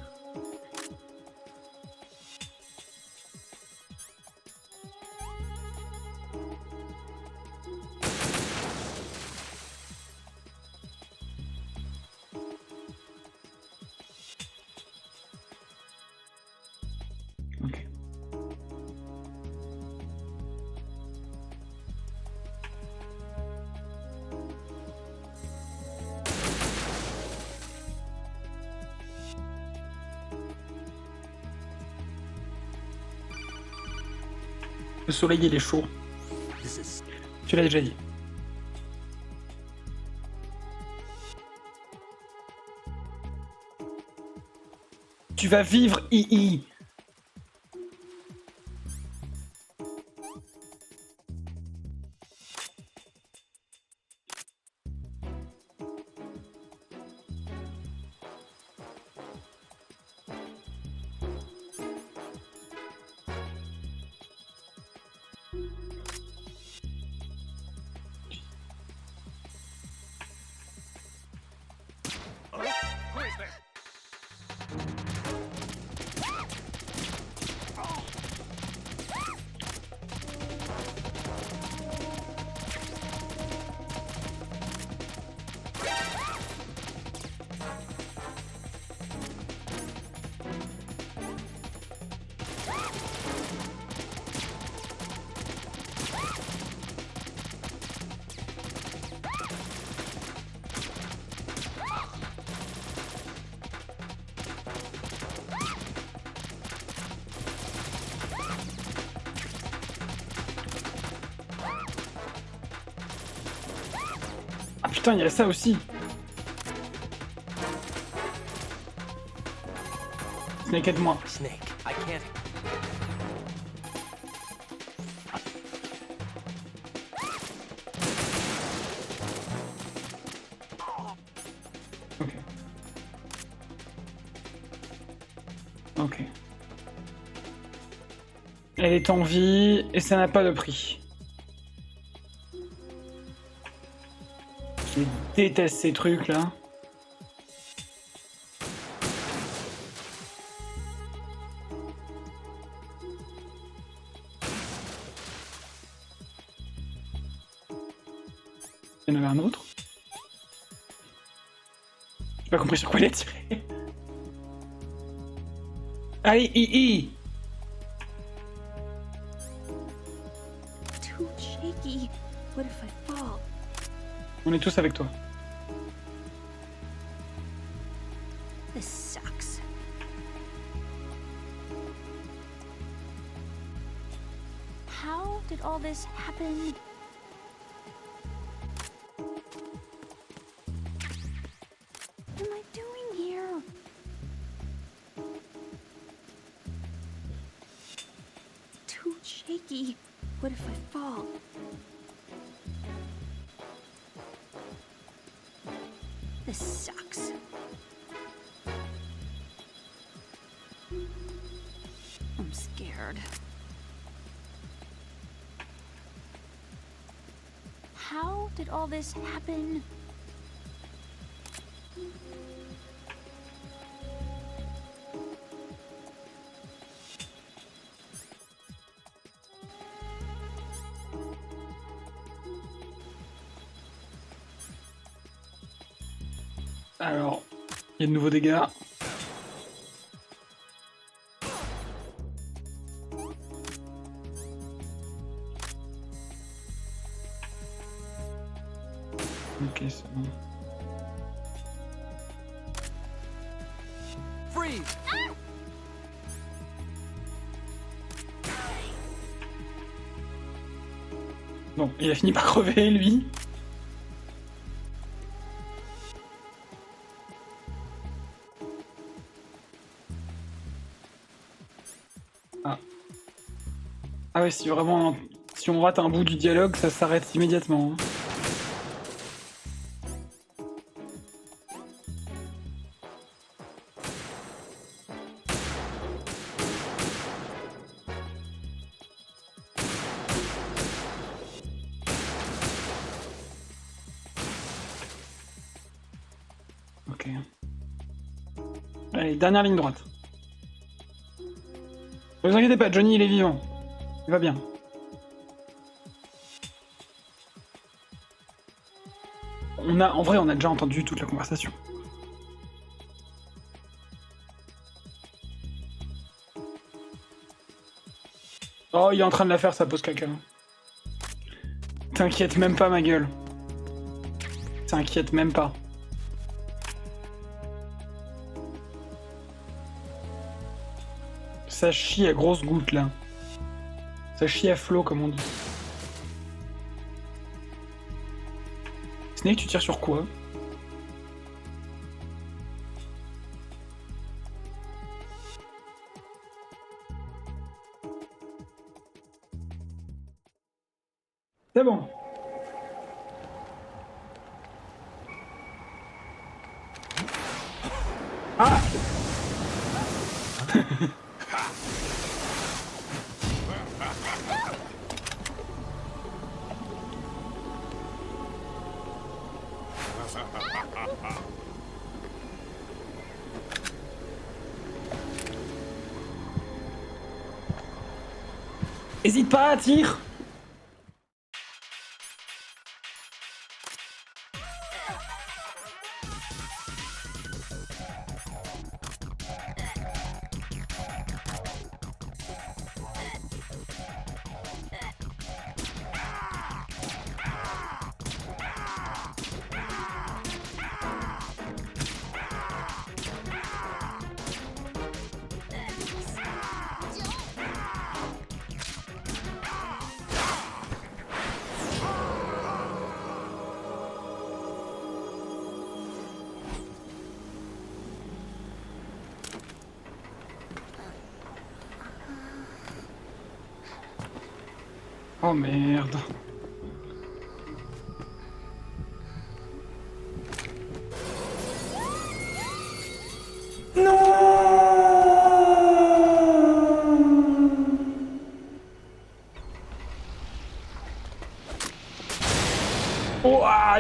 Le soleil, il est chaud. Tu l'as déjà dit. Tu vas vivre, II. Ah putain, il y a ça aussi. Snake, aide-moi. Snake, I can't. Ok. Ok. Elle est en vie et ça n'a pas de prix. Je déteste ces trucs là. Il y en avait un autre. J'ai pas compris sur quoi il a tiré. Allez, I. Too shaky. What if I fall? On est tous avec toi. This sucks. How did all this happen? What am I doing here? Too shaky. What if I fall? This sucks. I'm scared. How did all this happen? Alors, il y a de nouveaux dégâts. Ok, c'est bon. Freeze! Bon, il a fini par crever, lui. Ah. Ah ouais, si vraiment... Si on rate un bout du dialogue, ça s'arrête immédiatement. Hein. Ok. Allez, dernière ligne droite. Ne vous inquiétez pas, Johnny il est vivant. Il va bien. En vrai, on a déjà entendu toute la conversation. Oh, il est en train de la faire, ça pose caca. T'inquiète même pas, ma gueule. T'inquiète même pas. Ça chie à grosses gouttes, là. Ça chie à flot, comme on dit. Snake, tu tires sur quoi? C'est bon. Ah. Hésite pas, tire. Oh merde.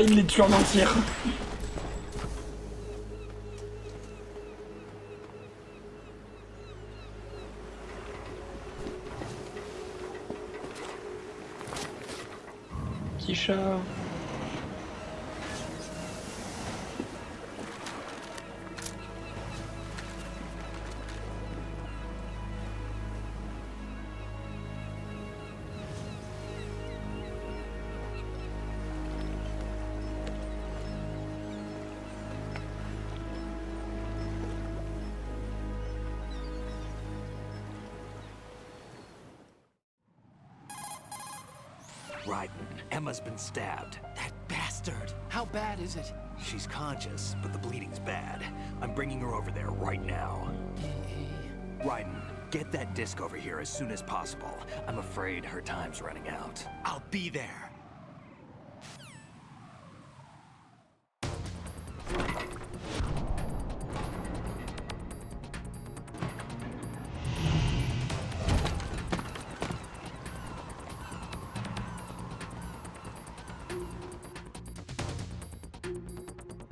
il les tue en un tir. Petit chat. Ryden, Emma's been stabbed. That bastard! How bad is it? She's conscious, but the bleeding's bad. I'm bringing her over there right now. Ryden, get that disc over here as soon as possible. I'm afraid her time's running out. I'll be there.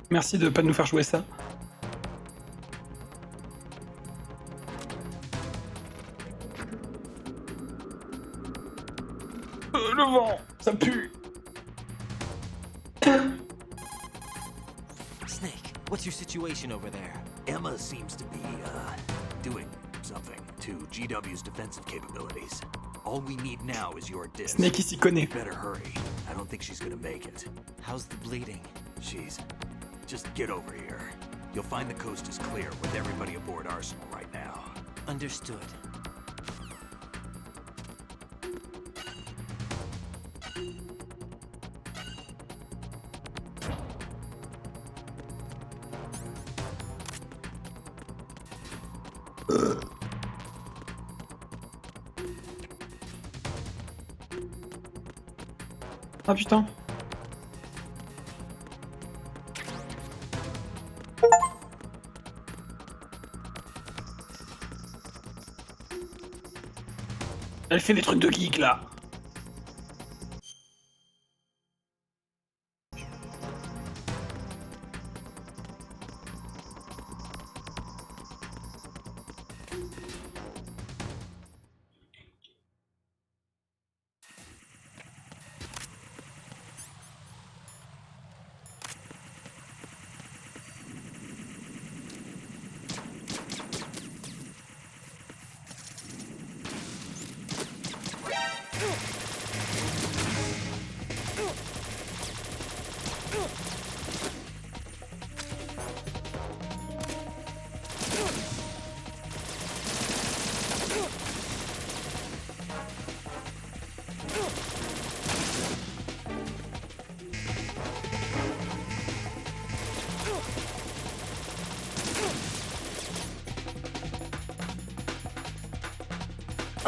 Merci de pas nous faire jouer ça. Le vent, ça pue. Snake, what's your situation over there? Emma seems to be, doing something to GW's defensive capabilities. All we need now is your disc. Snake, il s'y connaît. You better hurry. I don't think she's gonna make it. How's the bleeding? She's... Just get over here. You'll find the coast is clear with everybody aboard Arsenal right now. Understood. Ah putain. Elle fait des trucs de geek là.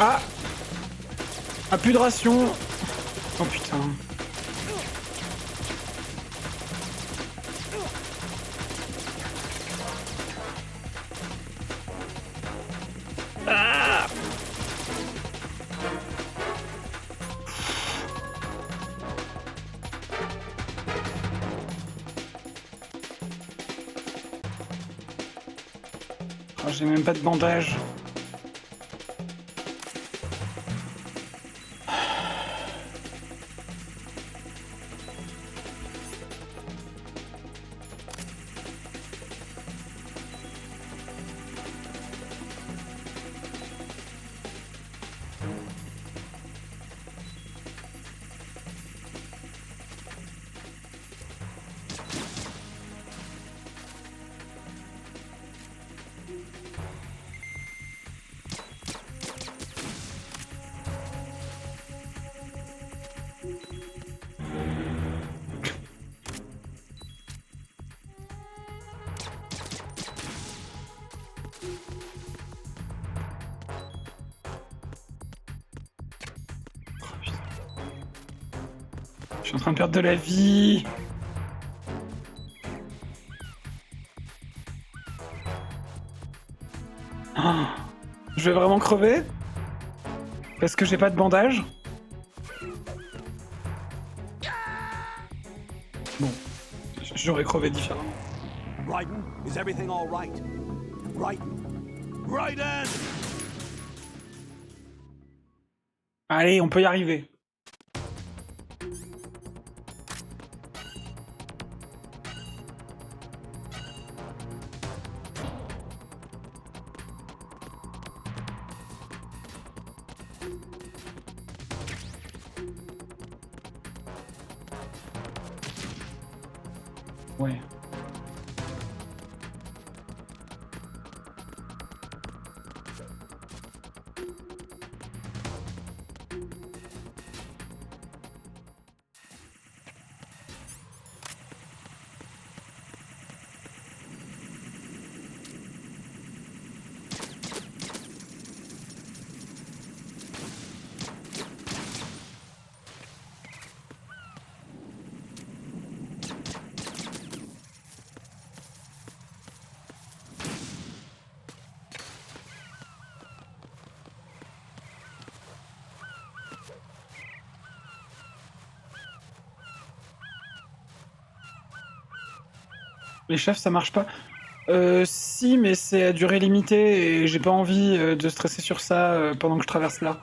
Ah! Ah, plus de ration! Oh putain. Ah! Oh, j'ai même pas de bandage. Je suis en train de perdre de la vie. Oh, je vais vraiment crever? Parce que j'ai pas de bandage? Bon. J'aurais crevé différemment. Raiden, is everything all right? Raiden! Raiden! Allez, on peut y arriver. Ouais. Les chefs, ça marche pas. Si, mais c'est à durée limitée et j'ai pas envie de stresser sur ça pendant que je traverse là.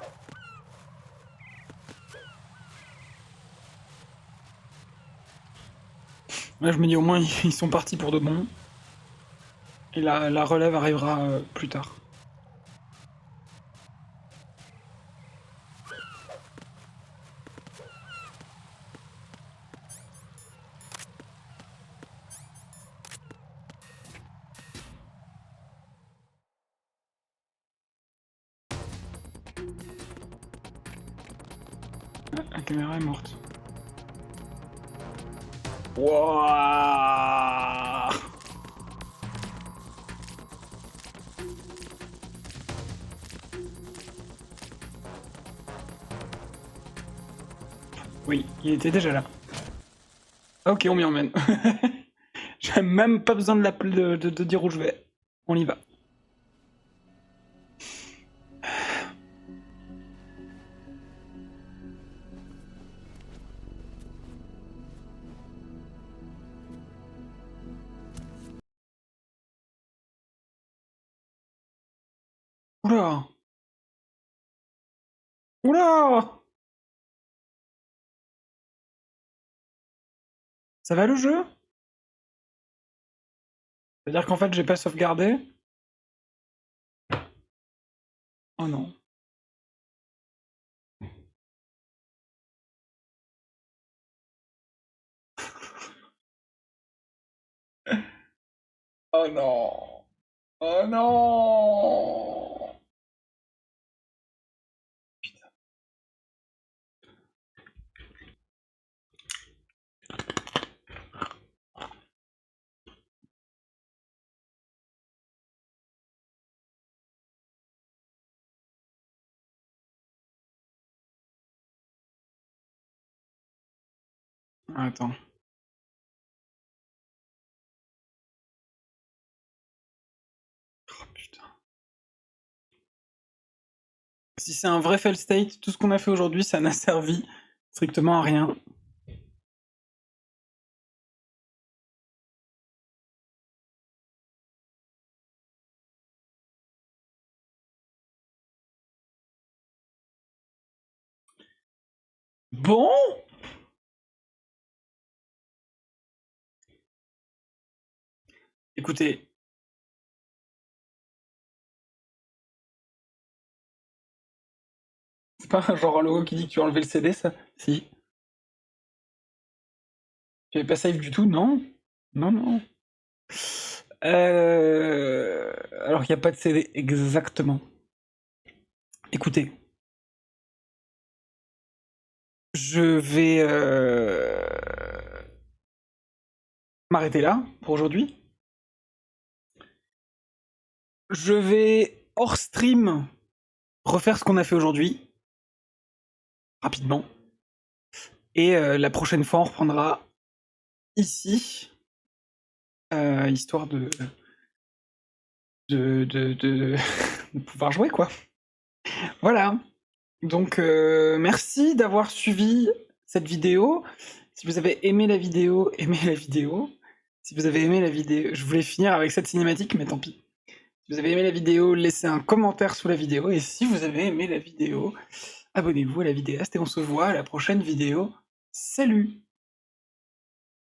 Là, je me dis au moins ils sont partis pour de bon. Et la relève arrivera plus tard. La caméra est morte. Wouah! Oui, il était déjà là. Ok, on m'y emmène. J'ai même pas besoin de dire où je vais. On y va. Oula! Oula! Ça va le jeu? C'est-à-dire qu'en fait j'ai pas sauvegardé? Oh non. Oh non! Oh non! Attends. Oh putain. Si c'est un vrai fail state, tout ce qu'on a fait aujourd'hui, ça n'a servi strictement à rien. Bon? Écoutez. C'est pas genre un logo qui dit que tu as enlevé le CD, ça? Si. Tu avais pas save du tout? Non? Non, non. Alors qu'il n'y a pas de CD exactement. Écoutez. Je vais m'arrêter là pour aujourd'hui. Je vais hors stream refaire ce qu'on a fait aujourd'hui. Rapidement. Et la prochaine fois, on reprendra ici. Histoire de pouvoir jouer, quoi. Voilà. Donc, merci d'avoir suivi cette vidéo. Si vous avez aimé la vidéo, aimez la vidéo. Si vous avez aimé la vidéo, je voulais finir avec cette cinématique, mais tant pis. Si vous avez aimé la vidéo, laissez un commentaire sous la vidéo, et si vous avez aimé la vidéo, abonnez-vous à la vidéaste, et on se voit à la prochaine vidéo. Salut!